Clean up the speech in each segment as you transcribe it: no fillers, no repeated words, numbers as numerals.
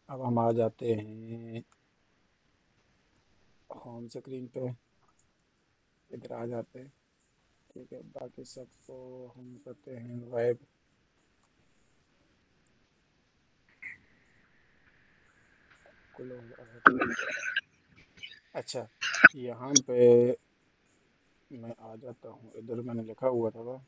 अब हम आ जाते हैं होम स्क्रीन पे, इधर आ जाते हैं। ठीक है, बाकी सबको हम करते हैं वेब। क्लोज। अच्छा, यहाँ पे मैं आ जाता हूँ, इधर मैंने लिखा हुआ था।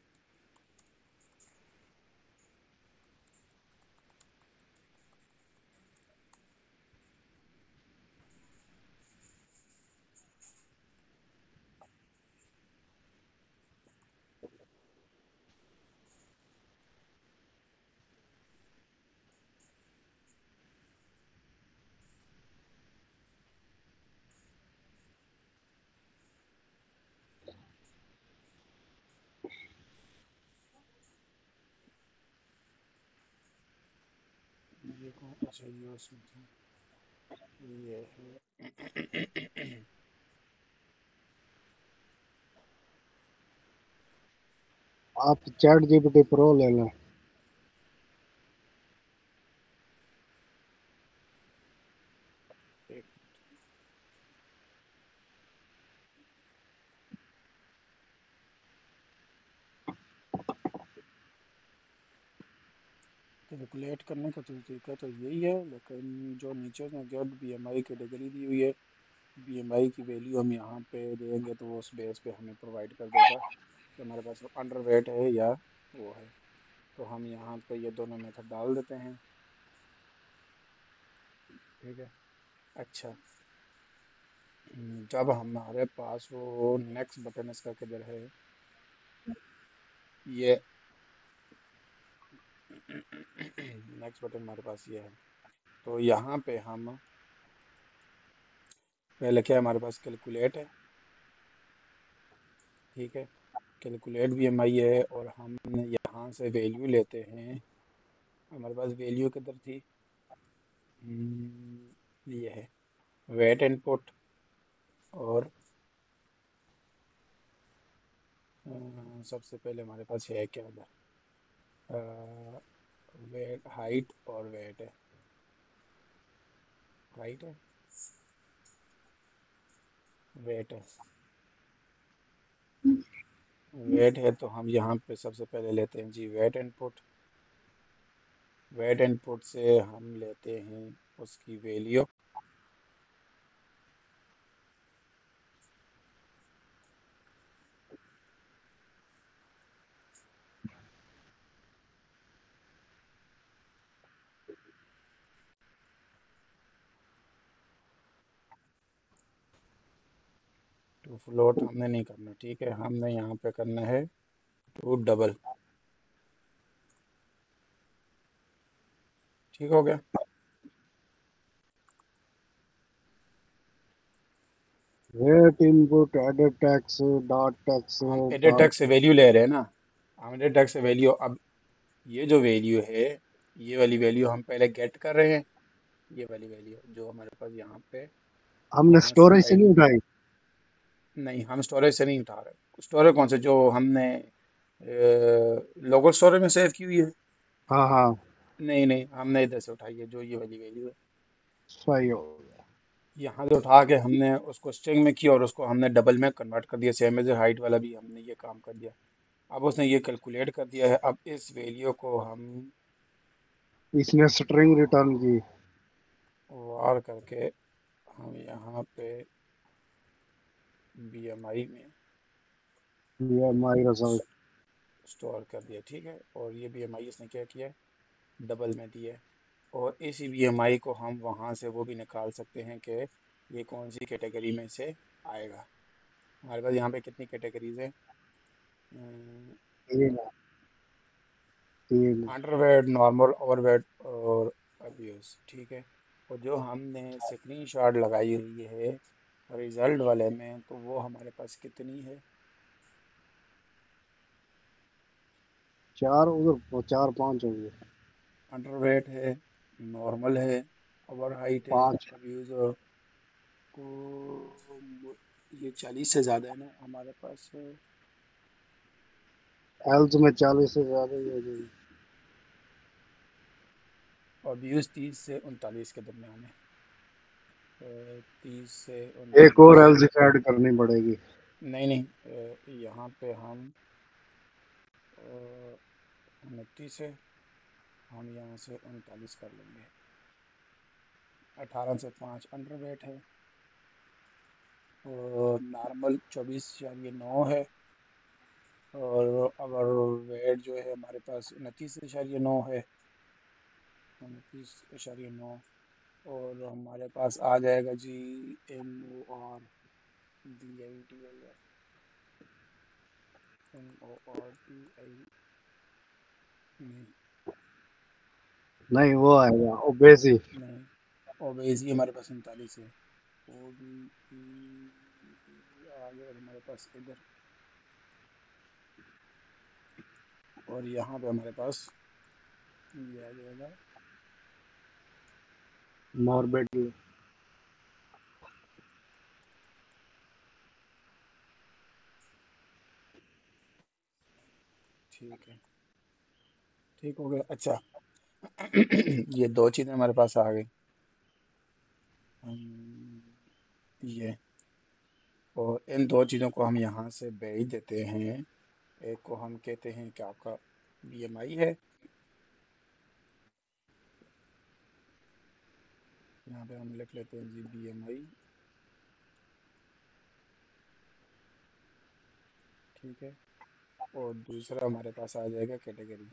ये कौन, अच्छा ये उसमें था, ये है। आप चैट जीपीटी प्रो ले लें। एक कैलकुलेट करने का तो तरीका तो यही है, लेकिन जो नीचे उसने गेट बीएमआई कैटेगरी दी हुई है, बीएमआई की वैल्यू हम यहाँ पे देंगे तो वो उस बेस पे हमें प्रोवाइड कर देगा कि हमारे पास अंडर वेट है या वो है। तो हम यहाँ पे ये दोनों मेथड डाल देते हैं। ठीक है। अच्छा, जब हमारे पास वो नेक्स्ट बटन इसका किधर है, ये नेक्स्ट बटन हमारे पास ये है। तो यहाँ पे हम पहले क्या, हमारे पास कैलकुलेट है। ठीक है, कैलकुलेट भी एम आई है, और हम यहाँ से वैल्यू लेते हैं। हमारे पास वैल्यू किधर थी, ये है वेट इनपुट। और सबसे पहले हमारे पास है क्या उधर, वेट हाइट और वेट है। हाइट है, वेट है। वेट है तो हम यहाँ पे सबसे पहले लेते हैं जी वेट इनपुट। वेट इनपुट से हम लेते हैं उसकी वैल्यू। 2 फ्लोट हमने नहीं करना, ठीक है, हमने यहाँ पे करना है 2 डबल। ठीक हो गया। Weight input edit text dot text हम एडिट डॉट। टैग से वैल्यू ले रहे हैं ना, हम एडिट टैग से वैल्यू, अब ये जो वैल्यू है, ये वाली वैल्यू हम पहले गेट कर रहे हैं। ये वाली वैल्यू जो हमारे पास यहाँ पे, हमने यहाँ से स्टोरेज से आएगी। नहीं उठाई। नहीं, हम स्टोरेज से नहीं उठा रहे। स्टोरेज कौन से, जो हमने लोकल स्टोरेज में सेव की हुई है। हाँ हाँ। नहीं नहीं, हमने इधर से उठाई है, जो ये वाली वैल्यू है। सही हो। यहाँ से उठा के हमने उसको स्ट्रिंग में किया और उसको हमने डबल में कन्वर्ट कर दिया, सेम एज हाइट वाला भी हमने ये काम कर दिया। अब उसने ये कैलकुलेट कर दिया है, अब इस वैल्यू को हम इसने स्ट्रिंग रिटर्न की। वार करके हम यहाँ पे बीएमआई में ये हमारी रिजल्ट। स्टोर कर दिया। ठीक है, और ये बीएमआई इसने क्या किया है, डबल में दिया है। और इसी बीएमआई को हम वहाँ से वो भी निकाल सकते हैं कि ये कौन सी कैटेगरी में से आएगा। हमारे पास यहाँ पे कितनी कैटेगरीज हैं, तीन। तीन। अंडरवेट, नॉर्मल, ओवरवेट और अब्यूज। ठीक है, और जो हमने स्क्रीनशॉट लगाई हुई है रिजल्ट वाले में, तो वो हमारे पास कितनी है। चार उधर, चार पांच हो गए। अंडरवेट है, नॉर्मल है, ओवर हाइट है, पांच। अब्यूज को, ये 40 से ज़्यादा है ना हमारे पास। हेल्थ में 40 से ज्यादा ही हो गई। और व्यूज़ 30 से 39 के दरमियान है। 30 से एक और 39। एलजीफ ऐड करनी पड़ेगी। नहीं नहीं, यहाँ पे हम 29 है, हम यहाँ से 39 कर लेंगे। 18 से 5 अंडर वेट है, और नॉर्मल 24.9 है। और अगर वेट जो है हमारे पास 29.9 है, 29.9, और हमारे पास आ जाएगा जी MOR MORTI नहीं, नहीं वो आएगा ओबेसी। नहीं, ओबेसी हमारे पास 39 है। ओ बी आ गया हमारे पास इधर, और यहाँ पे हमारे पास ये आ जाएगा। मॉर्बिडी। ठीक है, ठीक हो गया। अच्छा, ये दो चीज़ें हमारे पास आ गई। ये, और इन दो चीज़ों को हम यहाँ से भेज देते हैं। एक को हम कहते हैं कि आपका BMI है, यहाँ पे हम लिख लेते हैं जी BMI। ठीक है, और दूसरा हमारे पास आ जाएगा कैटेगरी।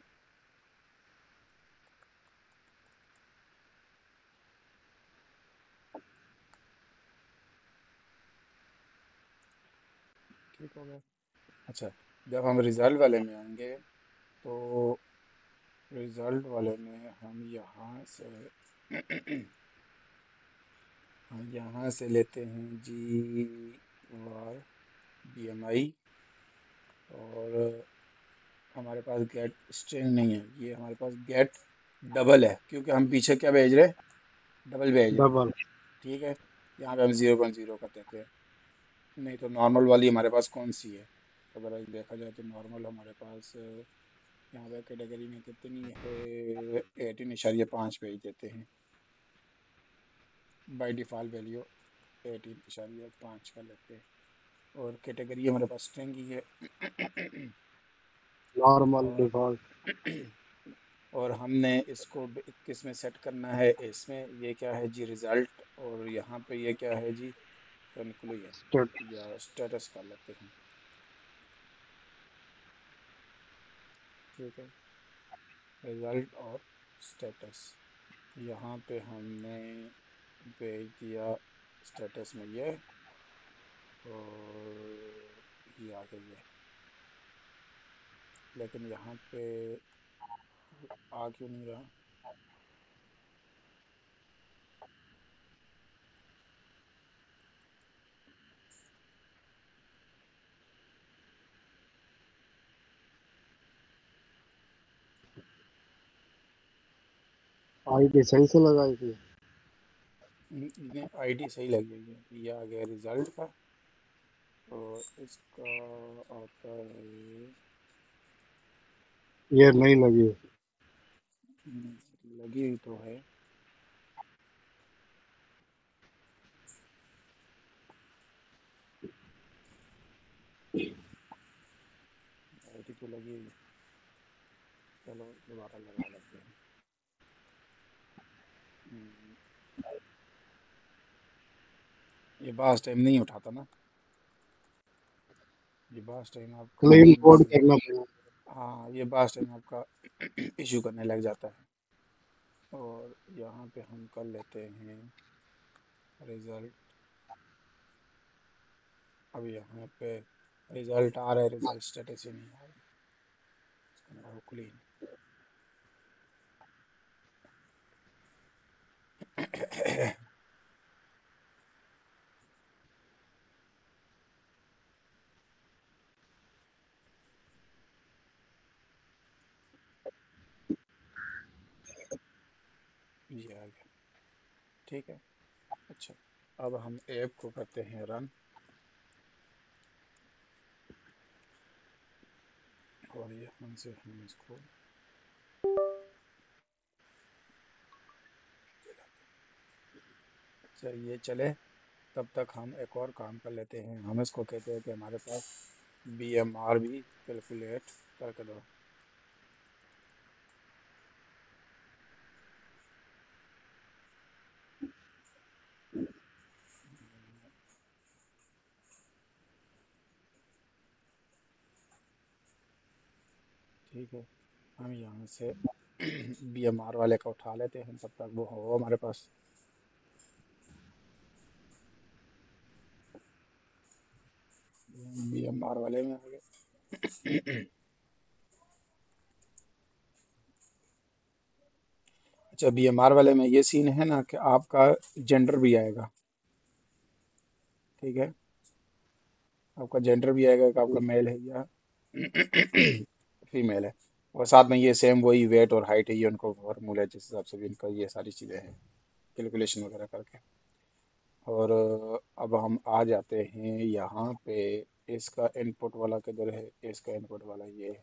ठीक हो गया। अच्छा, जब हम रिज़ल्ट वाले में आएंगे, तो रिज़ल्ट वाले में हम यहाँ से हम यहाँ से लेते हैं GY BMI, और हमारे पास गेट स्ट्रिंग नहीं है, ये हमारे पास गेट डबल है, क्योंकि हम पीछे क्या भेज रहे हैं, डबल भेज रहे हैं। डबल। ठीक है, यहाँ पे हम 0.0 कर देते हैं। नहीं तो नॉर्मल वाली हमारे पास कौन सी है, अगर देखा जाए तो नॉर्मल हमारे पास यहाँ पे कैटेगरी में कितनी है, 18.5 भेज देते हैं। बाई डिफ़ॉल्ट वैल्यू 18.5 का लेते हैं, और कैटेगरी हमारे पास स्ट्रिंग ही है। नॉर्मल और डिफॉल्ट। और हमने इसको किस में सेट करना है, इसमें ये क्या है जी रिज़ल्ट, और यहाँ पे ये क्या है जी कंक्लूजन, या स्टेटस कर लेते हैं। ठीक है, रिज़ल्ट और स्टेटस, यहाँ पे हमने भेज दिया स्टेटस में ये, और ये आ गई है। लेकिन यहाँ पे आ क्यों नहीं रहा, आईडी सही से लगाई थी। इन्हें आईडी सही लगी हुई है। ये आ गया रिज़ल्ट का, और इसका आता है, ये नहीं लगी। लगी हुई तो है, आईडी तो लगी हुई है। चलो दोबारा लगा लेते हैं। हम्म, ये बास टाइम नहीं उठाता ना, ये बास टाइम आपका क्लीन कोड मैसेज, करना पड़ेगा। हाँ ये बास टाइम आपका इशू करने लग जाता है। और यहाँ पे हम कर लेते हैं रिज़ल्ट। अब यहाँ पे रिज़ल्ट आ रहा है, रिज़ल्ट स्टेटस ही नहीं आ रहा, इसको लगाओ क्लीन। ये आ गया। ठीक है। अच्छा, अब हम ऐप को करते हैं रन, और यहाँ से हम इसको सर ये चले, तब तक हम एक और काम कर लेते हैं। हम इसको कहते हैं कि हमारे पास बी एम आर भी कैलकुलेट करके दो। ठीक है, हम यहाँ से बी एम आर वाले का उठा लेते हैं, तब तक वो हो हमारे पास। बी एम आर वाले में आ गए। अच्छा, बी एम आर वाले में ये सीन है ना कि आपका जेंडर भी आएगा। ठीक है, आपका जेंडर भी आएगा कि आपका मेल है या फीमेल है। और साथ में ये सेम वही वेट और हाइट है, ये उनको फॉर्मूला जिस हिसाब से भी इनका ये सारी चीज़ें हैं कैलकुलेशन वगैरह करके। और अब हम आ जाते हैं यहाँ पे। इसका इनपुट वाला किधर है, इसका इनपुट वाला ये है।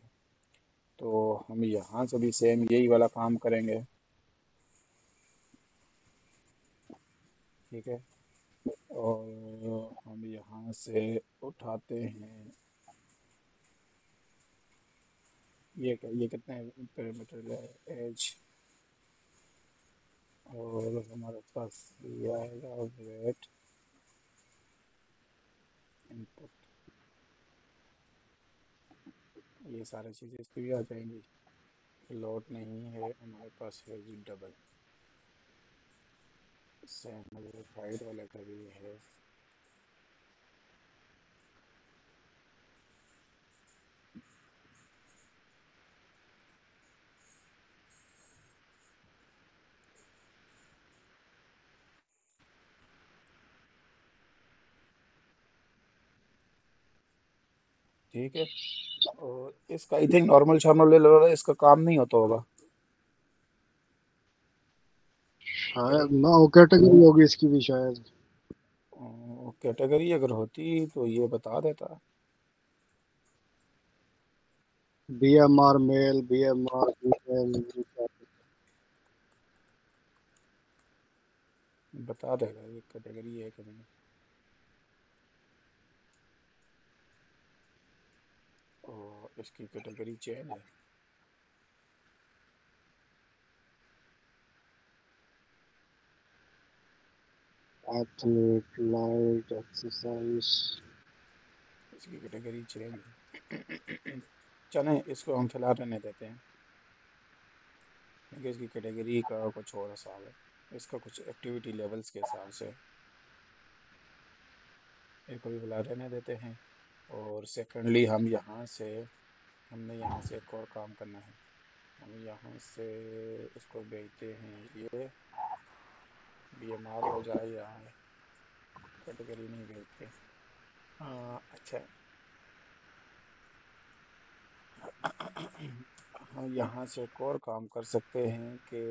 तो हम यहाँ से भी सेम यही वाला काम करेंगे। ठीक है, और हम यहाँ से उठाते हैं ये कितने पैरामीटर है, एज। और हमारे पास ये आएगा वेट इनपुट। ये सारी चीज़ें इस पर भी आ जाएंगी। लोड नहीं है हमारे पास, है जी डबल। सेम हाइट वाले का भी है। ठीक है, और इसका आई थिंक नॉर्मल शॉर्मल ले लो, इसका काम नहीं होता होगा। शायद ना हो, कैटेगरी होगी इसकी भी शायद। कैटेगरी अगर होती तो ये बता देता। B M R male, B M R female. बता देगा ये कैटेगरी है कि नहीं। और इसकी कैटेगरी चेंज है। Athlete, light exercise. इसकी कैटेगरी चेंज है। चलें, इसको हम फिलहाल रहने देते हैं, क्योंकि इसकी कैटेगरी का कुछ और हिसाब है। इसका कुछ एक्टिविटी लेवल्स के हिसाब से इसको भी फिलहाल रहने देते हैं। और सेकेंडली हमने यहाँ से एक और काम करना है। हम यहाँ से इसको भेजते हैं, ये बी एम आर हो जाए या कैटेगरी नहीं भेजते। अच्छा, हम यहाँ से एक और काम कर सकते हैं कि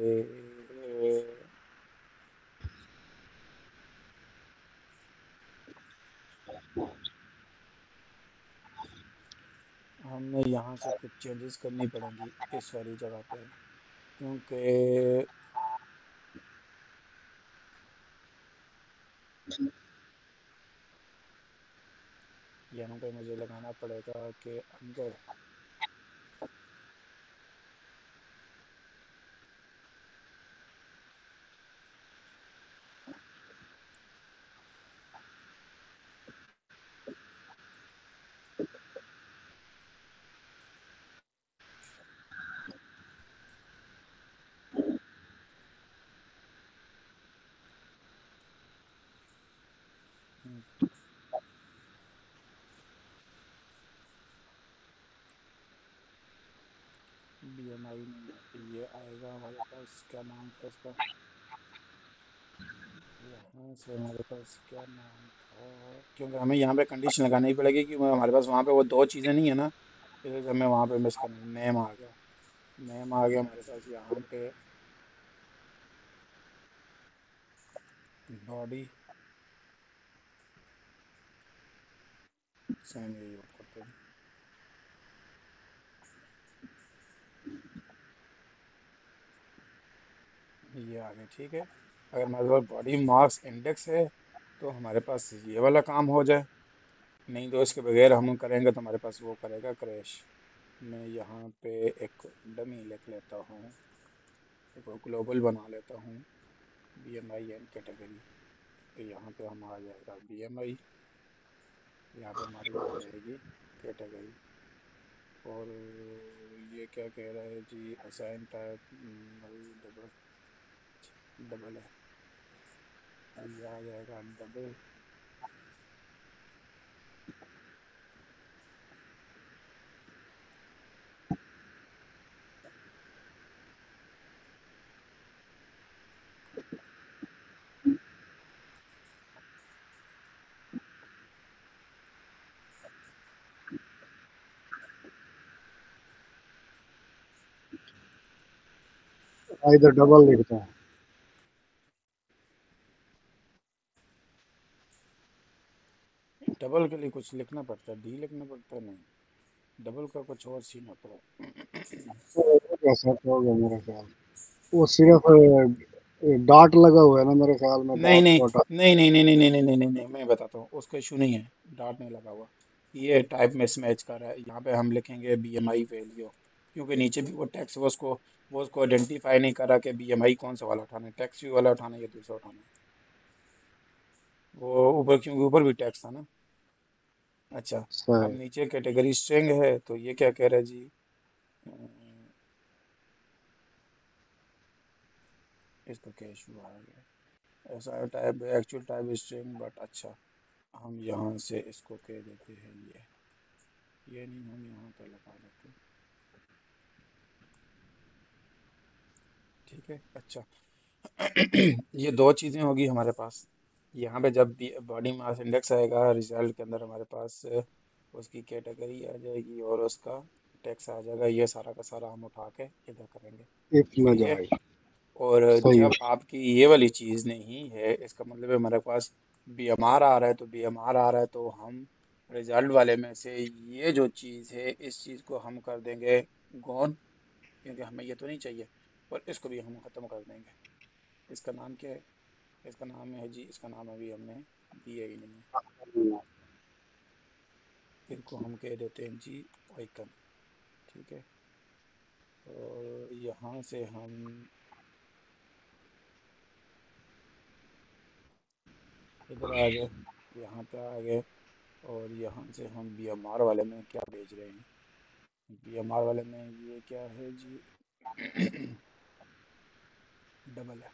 हमने यहाँ से कुछ चेंजेस करनी पड़ेंगी इस वाली जगह पे, क्योंकि यहाँ पे मुझे लगाना पड़ेगा कि अंदर बी एम आई में ये आएगा हमारे पास, क्या नाम था इसका, यहाँ से हमारे पास क्या नाम था। क्योंकि हमें यहाँ पे कंडीशन लगानी पड़ेगी कि हमारे पास वहाँ पे वो दो चीज़ें नहीं है ना, इसलिए हमें वहाँ पे मिस करना है। नेम आ गया, नेम आ गया हमारे पास यहाँ पे। बॉडी सेम यही यूज करते हैं, ये आ गए। ठीक है, अगर हमारे पास बॉडी मास इंडेक्स है तो हमारे पास ये वाला काम हो जाए, नहीं तो इसके बगैर हम करेंगे तो हमारे पास वो करेगा क्रैश। मैं यहाँ पे एक डमी लिख लेता हूँ, एक ग्लोबल बना लेता हूँ, BMI एंड कैटेगरी। तो यहाँ पे हम आ जाएगा BMI, यहाँ पे हमारी आ जाएगी कैटेगरी। और ये क्या कह रहा है जी, असाइन टाइप नल डबल, डबल है तो ये आ जाएगा डबल। इधर डबल लिखता है। डबल के लिए कुछ लिखना पड़ता है, डी लिखना पड़ता है? नहीं, डबल का कुछ और सीन होता है। वो कैसा हो गया मेरे ख्याल। वो सिर्फ डॉट लगा हुआ है ना मेरे ख्याल में, नहीं डॉट नहीं को हटा। नहीं नहीं नहीं नहीं नहीं नहीं नहीं नहीं नहीं, मैं बताता हूँ, उसका इशू नहीं है, डॉट नहीं लगा हुआ। ये टाइप मिसमैच कर रहा है। यहाँ पे हम लिखेंगे BMI वैल्यू, क्योंकि नीचे भी वो टैक्स वो उसको आइडेंटिफाई नहीं करा कि BMI कौन सा वाला उठाना है, टैक्स भी वाला उठाना है या दूसरा उठाना है। वो ऊपर, क्योंकि ऊपर भी टैक्स था ना। अच्छा, अब सही। नीचे कैटेगरी स्ट्रिंग है, तो ये क्या कह रहा है जी, अ, इसका क्या इशू आ गया? ऐसा type actual type string, but अच्छा, हम यहाँ से इसको कह देते हैं ये नहीं, हम यहाँ पे लगा देते हैं। ठीक है, अच्छा। ये दो चीज़ें होगी हमारे पास। यहाँ पे जब भी बॉडी मास इंडेक्स आएगा रिजल्ट के अंदर, हमारे पास उसकी कैटेगरी आ जाएगी और उसका टैक्स आ जाएगा। ये सारा का सारा हम उठा के इधर करेंगे। इफ में ठीक है। जाए। और सही है। जब आपकी ये वाली चीज़ नहीं है, इसका मतलब है हमारे पास BMR आ रहा है, तो BMR आ रहा है तो हम रिजल्ट वाले में से ये जो चीज़ है, इस चीज़ को हम कर देंगे गॉन, क्योंकि हमें ये तो नहीं चाहिए। और इसको भी हम ख़त्म कर देंगे। इसका नाम क्या है? इसका नाम है जी, इसका नाम अभी हमने दिया ही नहीं है। इनको हम कह देते हैं जी आइकन। ठीक है। और यहाँ से हम इधर आ गए, यहाँ पे आ गए। और यहाँ से हम BMR वाले में क्या भेज रहे हैं? BMR वाले में ये क्या है जी? डबल है।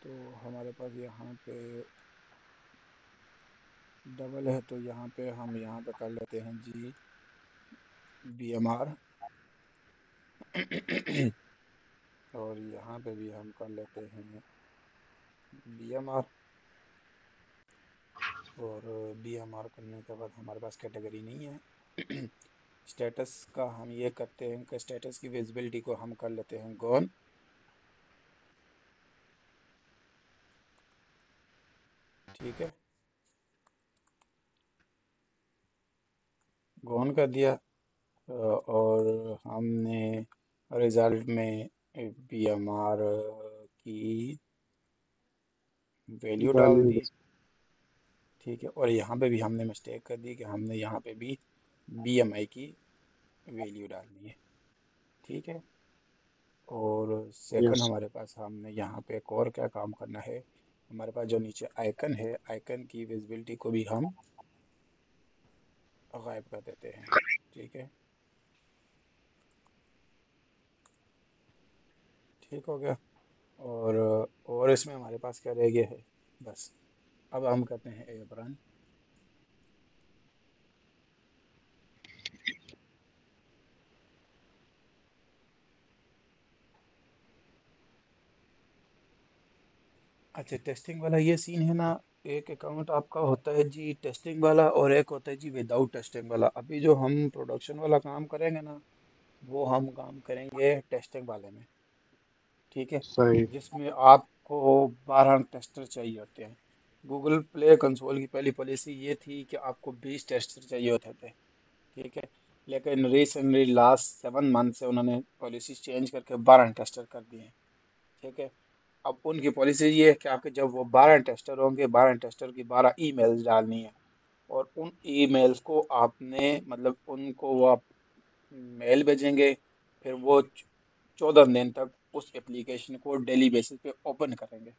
तो हमारे पास यहाँ पे डबल है, तो यहाँ पे हम यहाँ पे कर लेते हैं जी BMR। और यहाँ पे भी हम कर लेते हैं BMR। और BMR करने के बाद हमारे पास कैटेगरी नहीं है। स्टेटस का हम ये करते हैं कि स्टेटस की विजिबिलिटी को हम कर लेते हैं गॉन। ठीक है, गॉन कर दिया। और हमने रिज़ल्ट में BMR की वैल्यू डाल वैल्यू। दी। ठीक है, और यहाँ पे भी हमने मिस्टेक कर दी कि हमने यहाँ पे भी BMI की वैल्यू डालनी है। ठीक है। और सेकंड यस। हमारे पास हमने यहाँ पे एक और क्या काम करना है, हमारे पास जो नीचे आइकन है, आइकन की विजिबिलिटी को भी हम गायब कर देते हैं। ठीक है, ठीक हो गया। और इसमें हमारे पास क्या रह गया है? बस, अब हम करते हैं ऐप रन। अच्छा, टेस्टिंग वाला ये सीन है ना, एक अकाउंट आपका होता है जी टेस्टिंग वाला, और एक होता है जी विदाउट टेस्टिंग वाला। अभी जो हम प्रोडक्शन वाला काम करेंगे ना, वो हम काम करेंगे टेस्टिंग वाले में। ठीक है, सही। जिसमें आपको 12 टेस्टर चाहिए होते हैं। गूगल प्ले कंसोल की पहली पॉलिसी ये थी कि आपको 20 टेस्टर चाहिए होते थे। ठीक है, लेकिन रिसेंटली लास्ट 7 मंथ से उन्होंने पॉलिसी चेंज करके 12 टेस्टर कर दिए हैं। ठीक है। अब उनकी पॉलिसी ये है कि आपके जब वो 12 टेस्टर होंगे, 12 टेस्टर की 12 ईमेल्स डालनी है, और उन ईमेल्स को आपने मतलब उनको वो आप मेल भेजेंगे, फिर वो 14 दिन तक उस एप्लीकेशन को डेली बेसिस पे ओपन करेंगे।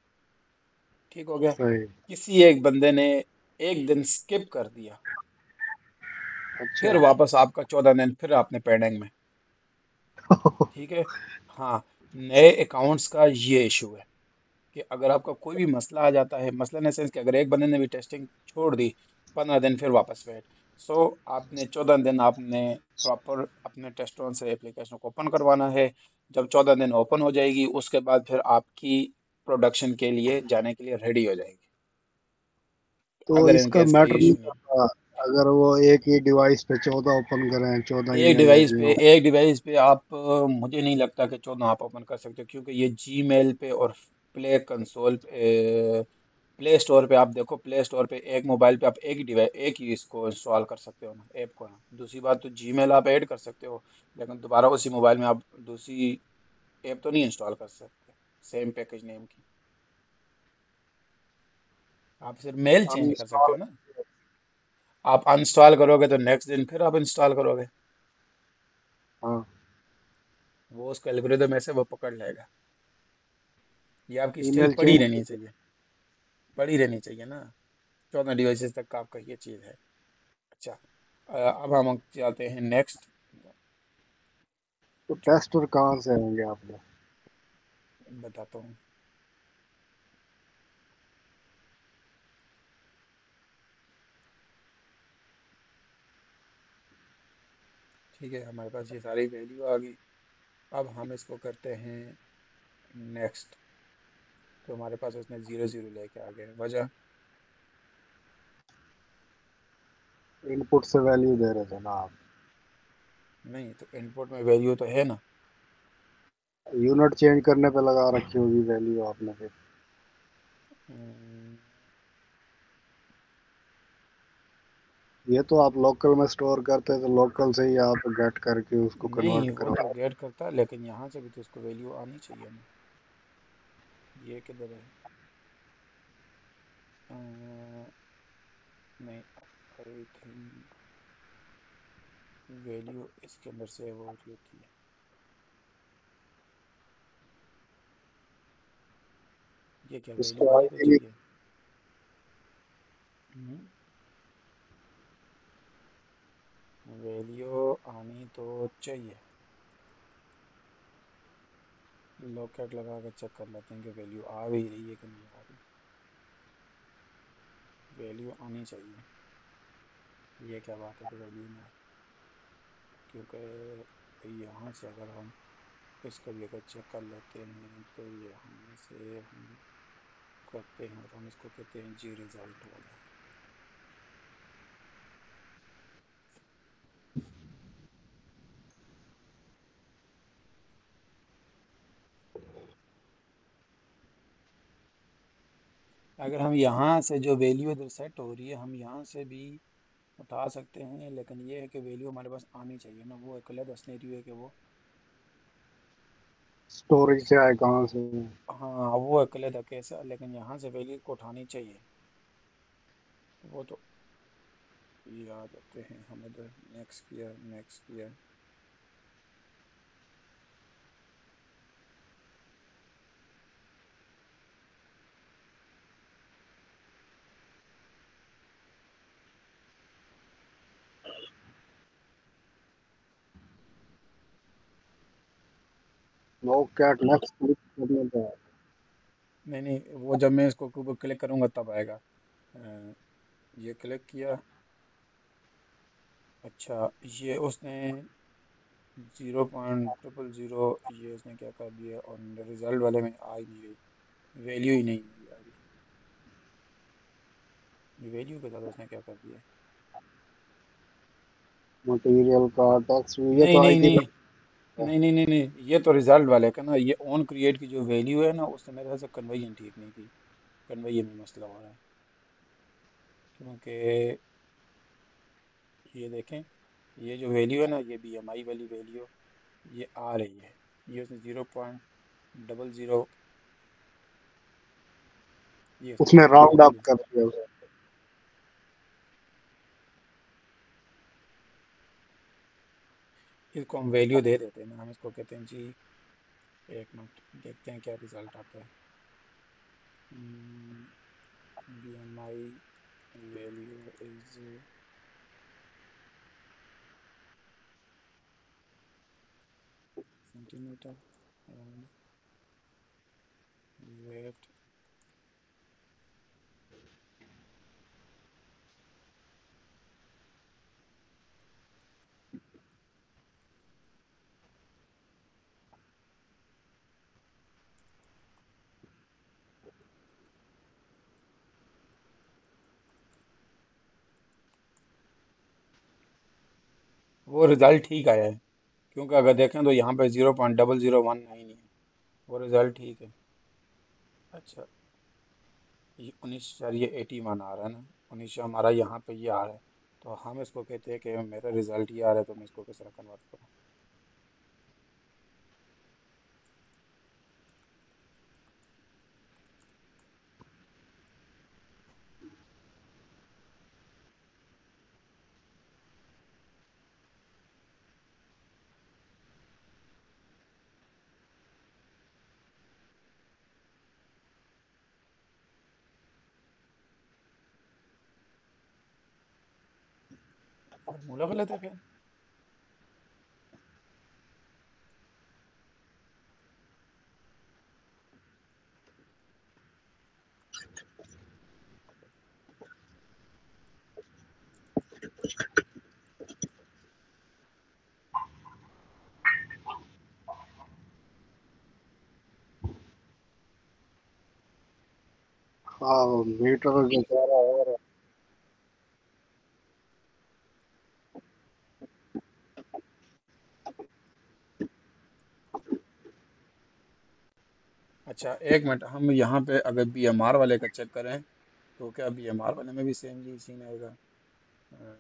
ठीक हो गया। सही। किसी एक बंदे ने एक दिन स्किप कर दिया, अच्छा। फिर वापस आपका 14 दिन फिर आपने पेंडिंग में। ठीक है। हाँ, नए अकाउंट्स का ये इशू है कि अगर आपका कोई भी मसला आ जाता है, मसला इन सेंस कि अगर एक बंदे ने भी टेस्टिंग छोड़ दी, 15 दिन फिर वापस वेट। सो आपने 14 दिन आपने प्रॉपर अपने टेस्टों से एप्लीकेशन को ओपन करवाना है। जब 14 दिन ओपन हो जाएगी, उसके बाद फिर आपकी प्रोडक्शन के लिए जाने के लिए रेडी हो जाएगी, तो अगर इसका इनकेस कोई मैटर नहीं इशू नहीं। करता अगर वो एक ही डिवाइस पे 14 ओपन करें, 14 ईमेल भेजी हो। एक डिवाइस पे आप मुझे नहीं लगता कि 14 आप ओपन कर सकते हो, क्योंकि ये जीमेल पे और प्ले कंसोल पे, प्ले स्टोर पे आप देखो, प्ले स्टोर पे एक मोबाइल पे आप एक ही डिवाइस एक ही इसको इंस्टॉल कर सकते हो ना, ऐप को ना। दूसरी बात, तो जीमेल आप ऐड कर सकते हो, लेकिन दोबारा उसी मोबाइल में आप दूसरी ऐप तो नहीं इंस्टॉल कर सकते सेम पैकेज नेम की। आप सिर्फ मेल चेंज कर सकते अनइंस्टॉल। हो ना। आप अनइंस्टॉल करोगे तो नेक्स्ट दिन फिर आप इंस्टॉल करोगे, हाँ। वो उसका एल्गोरिदम ऐसे वो पकड़ लेगा। ये आपकी स्टिल ईमेल पड़ी चेंज। रहनी चाहिए, पड़ी रहनी चाहिए ना। 14 डिवाइसेस तक का आपका ये चीज़ है। अच्छा, अब हम जाते हैं नेक्स्ट। तो टेस्टर कहाँ से आएंगे आपने? बताता हूँ। ठीक है, हमारे पास ये सारी वैल्यू आ गई। अब हम इसको करते हैं नेक्स्ट। तो हमारे पास उसने 0 0 लेके आ गया, वजह। इनपुट से वैल्यू दे रहे थे ना आप। नहीं तो इनपुट में वैल्यू तो है ना। यूनिट चेंज करने पे लगा रखी होगी वैल्यू आपने फिर। हम्म, ये तो आप लोकल में स्टोर करते तो लोकल से ही आप गेट करके उसको नहीं कन्वर्ट वो तो करवा। गेट करता है, लेकिन यहाँ से भी तो उसको वैल्यू आनी चाहिए ना। ये किधर है? अ, नहीं, आई थिंक वैल्यू इसके अंदर सेव हो रही होती है। ये क्या वैल्यू इसको आनी तो आईडी चाहिए। वैल्यू आनी तो चाहिए। लॉकेट लगा के चेक कर लेते हैं कि वैल्यू आ भी रही है कि नहीं आ रही। वैल्यू आनी चाहिए। ये क्या बात है कि वैल्यू नहीं आ रही? क्योंकि यहाँ से अगर हम इसको भी अगर चेक कर लेते हैं, तो यहाँ से हम करते हैं और हम इसको कहते हैं जी रिज़ल्ट वाला। अगर हम यहाँ से जो वैल्यू इधर सेट हो रही है, हम यहाँ से भी उठा सकते हैं, लेकिन ये है कि वैल्यू हमारे पास आनी चाहिए ना। वो एक अलग सिनेरियो है कि वो, स्टोरेज से आए कहाँ से? हाँ वो अकेले था कैसा, लेकिन यहाँ से वैल्यू को उठानी चाहिए। वो तो याद आते हैं हम इधर नेक्स्ट किया, नेक्स्ट किया। नो कैट नेक्स्ट क्लिक करने पे। नहीं नहीं, वो जब मैं इसको क्लिक करूँगा तब आएगा। ये क्लिक किया। अच्छा, ये उसने 0.000 ये उसने क्या कर दिया, और रिजल्ट वाले में आ ही नहीं रही, वैल्यू ही नहीं आ रही। ये वैल्यू के साथ उसने क्या कर दिया। मटेरियल का टैक्स ये नहीं तो नहीं आईडी नहीं, का। नहीं नहीं नहीं नहीं, ये तो रिजल्ट वाले का ना। ये ऑन क्रिएट की जो वैल्यू है ना, उससे मेरे ख्याल से कन्वर्जन ठीक नहीं की। कन्वर्जन में मसला हो रहा है, क्योंकि ये देखें, ये जो वैल्यू है ना, ये BMI वाली वैल्यू ये आ रही है, ये उसने 0.00, ये उसने उसने राउंड कैलकुलेट अप की। कर दिया। इसको हम वैल्यू दे देते हैं ना, हम इसको कहते हैं जी, एक मिनट देखते हैं क्या रिजल्ट आता है। BMI value is centimeter and weight. वो रिजल्ट ठीक आया है, क्योंकि अगर देखें तो यहाँ पे 0.0019 है, वो रिजल्ट ठीक है। अच्छा, ये 19.81 आ रहा है ना, 19 हमारा यहाँ पे ये आ रहा है, तो हम इसको कहते हैं कि मेरा रिजल्ट ये आ रहा है, तो मैं इसको किस तरह कन्वर्ट करूँ। फार्मूला गलत है फिर। हाँ, मीटर जो कह रहा है। अच्छा एक मिनट, हम यहाँ पे अगर BMR वाले का चेक करें, तो क्या BMR वाले में भी सेम जी सीन आएगा? अ,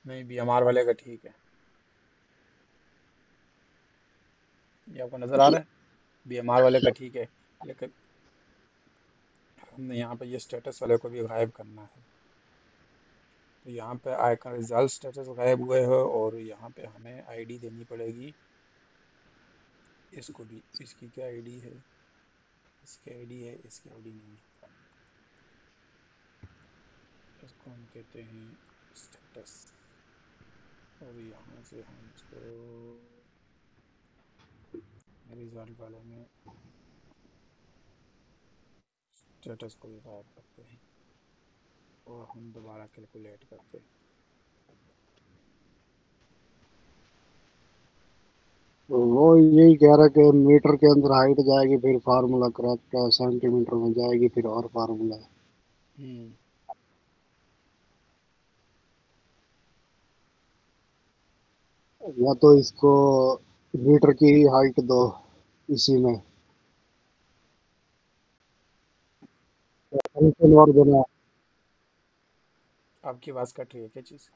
नहीं, BMR वाले का ठीक है, ये आपको नज़र आ रहा है, BMR वाले का ठीक है। लेकिन हमने यहाँ पे ये स्टेटस वाले को भी गायब करना है, तो यहाँ पे आइकन रिजल्ट स्टेटस गायब हुए हो, और यहाँ पे हमें आईडी देनी पड़ेगी। इसको भी, इसकी क्या आईडी है, इसकी आईडी है, इसकी आईडी नहीं है, इसको हम कहते हैं स्टेटस, और यहाँ से हम इसको रिजल्ट वाले में स्टेटस को भी गायब करते हैं, और हम दोबारा कैलकुलेट करते हैं। तो वो यही कह रहा कि मीटर के अंदर हाइट जाएगी, फिर फार्मूला करेक्ट है, सेंटीमीटर में जाएगी फिर और फार्मूला। हम्म। या तो इसको मीटर की ही हाइट दो इसी में, फंक्शन और बना। आपकी आवाज़ कट रही है क्या चीज़?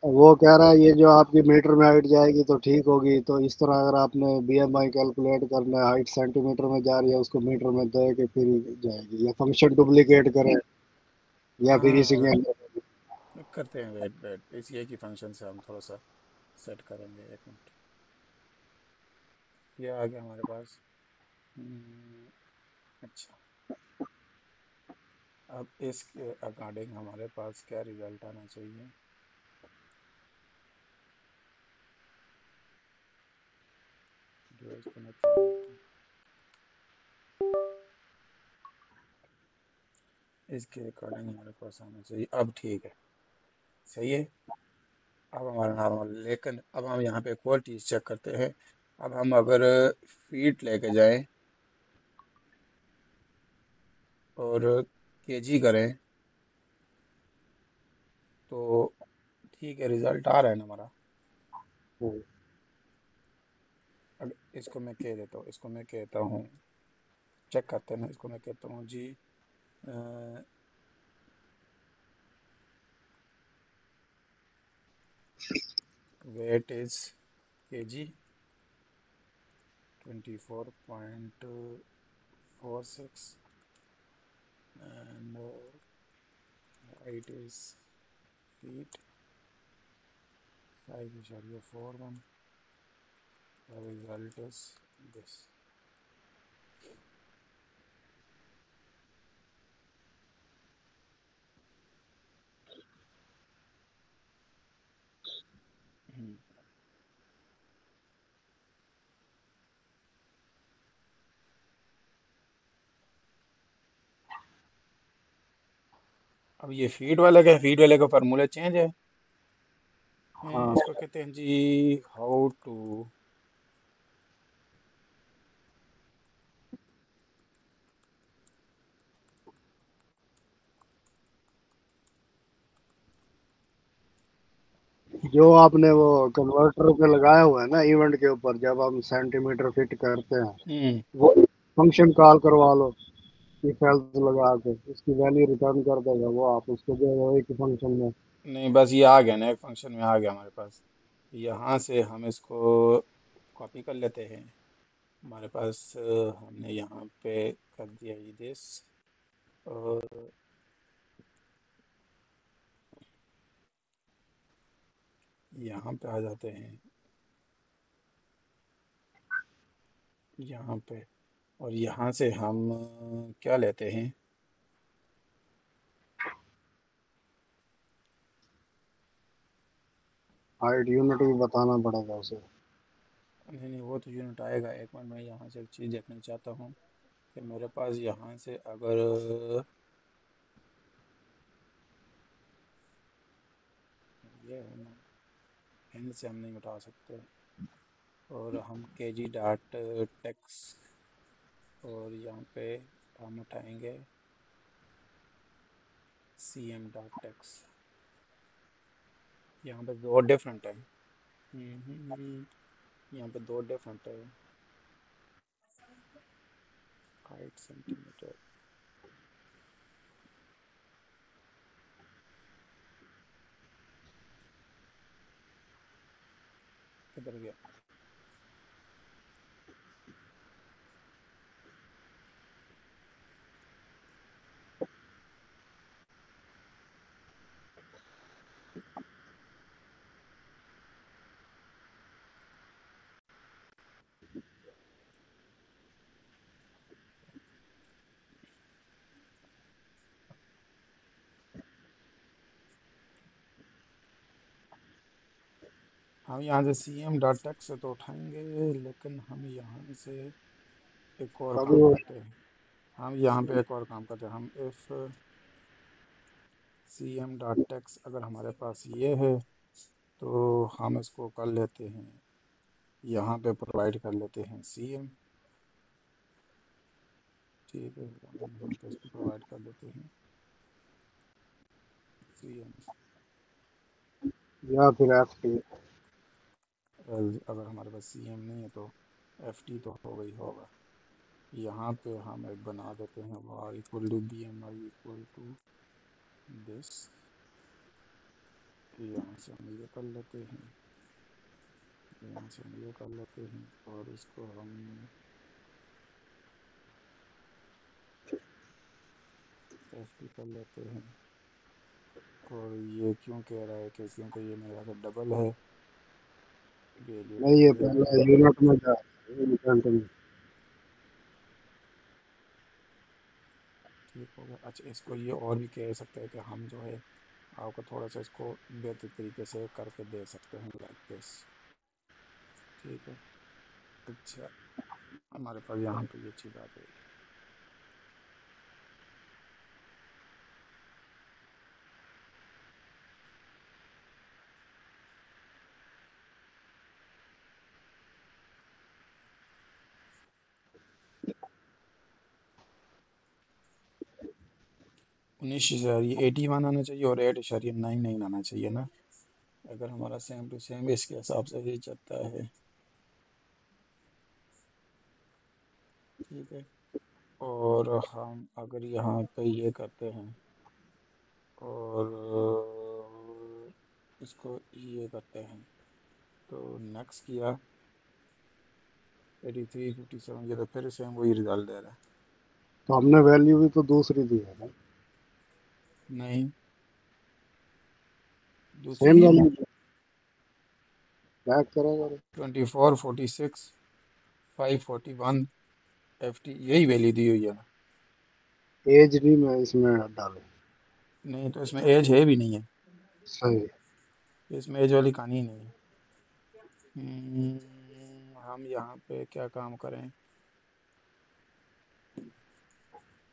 वो कह रहा है ये जो आपकी मीटर में हाइट जाएगी तो ठीक होगी, तो इस तरह अगर आपने बीएमआई कैलकुलेट करना है, हाइट सेंटीमीटर में जा रही है उसको मीटर में दे के फिर जाएगी, या फंक्शन डुप्लीकेट करें या फिर इसी हाँ, के अंदर। करते हैं, वेट वेट, इस ये की फंक्शन से हम थोड़ा सा सेट करेंगे, एक मिनट। ये आ गया हमारे पास। हम्म, अच्छा, अब इसके अकॉर्डिंग हमारे पास क्या रिजल्ट आना चाहिए? डिवाइस कनेक्शन, इसके अकॉर्डिंग हमारे पास आना चाहिए, अब ठीक है, सही है। अब हमारा नॉर्मल, लेकिन अब हम यहाँ पे एक और चीज़ चेक करते हैं। अब हम अगर फीट लेके जाएं और केजी करें, तो ठीक है, रिज़ल्ट आ रहा है ना हमारा। अगर इसको मैं कह देता हूँ, इसको मैं कहता हूँ चेक करते हैं ना, इसको मैं कहता हूँ जी weight is kg 24.46 and height is feet 5.41. The result is this. अब ये फीड वाले का फार्मूला चेंज है। हाँ, इसको कहते हैं जी हाउ टू जो आपने वो कन्वर्टर पे लगाया हुआ है ना इवेंट के ऊपर, जब हम सेंटीमीटर फिट करते हैं, हम्म। वो फंक्शन कॉल करवा लो कि हेल्थ लगा के उसकी वैल्यू रिटर्न कर देगा वो, आप उसको दे रहे हो एक फंक्शन में। नहीं, बस ये आ गया ना, एक फंक्शन में आ गया हमारे पास। यहाँ से हम इसको कॉपी कर लेते हैं। हमारे पास हमने यहाँ पे कर दिया ये दिस, और यहाँ पे आ जाते हैं, यहाँ पे। और यहाँ से हम क्या लेते हैं, हाइट यूनिट भी बताना पड़ेगा उसे। नहीं नहीं, वो तो यूनिट आएगा। एक मिनट, मैं यहाँ से एक चीज़ देखना चाहता हूँ कि मेरे पास यहाँ से अगर ये है ना, एन से हम नहीं उठा सकते, और हम के जी डाट टेक्स, और यहाँ पे हम उठाएंगे सी एम डॉट टेक्स। यहाँ पे दो डिफरेंट है। यहाँ पे दो डिफरेंट है, 8 सेंटीमीटर। किधर गया? हम यहाँ से सी एम डॉट टेक्स से तो उठाएंगे, लेकिन हम यहाँ से एक और अभी काम वो करते हैं। हम यहाँ पे एक और काम करते हैं। हम if C M dot text अगर हमारे पास ये है, तो हम इसको कर लेते हैं, यहाँ पे प्रोवाइड कर लेते हैं सी एम। ठीक है, हम यहाँ पे इसको प्रोवाइड कर देते हैं सी एम। या फिर एफ टी। अगर हमारे पास सी एम नहीं है तो एफ टी तो होगा ही होगा। यहाँ पे हम एक बना देते हैं वार equal to B M I equal to this. यहाँ से हम ये कर लेते हैं, यहाँ से हम ये कर लेते हैं, और इसको हम एफ टी कर लेते हैं। और ये क्यों कह रहा है कि क्योंकि ये मेरे ख्याल से डबल है, वैल्यू नहीं, ये डबल है। पहले यूनिट में जा, यूनिट में। ठीक हो गया। अच्छा, इसको ये और भी कह सकते हैं कि हम जो है आपको थोड़ा सा इसको बेहतर तरीके से करके दे सकते हैं, लाइक दिस। ठीक है। अच्छा, हमारे पास यहाँ पे ये चीज़ आ जाएगी। 19.81 आना चाहिए, और 8.99 आना चाहिए ना, अगर हमारा सेम टू सेम इसके हिसाब से ये चलता है। ठीक है। और हम अगर यहाँ पे ये करते हैं और इसको ये करते हैं तो नेक्स्ट किया 83 57, ये तो फिर सेम वही रिजल्ट दे रहा है। तो हमने वैल्यू भी तो दूसरी दी है ना। नहीं, दूसरी सेम नहीं दी। वैल्यू बैक करेगा। 24 46 541 FT यही वैल्यू दी हुई है ना। एज नहीं मैं इसमें डाले। नहीं तो इसमें एज है भी नहीं है, सही। इसमें एज वाली कहानी ही नहीं है। हम यहाँ पे क्या काम करें।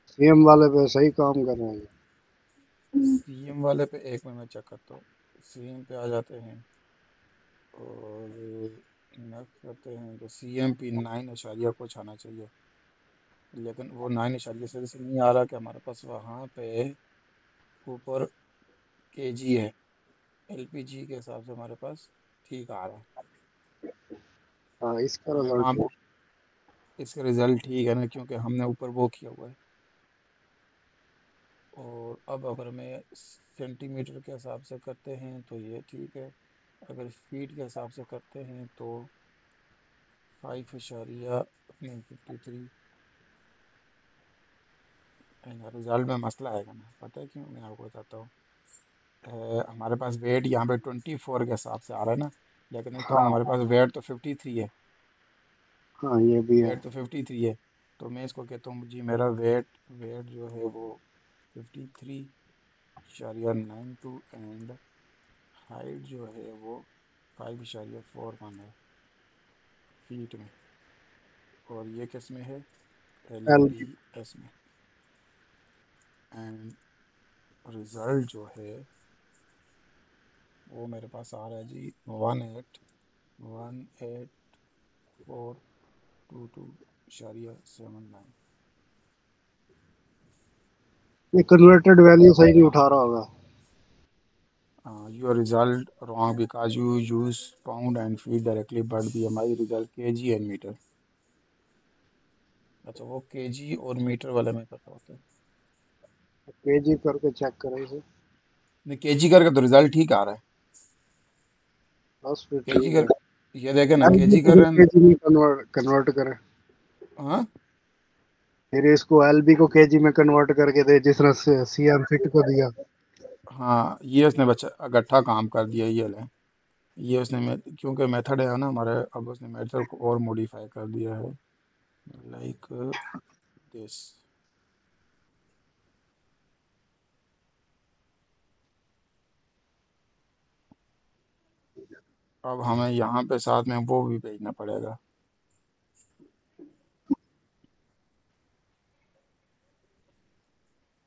सीएम वाले पे सही काम कर रहे हैं। सीएम वाले पे एक मिनट में चेक करता हूँ। सीएम पे आ जाते हैं और नेक्स्ट करते हैं तो CMP 9 कुछ आना चाहिए, लेकिन वो 9 से नहीं आ रहा कि हमारे पास वहाँ पे ऊपर KG है। LPG के हिसाब से हमारे पास ठीक आ रहा है। हाँ इसका हमें वहाँ रिजल्ट। इसका रिजल्ट ठीक है ना, क्योंकि हमने ऊपर वो किया हुआ है। और अब अगर मैं सेंटीमीटर के हिसाब से करते हैं तो ये ठीक है, अगर फीट के हिसाब से करते हैं तो 5.53। रिजल्ट में मसला है ना, पता है क्यों, मैं आपको बताता हूँ। हमारे पास वेट यहाँ पे 24 के हिसाब से आ रहा है ना, लेकिन इस टाइम हाँ हमारे पास वेट तो 53 है। हाँ ये भी है। वेट तो 53 है, तो मैं इसको कहता हूँ जी मेरा वेट वेट जो है वो 53.92 एंड हाइट जो है वो 5.41 है फीट में। और ये किस में है, एल LBS में। एंड रिज़ल्ट जो है वो मेरे पास आ रहा है जी 18,18,422.79। ये कन्वर्टेड वैल्यू सही नहीं उठा रहा होगा। Your result wrong because you use pound and feet directly but BMI result KG and meter. अच्छा, वो KG और मीटर वाले में करता होता है। केजी करके चेक करें इसे। नहीं, KG करके तो रिजल्ट ठीक आ रहा है। बस फिर KG ठीक कर, है। ये देखे ना एलबी KG को कर भी रहे हैं। केजी में कन्वर्ट करें। हाँ फिर इसको एलबी को केजी में कन्वर्ट करके दे जिस तरह से सीएम फिट को दिया। हाँ, ये उसने बच्चा गट्ठा काम कर दिया ये ले। ये उसने क्योंकि मेथड है ना हमारे, अब उसने मेथड को और मॉडिफाई कर दिया है, लाइक दिस। अब हमें यहाँ पे साथ में वो भी भेजना पड़ेगा।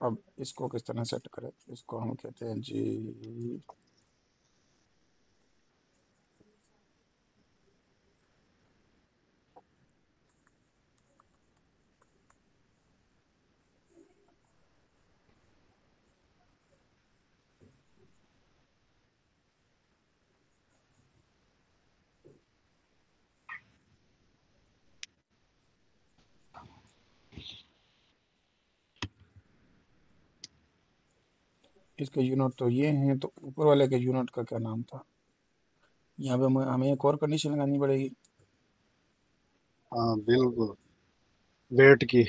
अब इसको किस तरह सेट करें, इसको हम कहते हैं जी इसके यूनिट तो ये हैं, तो ऊपर वाले के यूनिट का क्या नाम था। यहाँ पे हमें एक और कंडीशन लगानी पड़ेगी। हाँ बिल्कुल। वेट की।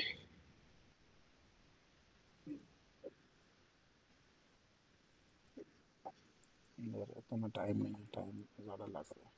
मेरे तो में टाइम नहीं है, टाइम ज़्यादा लग रहा है।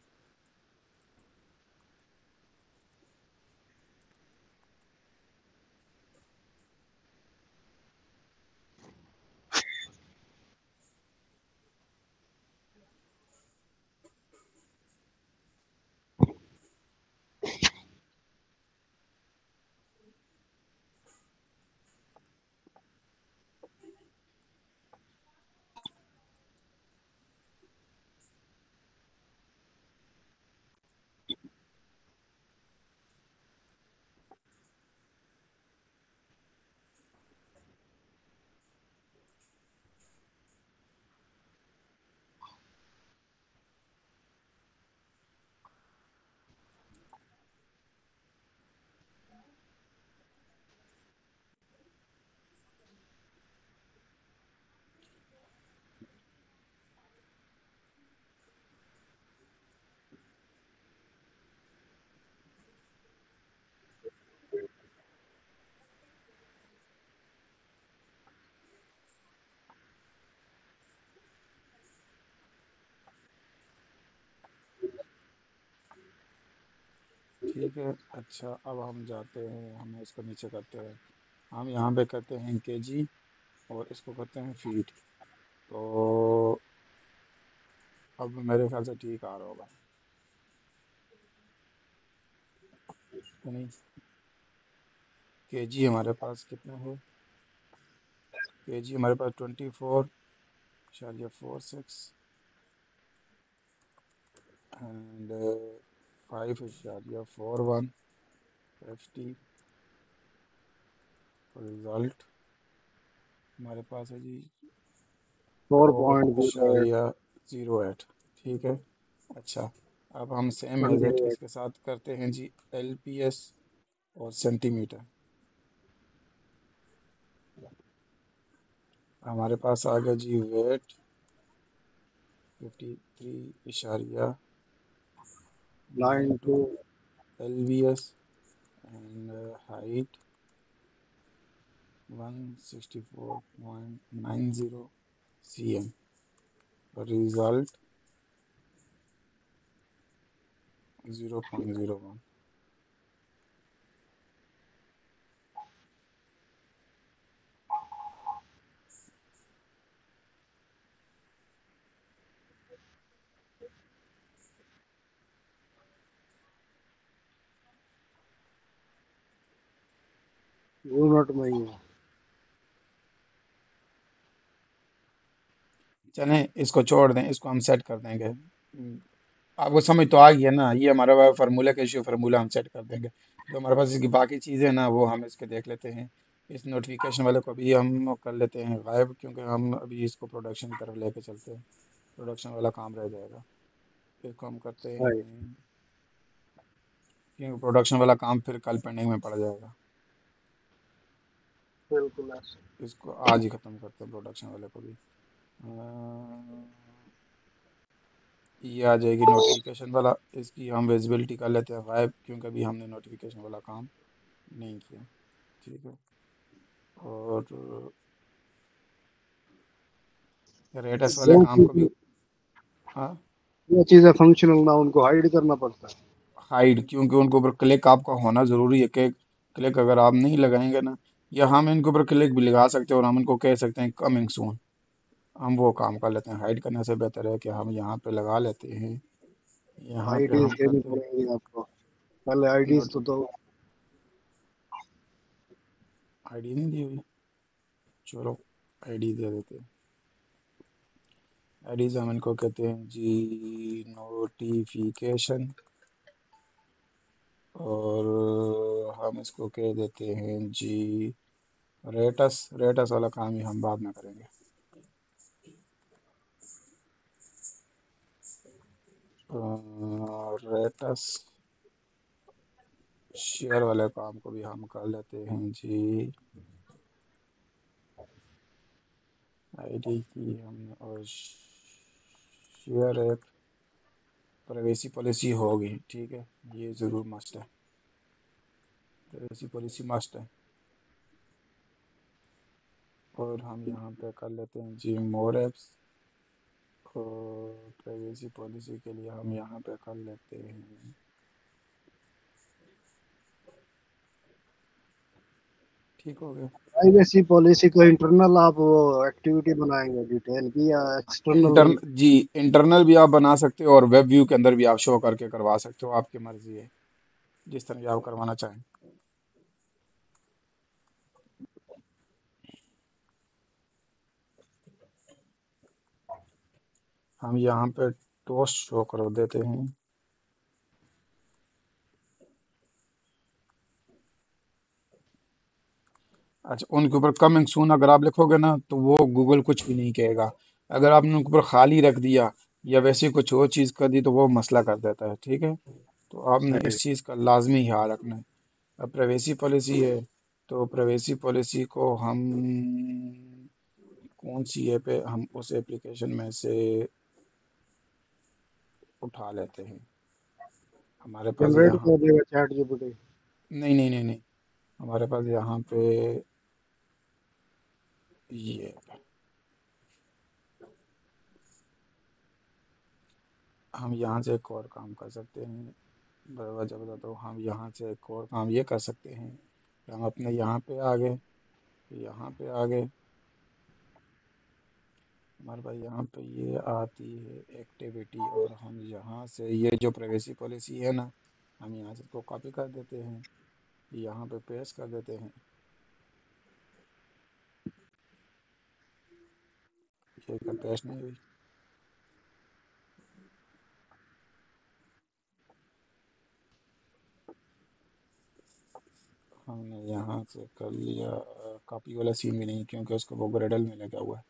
ठीक है। अच्छा, अब हम जाते हैं, हम इसको नीचे करते हैं। हम यहाँ पे करते हैं केजी और इसको करते हैं फीट। तो अब मेरे ख्याल से ठीक आ रहा होगा कि नहीं? केजी हमारे पास कितना है? केजी हमारे पास 24.46 एंड 5.41 50। रिज़ल्ट हमारे पास है जी four four point zero eight इशारिया ज़ीरो एट ठीक है। अच्छा, अब हम सेम एज इट 28। इसके साथ करते हैं जी एलपीएस और सेंटीमीटर। हमारे पास आ गया जी weight 53.92 9 2 LVS and height 164.90 cm. Result 0.01। Unit में ही है। चलें, इसको छोड़ दें, इसको हम सेट कर देंगे। आपको समझ तो आ गई है ना? ये हमारा फार्मूला का इशू, फार्मूला हम सेट कर देंगे। जो हमारे पास इसकी बाकी चीज़ें ना, वो हम इसके देख लेते हैं। इस नोटिफिकेशन वाले को भी हम कर लेते हैं गायब, क्योंकि हम अभी इसको प्रोडक्शन की तरफ लेके चलते हैं। प्रोडक्शन वाला काम रह जाएगा, इसको हम करते है हैं, क्योंकि प्रोडक्शन वाला काम फिर कल पेंडिंग में पड़ जाएगा। बिल्कुल ऐसे। इसको आज ही ख़त्म करते हैं, प्रोडक्शन वाले को भी। ये आ जाएगी नोटिफिकेशन वाला, इसकी हम विजिबिलिटी कर लेते हैं गायब, क्योंकि अभी हमने नोटिफिकेशन वाला काम नहीं किया। ठीक है। और रेटस वाले वो काम को भी। चीज़ें हाँ, वो चीज़ें फंक्शनल ना उनको हाइड करना पड़ता है। हाइड, क्योंकि उनके ऊपर क्लिक आपका होना ज़रूरी है। कि क्लिक अगर आप नहीं लगाएंगे ना, या हम इनके ऊपर क्लिक भी लगा सकते हैं और हम इनको कह सकते हैं कमिंग सून, हम वो काम कर लेते हैं। हाइड करने से बेहतर है कि हम यहाँ पे लगा लेते हैं, यहाँ पे आईडीज हम देनी करते हैं पड़ेंगी आपको, पहले आईडीज नोट। तो दो। आईडी नहीं दी हुई, चलो आईडी दे देते हैं। आईडीज हम इनको कहते हैं जी नोटिफिकेशन, और हम इसको कह देते हैं जी रेटस। रेटस वाला काम ही हम बाद में करेंगे। रेटस शेयर वाले काम को भी हम कर लेते हैं जी। आईडी की हमने, और शेयर एक प्राइवेसी पॉलिसी होगी, ठीक है, ये ज़रूर मस्ट है। प्राइवेसी पॉलिसी मस्ट है। और हम यहाँ पे कर लेते हैं जी मोर एप्स, और प्राइवेसी पॉलिसी के लिए हम यहाँ पे कर लेते हैं, ठीक हो गया। प्राइवेसी पॉलिसी को इंटरनल आप वो एक्टिविटी बनाएंगे डिटेल की या एक्सटर्नल? जी, इंटरनल भी आप बना सकते हो और वेब व्यू के अंदर भी आप शो करके करवा सकते हो, आपकी मर्ज़ी है, जिस तरह की आप करवाना चाहें। हम यहाँ पे टोस्ट शो कर देते हैं। अच्छा, उनके ऊपर कमिंग सून अगर आप लिखोगे ना, तो वो गूगल कुछ भी नहीं कहेगा। अगर आपने उनके ऊपर खाली रख दिया या वैसे कुछ और चीज़ कर दी, तो वो मसला कर देता है, ठीक है। तो आपने सही। इस चीज़ का लाजमी ख्याल रखना है। अब प्राइवेसी पॉलिसी है, तो प्राइवेसी पॉलिसी को हम कौन सी ऐप है, हम उस एप्लीकेशन में से उठा लेते हैं। हमारे पास जनरेट यहाँ कर पे, देगा चैट जीपीटी। नहीं नहीं नहीं नहीं, हमारे पास यहाँ पे ये है। हम यहाँ से एक और काम कर सकते हैं। वजह बताता हूँ। हम यहाँ से एक और काम ये कर सकते हैं कि हम अपने यहाँ पे आ गए, यहाँ पे आ गए, हमारे पास यहाँ पे ये आती है एक्टिविटी, और हम यहाँ से ये जो प्राइवेसी पॉलिसी है ना, हम यहाँ से इसको कॉपी कर देते हैं, यहाँ पे पेस्ट कर देते हैं। ये क्या पेस्ट नहीं हुई? हमने यहाँ से कर लिया। कॉपी वाला सीन भी नहीं, क्योंकि उसको वो ग्रेडल में लगा हुआ है।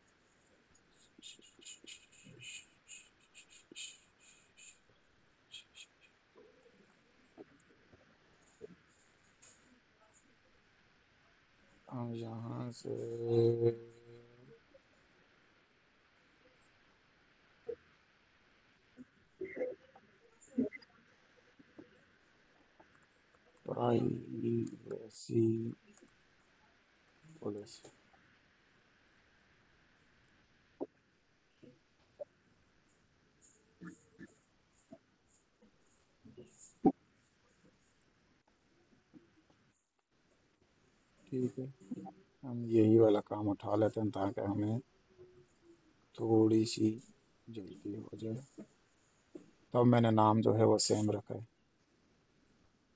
हम यहाँ से प्राइवेसी पॉलिसी, ठीक है, हम यही वाला काम उठा लेते हैं ताकि हमें थोड़ी सी जल्दी हो जाए। तब मैंने नाम जो है वो सेम रखा है,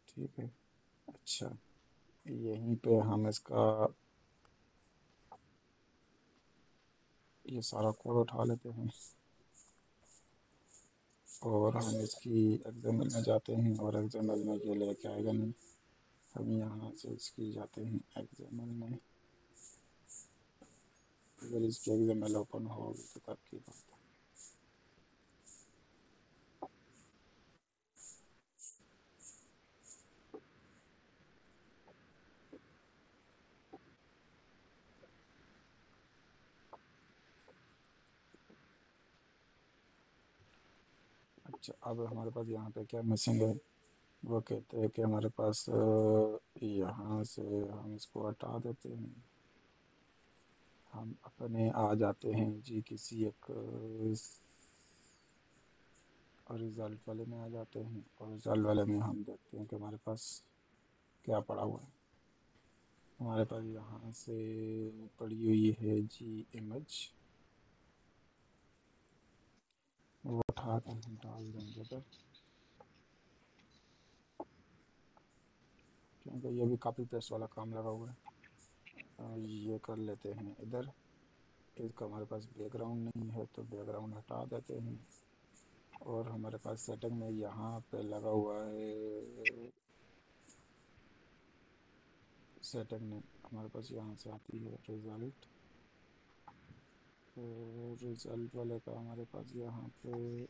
ठीक है। अच्छा, यहीं पे हम इसका ये सारा कोड उठा लेते हैं, और हम इसकी एक्सएमएल में जाते हैं, और एक्सएमएल में ये लेके आएगा नहीं। हम यहाँ से इसकी जाते हैं एक्सएमएल में। अगर इसकी एक्सएमएल ओपन होगी तो तब की बात है। अच्छा, अब हमारे पास यहाँ पे क्या मिसिंग है? वो कहते हैं कि हमारे पास यहाँ से हम इसको हटा देते हैं। हम अपने आ जाते हैं जी किसी एक रिज़ल्ट वाले में आ जाते हैं, और रिज़ल्ट वाले में हम देखते हैं कि हमारे पास क्या पड़ा हुआ है। हमारे पास यहाँ से पड़ी हुई है जी इमेज, वो उठा कर हम डाल देंगे इधर, क्योंकि ये भी कॉपी पेस्ट वाला काम लगा हुआ है। ये कर लेते हैं इधर। इसका हमारे पास बैकग्राउंड नहीं है तो बैकग्राउंड हटा देते हैं, और हमारे पास सेटिंग में यहाँ पे लगा हुआ है सेटिंग में, हमारे पास यहाँ से आती है रिज़ल्ट। तो रिज़ल्ट वाले का हमारे पास यहाँ पे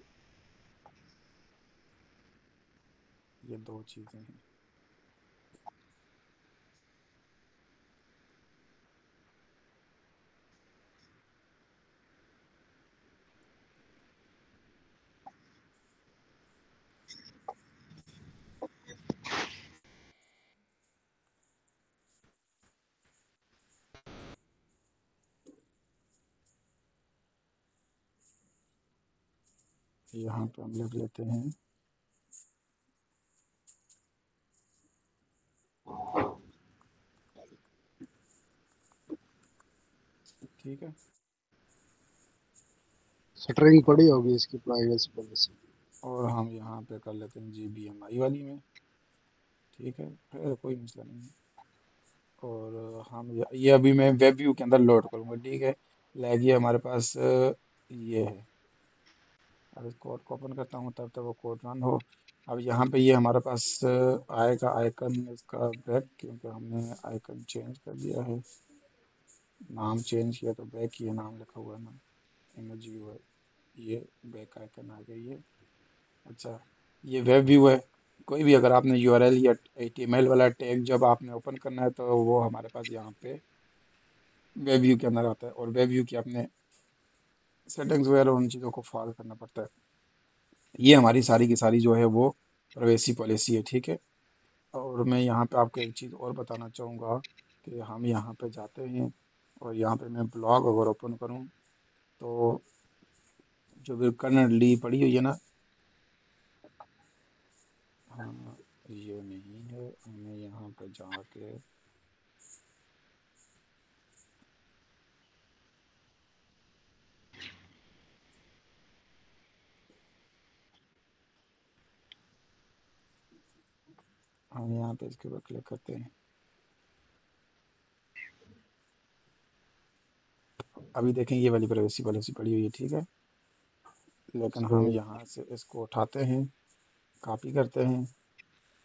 ये दो चीज़ें हैं। यहाँ पे हम लिख लेते हैं, ठीक है। स्ट्रिंग पड़ी होगी इसकी प्राइवेसी पॉलिसी। और हम यहाँ पे कर लेते हैं जी बी एम आई वाली में, ठीक है, फिर कोई मसला नहीं है। और हम ये अभी मैं वेब व्यू के अंदर लोड करूँगा, ठीक है। लैग ये हमारे पास ये है। अब इस कोड को ओपन करता हूँ, तब तक वो कोड रन हो। अब यहाँ पे ये हमारे पास आएगा आइकन इसका बैक, क्योंकि हमने आइकन चेंज कर दिया है, नाम चेंज किया तो बैक ये नाम लिखा हुआ है ना, इमेज व्यू है, ये बैक आइकन आ गई है। अच्छा, ये वेब व्यू है। कोई भी अगर आपने यूआरएल या एचटीएमएल वाला टैग जब आपने ओपन करना है तो वो हमारे पास यहाँ पे वेब व्यू के अंदर आता है, और वेब व्यू की अपने सेटिंग्स वगैरह उन चीज़ों को फॉलो करना पड़ता है। ये हमारी सारी की सारी जो है वो प्राइवेसी पॉलिसी है, ठीक है। और मैं यहाँ पे आपको एक चीज़ और बताना चाहूँगा कि हम यहाँ पे जाते हैं, और यहाँ पे मैं ब्लॉग अगर ओपन करूँ तो जो भी कन्नड़ ली पड़ी हुई है ना, हाँ, ये नहीं है, हमें यहाँ पे जाके हम यहाँ पे इसके ऊपर क्लिक करते हैं। अभी देखें ये वाली प्राइवेसी पॉलिसी पड़ी हुई है, ठीक है। लेकिन हम सही। यहाँ से इसको उठाते हैं, कॉपी करते हैं,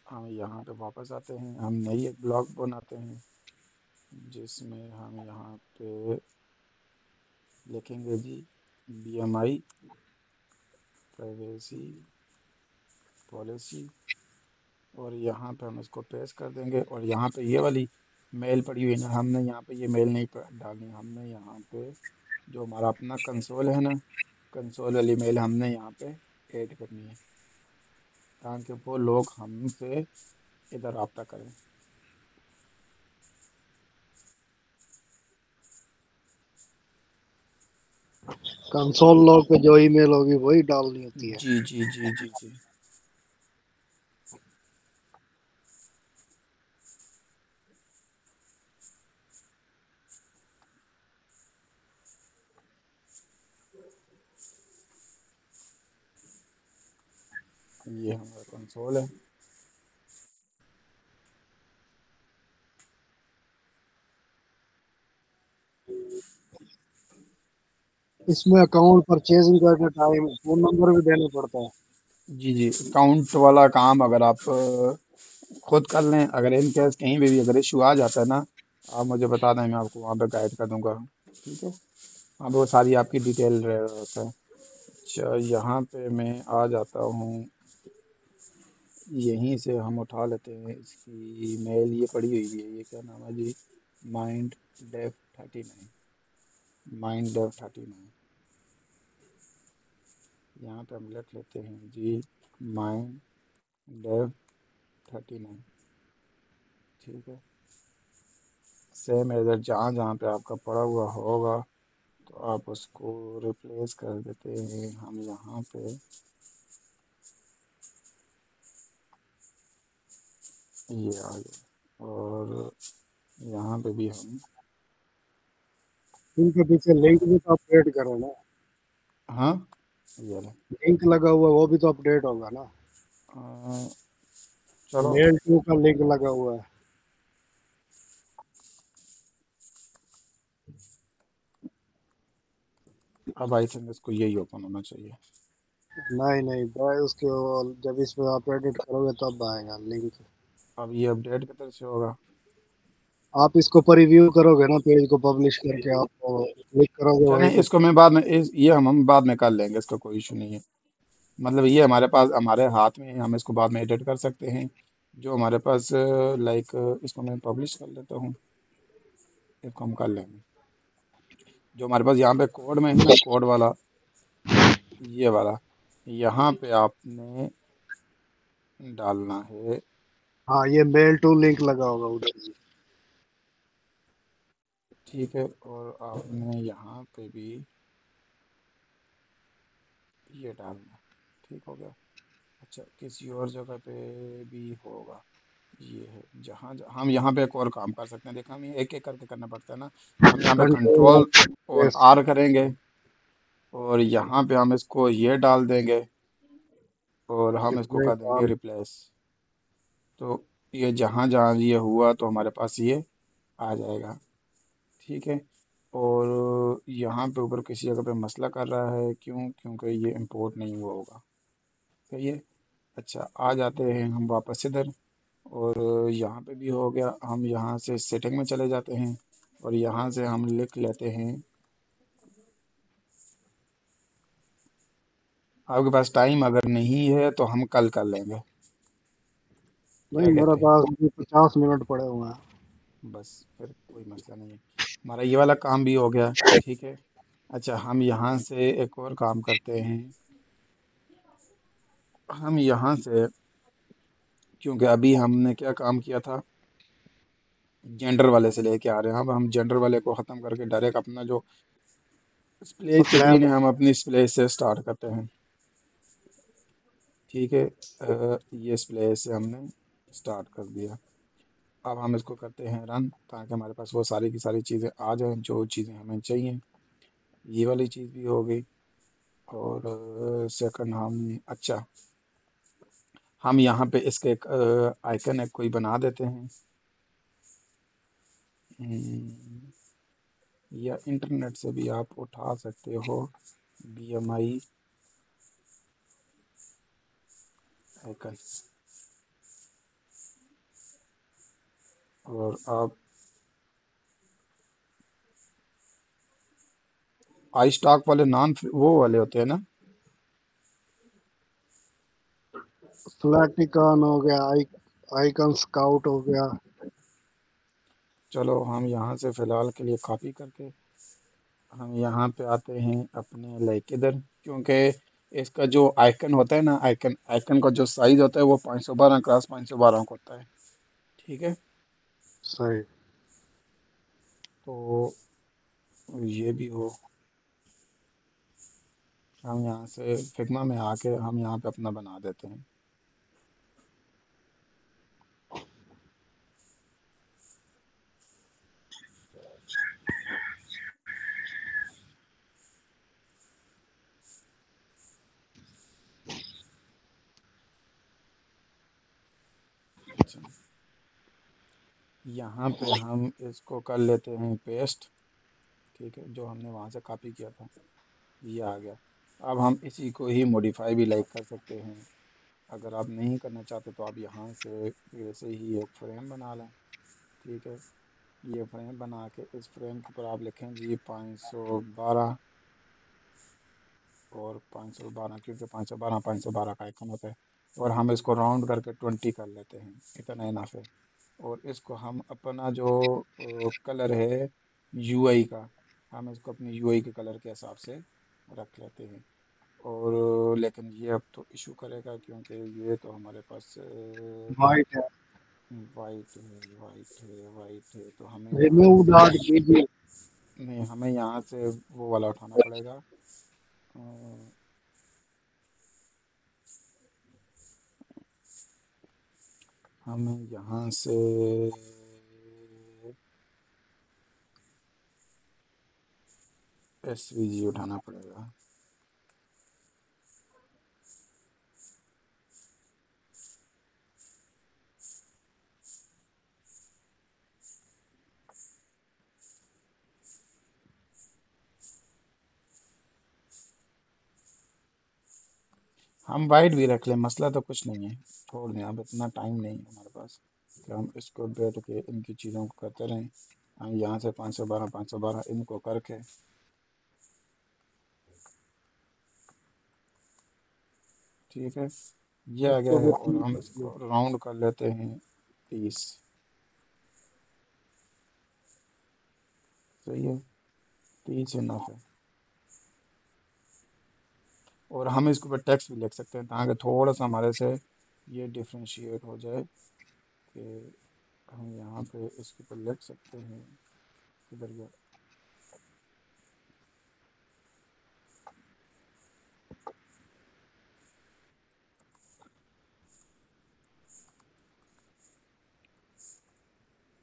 हम यहाँ पे वापस आते हैं, हम नई एक ब्लॉग बनाते हैं जिसमें हम यहाँ पे लिखेंगे जी BMI प्राइवेसी पॉलिसी, और यहाँ पे हम इसको पेस्ट कर देंगे। और यहाँ पे ये वाली मेल पड़ी हुई है ना, हमने यहाँ पे ये मेल नहीं डालनी, हमने यहाँ पे जो हमारा अपना कंसोल है ना, कंसोल वाली मेल हमने यहाँ पे ऐड करनी है, ताकि वो लोग हमसे इधर रब्ता करें। कंसोल लॉग पे जो ईमेल होगी वही डालनी होती है। जी जी जी जी जी। ये हमारा कंसोल है। इसमें अकाउंट परचेजिंग करते टाइम फोन नंबर भी देना पड़ता है। जी जी, अकाउंट वाला काम अगर आप खुद कर लें, अगर इन केस कहीं पे भी अगर इशू आ जाता है ना, आप मुझे बता दें, मैं आपको वहाँ पे गाइड कर दूंगा, ठीक है। हाँ, वो सारी आपकी डिटेल रहता है। अच्छा, यहाँ पे मैं आ जाता हूँ, यहीं से हम उठा लेते हैं इसकी मेल, ये पड़ी हुई है, ये क्या नाम है जी, माइंड डेव 39, माइंड डेव 39। यहाँ पे हम लिख लेते हैं जी माइंड डेव 39, ठीक है। सेम इधर जहाँ जहाँ पे आपका पड़ा हुआ होगा तो आप उसको रिप्लेस कर देते हैं। हम यहाँ पे ये आ गया, और यहाँ पे भी हम, इनके पीछे लिंक भी तो अपडेट करो ना। हाँ ये ले, लिंक लगा हुआ है, वो भी तो अपडेट होगा ना। अ, चलो मेल टू का लिंक लगा हुआ है। अब आई थिंक इसको यही ओपन होना चाहिए। नहीं नहीं भाई, उसके जब इसमें आप एडिट करोगे तब आएगा लिंक। अब ये अपडेट की तरह से होगा। आप इसको पर रिव्यू करोगे ना, पेज को पब्लिश करके आप क्लिक करोगे चलें, वहीं पे। इसको मैं बाद में ये हम बाद में कर लेंगे, इसका कोई इशू नहीं है। मतलब ये हमारे पास, हमारे हाथ में है, हम इसको बाद में एडिट कर सकते हैं। जो हमारे पास लाइक, इसको मैं पब्लिश कर लेता हूँ, इसको हम कर लेंगे। जो हमारे पास यहाँ पे कोड में है ना, कोड वाला, ये वाला, यहाँ पे आपने डालना है, हाँ, ये मेल टू लिंक लगा होगा उधर। ठीक है। और आपने यहाँ पे भी ये डालना है, ठीक हो गया। अच्छा, किसी और जगह पे भी होगा, ये है जहाँ हम यहाँ पे एक और काम कर सकते हैं, देखा, हम ये एक एक करके करना पड़ता है ना। हम यहाँ पे कंट्रोल कंट्रोल और एस। आर करेंगे, और यहाँ पे हम इसको ये डाल देंगे, और हम इसको कर रिप्लेस देंगे ऑल। रिप्लेस। तो ये जहाँ जहाँ ये हुआ तो हमारे पास ये आ जाएगा, ठीक है। और यहाँ पे ऊपर किसी जगह पे मसला कर रहा है, क्यों? क्योंकि ये इंपोर्ट नहीं हुआ होगा, सही है। अच्छा, आ जाते हैं हम वापस इधर, और यहाँ पे भी हो गया। हम यहाँ से सेटिंग में चले जाते हैं, और यहाँ से हम लिख लेते हैं, आपके पास टाइम अगर नहीं है तो हम कल कर लेंगे, क्या नहीं, मेरे कहते हैं? पास अभी 50 मिनट पड़े हुए हैं। बस फिर कोई मसला नहीं है, हमारा ये वाला काम भी हो गया, ठीक है। अच्छा, हम यहाँ से एक और काम करते हैं, हम यहाँ से, क्योंकि अभी हमने क्या काम किया था, जेंडर वाले से लेके आ रहे हैं, अब हम जेंडर वाले को ख़त्म करके डायरेक्ट अपना जो स्प्ले तो स्क्रीन स्लैब है, हम अपनी स्प्ले से स्टार्ट करते हैं, ठीक है। ये इस प्ले से हमने स्टार्ट कर दिया। अब हम इसको करते हैं रन, ताकि हमारे पास वो सारी की सारी चीज़ें आ जाएं जो चीज़ें हमें चाहिए। ये वाली चीज़ भी हो गई। और सेकंड हम, अच्छा, हम यहाँ पे इसके एक आइकन है कोई बना देते हैं। हम्म, या इंटरनेट से भी आप उठा सकते हो BMI आइकन। और आप आई स्टॉक वाले नॉन वो वाले होते हैं ना। फ्लैटिकॉन हो गया, आइकन स्काउट हो गया। चलो हम यहाँ से फ़िलहाल के लिए कॉपी करके हम यहाँ पे आते हैं अपने लाइक इधर, क्योंकि इसका जो आइकन होता है ना, आइकन आइकन का जो साइज़ होता है वो 512 क्रॉस 512 का होता है। ठीक है। सही। तो ये भी हो, हम यहाँ से फिग्मा में आके हम यहाँ पे अपना बना देते हैं। अच्छा, यहाँ पे हम इसको कर लेते हैं पेस्ट। ठीक है, जो हमने वहाँ से कॉपी किया था ये आ गया। अब हम इसी को ही मॉडिफाई भी लाइक कर सकते हैं। अगर आप नहीं करना चाहते तो आप यहाँ से वैसे ही एक फ्रेम बना लें। ठीक है, ये फ्रेम बना के इस फ्रेम के ऊपर आप लिखें जी 512, और 512 क्योंकि 512 का आइकन होता है। और हम इसको राउंड करके 20 कर लेते हैं, इतना इनफ है। और इसको हम अपना जो कलर है यूआई का, हम इसको अपने यूआई के कलर के हिसाब से रख लेते हैं। और लेकिन ये अब तो इशू करेगा, क्योंकि ये तो हमारे पास वाइट है। वाइट है, वाइट है, वाइट है, तो हमें यहाँ रिमूव से, डॉट बीजी। नहीं, हमें यहाँ से वो वाला उठाना पड़ेगा। अ, हमें यहाँ से SVG उठाना पड़ेगा। हम वाइट भी रख लें, मसला तो कुछ नहीं है। छोड़ दें, अब इतना टाइम नहीं है हमारे पास कि हम इसको बैठ के इनकी चीज़ों को करते रहें। हम यहाँ से 512 इनको करके, ठीक है, ये आ गया इसको है। भी और हम इसको राउंड कर लेते हैं 30। सही है, 30 इनफ है। और हम इसके ऊपर टेक्स्ट भी लिख सकते हैं, ताकि थोड़ा सा हमारे से ये डिफ्रेंशिएट हो जाए कि हम यहाँ पे इसके ऊपर लिख सकते हैं। किधर गया?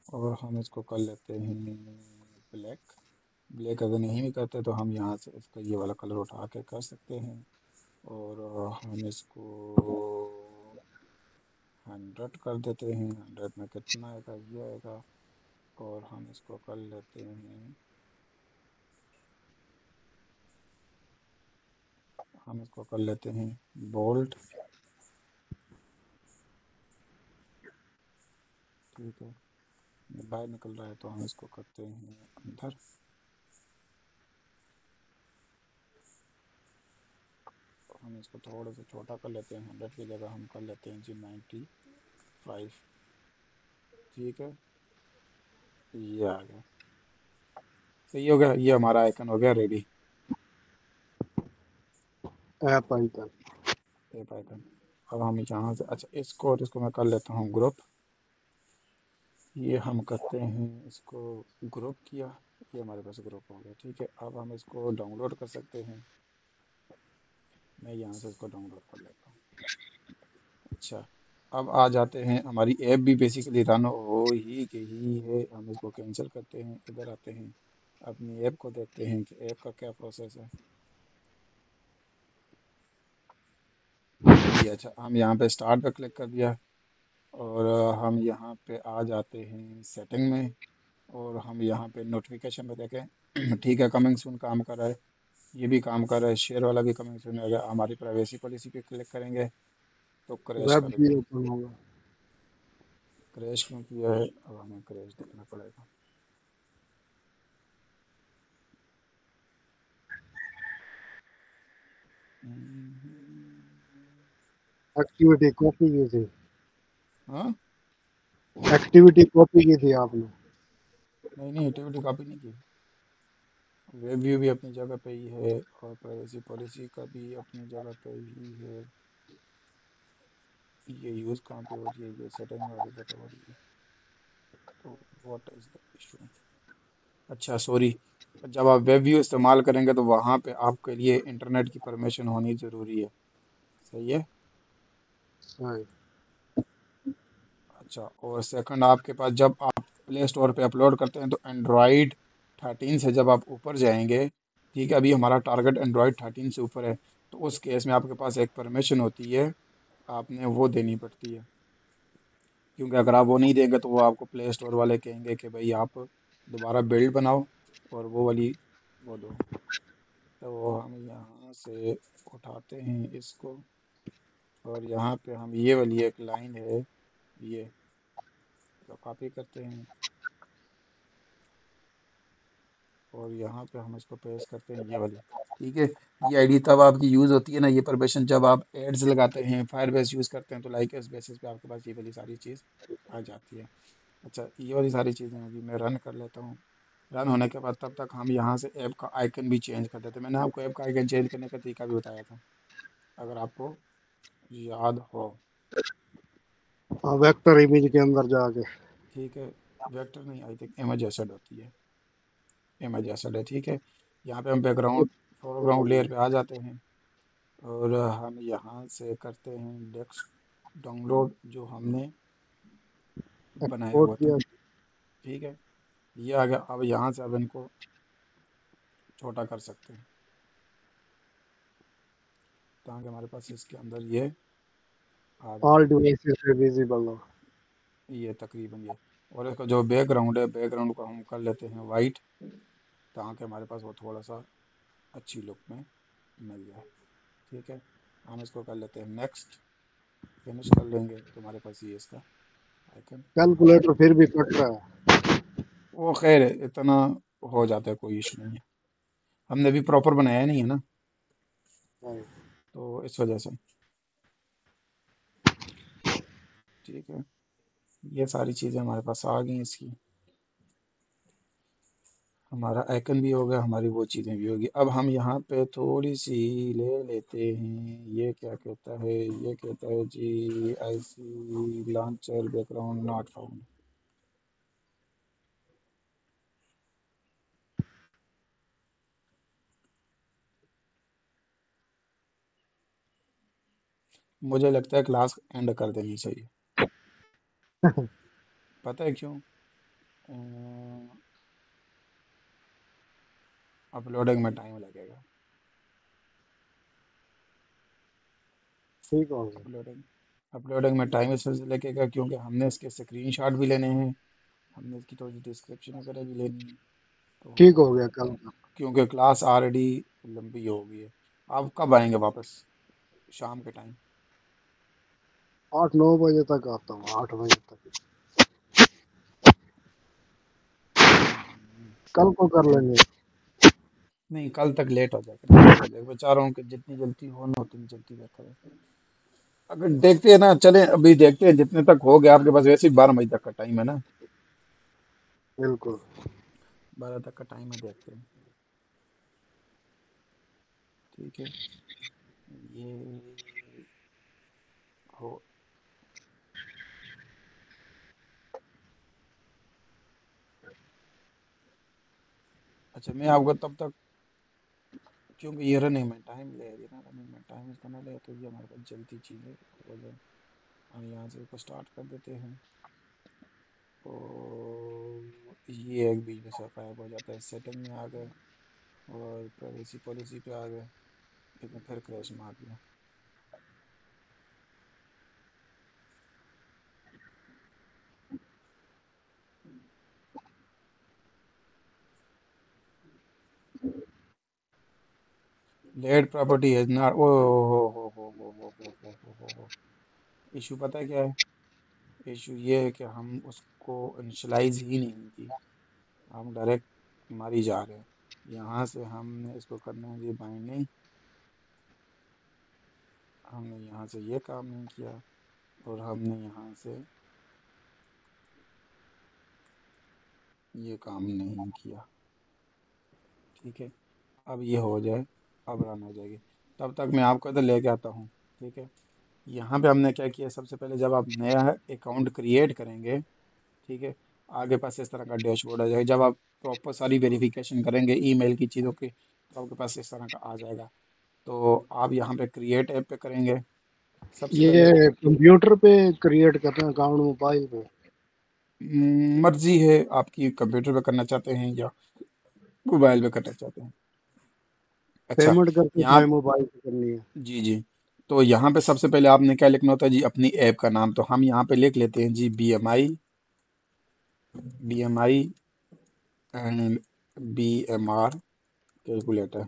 और हम इसको कर लेते हैं ब्लैक। ब्लैक अगर नहीं भी करते तो हम यहाँ से इसका ये वाला कलर उठा के कर सकते हैं। और हम इसको 100 कर देते हैं। 100 में कितना आएगा, ये आएगा। और हम इसको कर लेते हैं, हम इसको कर लेते हैं बोल्ड। ठीक है, ये बाहर निकल रहा है तो हम इसको करते हैं अंदर। हम इसको थोड़ा सा छोटा कर लेते हैं, 100 की जगह हम कर लेते हैं जी 95। ठीक है, ये आ गया। सही हो गया, ये हमारा आइकन हो गया ready. App icon. Tape icon. अब हम यहाँ से, अच्छा, इसको और इसको मैं कर लेता हूँ ग्रुप। ये हम करते हैं इसको, ग्रुप किया, ये हमारे पास ग्रुप हो गया। ठीक है, अब हम इसको डाउनलोड कर सकते हैं। मैं यहाँ से इसको डाउनलोड कर लेता हूँ। अच्छा, अब आ जाते हैं, हमारी ऐप भी बेसिकली रन हो ही है। हम इसको कैंसिल करते हैं, इधर आते हैं, अपनी ऐप को देखते हैं कि ऐप का क्या प्रोसेस है। ये अच्छा, हम यहाँ पे स्टार्ट पे क्लिक कर दिया, और हम यहाँ पे आ जाते हैं सेटिंग में, और हम यहाँ पे नोटिफिकेशन पे देखें ठीक है, कमिंग सून काम कर रहा है, ये भी काम कर रहा है, शेयर वाला भी कमिंग सून है। अगर हमारी प्राइवेसी पॉलिसी पे क्लिक करेंगे तो क्रैश वेब भी करेगा। ओपन होगा। क्रैश क्यों किया है, अब हमें क्रैश देखना पड़ेगा। एक्टिविटी कॉपी की थी। हाँ, एक्टिविटी कॉपी की थी आपने। नहीं नहीं, एक्टिविटी कॉपी नहीं की। वेब व्यू भी अपनी जगह पे ही है, और प्राइवेसी पॉलिसी का भी अपनी जगह पे ही है। ये यूज़ कहाँ पे हो रही है, ये सेटिंग वाली जगह हो रही है। तो व्हाट इज़ द इशू। अच्छा सॉरी, जब आप वेब व्यू इस्तेमाल करेंगे तो वहाँ पे आपके लिए इंटरनेट की परमिशन होनी ज़रूरी है। सही है। सही। अच्छा, और सेकंड, आपके पास जब आप प्ले स्टोर पे अपलोड करते हैं तो एंड्रॉयड 13 से जब आप ऊपर जाएंगे, ठीक है, अभी हमारा टारगेट एंड्रॉयड 13 से ऊपर है, तो उस केस में आपके पास एक परमिशन होती है, आपने वो देनी पड़ती है। क्योंकि अगर आप वो नहीं देंगे तो वो आपको प्ले स्टोर वाले कहेंगे कि भाई आप दोबारा बिल्ड बनाओ और वो वाली वो दो। तो हम यहाँ से उठाते हैं इसको, और यहाँ पे हम ये वाली एक लाइन है, ये तो कॉपी करते हैं, और यहाँ पे हम इसको पेस्ट करते हैं, ये वाली। ठीक है, ये आईडी तब आपकी यूज़ होती है ना, ये परमिशन, जब आप एड्स लगाते हैं, फायरबेस यूज़ करते हैं, तो लाइक इस बेसिस पे आपके पास ये वाली सारी चीज़ आ जाती है। अच्छा, ये वाली सारी चीज़ें होगी, मैं रन कर लेता हूँ। रन होने के बाद तब तक हम यहाँ से ऐप का आइकन भी चेंज कर देते हैं। मैंने आपको ऐप का आइकन चेंज करने का तरीका भी बताया था, अगर आपको याद हो। हाँ, वेक्टर इमेज के अंदर जाके। ठीक है, वेक्टर नहीं, आई थिंक इमेज एसेट होती है, इमेज एसेट है। ठीक है, यहाँ पे हम बैकग्राउंड फोरग्राउंड लेयर पे आ जाते हैं, और हम यहाँ से करते हैं डेस्क डाउनलोड जो हमने बनाया एक्सपोर्ट हुआ था। किया। ठीक है, ये आ गया। अब यहाँ से अब इनको छोटा कर सकते हैं ताकि हमारे पास इसके अंदर ये आ जाए, ऑल डिवाइसेस पे विजिबल हो। ये तकरीबन ये। और इसका जो बैकग्राउंड है, बैकग्राउंड को हम कर लेते हैं वाइट, ताकि हमारे पास वो थोड़ा सा अच्छी लुक में मिल जाए। ठीक है, हम इसको कर लेते हैं नेक्स्ट, फिनिश कर लेंगे तो हमारे पास ये इसका आइकन आ कैलकुलेटर जाएगा। फिर भी कट रहा है। वो खैर है, इतना हो जाता है, कोई इशू नहीं है, हमने भी प्रॉपर बनाया नहीं है ना, नहीं। तो इस वजह से। ठीक है, ये सारी चीज़ें हमारे पास आ गई इसकी, हमारा आइकन भी हो गया, हमारी वो चीज़ें भी होगी। अब हम यहाँ पे थोड़ी सी ले लेते हैं, ये क्या कहता है, ये कहता है जी IC launcher background not found. मुझे लगता है क्लास एंड कर देनी चाहिए। पता है क्यों? अपलोडिंग में टाइम लगेगा। ठीक हो गया। अपलोडिंग अपलोडिंग में टाइम इस वजह से लगेगा क्योंकि हमने इसके स्क्रीनशॉट भी लेने हैं, हमने इसकी थोड़ी डिस्क्रिप्शन वगैरह भी लेनी है। ठीक हो तो गया कल का। क्योंकि क्लास ऑलरेडी लंबी हो गई है। आप कब आएंगे वापस? शाम के टाइम? 8-9 बजे तक आता हूँ, 8 बजे तक। हम्म, कल को कर लेंगे। नहीं, कल तक लेट हो जाएगा ना, लेट हो जाएगा, मैं चाह रहा हूँ कि जितनी जल्दी हो ना उतनी जल्दी बेहतर है। अगर देखते हैं ना, चले अभी देखते हैं, जितने तक हो गया, आपके पास वैसे ही 12 मई तक का टाइम है ना, बिल्कुल। 12 तक का टाइम है, देखते हैं। ठीक है, ये हो। अच्छा, मैं आपको तब तक, क्योंकि ये रनिंग में टाइम ले रही है ना, रनिंग में टाइम इसका ना ले तो ये हमारे पास जल्दी चीज़ें हो जाए। हम यहाँ से इसको स्टार्ट कर देते हैं। और ये एक बीच में से गायब हो जाता है, सेटिंग में आ गए और प्राइवेसी पॉलिसी पे आ गए, लेकिन फिर क्रैश मार दिया। लेट प्रॉपर्टी हैज नॉट, ओ हो। इशू पता है क्या है? इशू ये है कि हम उसको इनिशलाइज ही नहीं की, हम डायरेक्ट मारी जा रहे हैं। यहाँ से हमने इसको करना है जी बाइंडिंग, हमने यहाँ से ये काम नहीं किया और हमने यहाँ से ये काम नहीं किया। ठीक है, अब ये हो जाए, अब रन हो जाएगी। तब तक मैं आपको इधर लेके आता हूँ। ठीक है, यहाँ पे हमने क्या किया, सबसे पहले जब आप नया अकाउंट क्रिएट करेंगे, ठीक है, आगे पास इस तरह का डैशबोर्ड आ जाएगा। जब आप प्रॉपर सारी वेरिफिकेशन करेंगे ईमेल की चीज़ों की, तो आपके पास इस तरह का आ जाएगा। तो आप यहाँ पे क्रिएट ऐप पे करेंगे सबसे पहले। ये कंप्यूटर पे क्रिएट करना अकाउंट, मोबाइल पे? मर्जी है आपकी, कंप्यूटर पे करना चाहते हैं या मोबाइल पे करना चाहते हैं। अच्छा, पेमेंट करते यहाँ, टाइम मोबाइल पे करनी है? जी जी, तो यहाँ पे सबसे पहले आपने क्या लिखना होता है जी, अपनी ऐप का नाम। तो हम यहाँ पे लिख लेते हैं जी B M I and BMR calculator.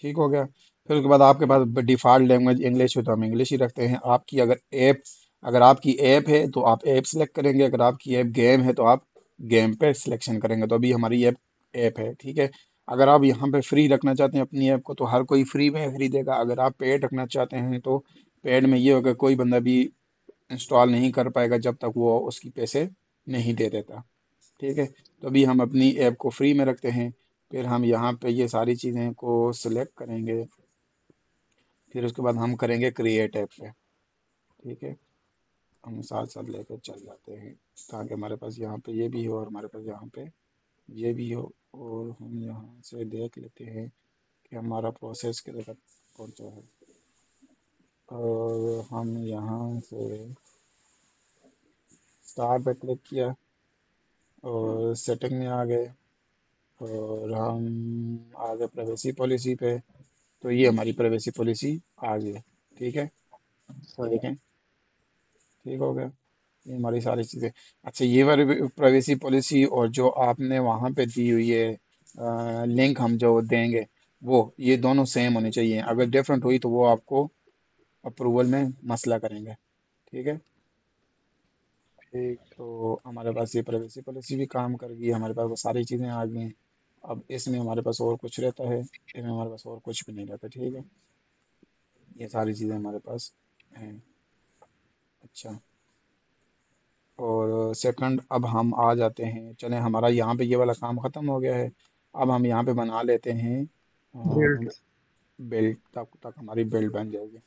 ठीक हो गया। फिर उसके बाद आपके पास डिफ़ॉल्ट लैंग्वेज इंग्लिश है तो हम इंग्लिश ही रखते हैं। आपकी अगर आपकी ऐप है तो आप ऐप सेलेक्ट करेंगे, अगर आपकी ऐप गेम है तो आप गेम पे सिलेक्शन करेंगे। तो अभी हमारी ऐप ऐप है, ठीक है। अगर आप यहाँ पे फ्री रखना चाहते हैं अपनी ऐप को तो हर कोई फ्री में खरीदेगा। अगर आप पेड रखना चाहते हैं तो पेड में ये होगा, कोई बंदा भी इंस्टॉल नहीं कर पाएगा जब तक वो उसकी पैसे नहीं दे देता। ठीक है, तो अभी हम अपनी ऐप को फ्री में रखते हैं। फिर हम यहाँ पे ये सारी चीज़ें को सिलेक्ट करेंगे, फिर उसके बाद हम करेंगे क्रिएट ऐप पे। ठीक है, हम साथ साथ लेकर चल जाते हैं ताकि हमारे पास यहाँ पे ये भी हो और हमारे पास यहाँ पे ये भी हो। और हम यहाँ से देख लेते हैं कि हमारा प्रोसेस किधर तक पहुँचा है। और हम यहाँ से स्टार्ट पे क्लिक किया और सेटिंग में आ गए और हम आ गए प्राइवेसी पॉलिसी पे। तो ये हमारी प्राइवेसी पॉलिसी आ गई है। ठीक है, ये सही। देखें, ठीक हो गया, ये हमारी सारी चीज़ें। अच्छा, ये वाली प्राइवेसी पॉलिसी और जो आपने वहाँ पे दी हुई है लिंक हम जो देंगे, वो ये दोनों सेम होनी चाहिए। अगर डिफरेंट हुई तो वो आपको अप्रूवल में मसला करेंगे। ठीक है, ठीक। तो हमारे पास ये प्राइवेसी पॉलिसी भी काम कर गई, हमारे पास वो सारी चीज़ें आ गई हैं। अब इसमें हमारे पास और कुछ रहता है, इसमें हमारे पास और कुछ भी नहीं रहता। ठीक है, ये सारी चीज़ें हमारे पास हैं। अच्छा, और सेकंड, अब हम आ जाते हैं, चलें हमारा यहाँ पे ये वाला काम ख़त्म हो गया है। अब हम यहाँ पे बना लेते हैं बिल्ड। बिल्ड, तब तक हमारी बिल्ड बन जाएगी।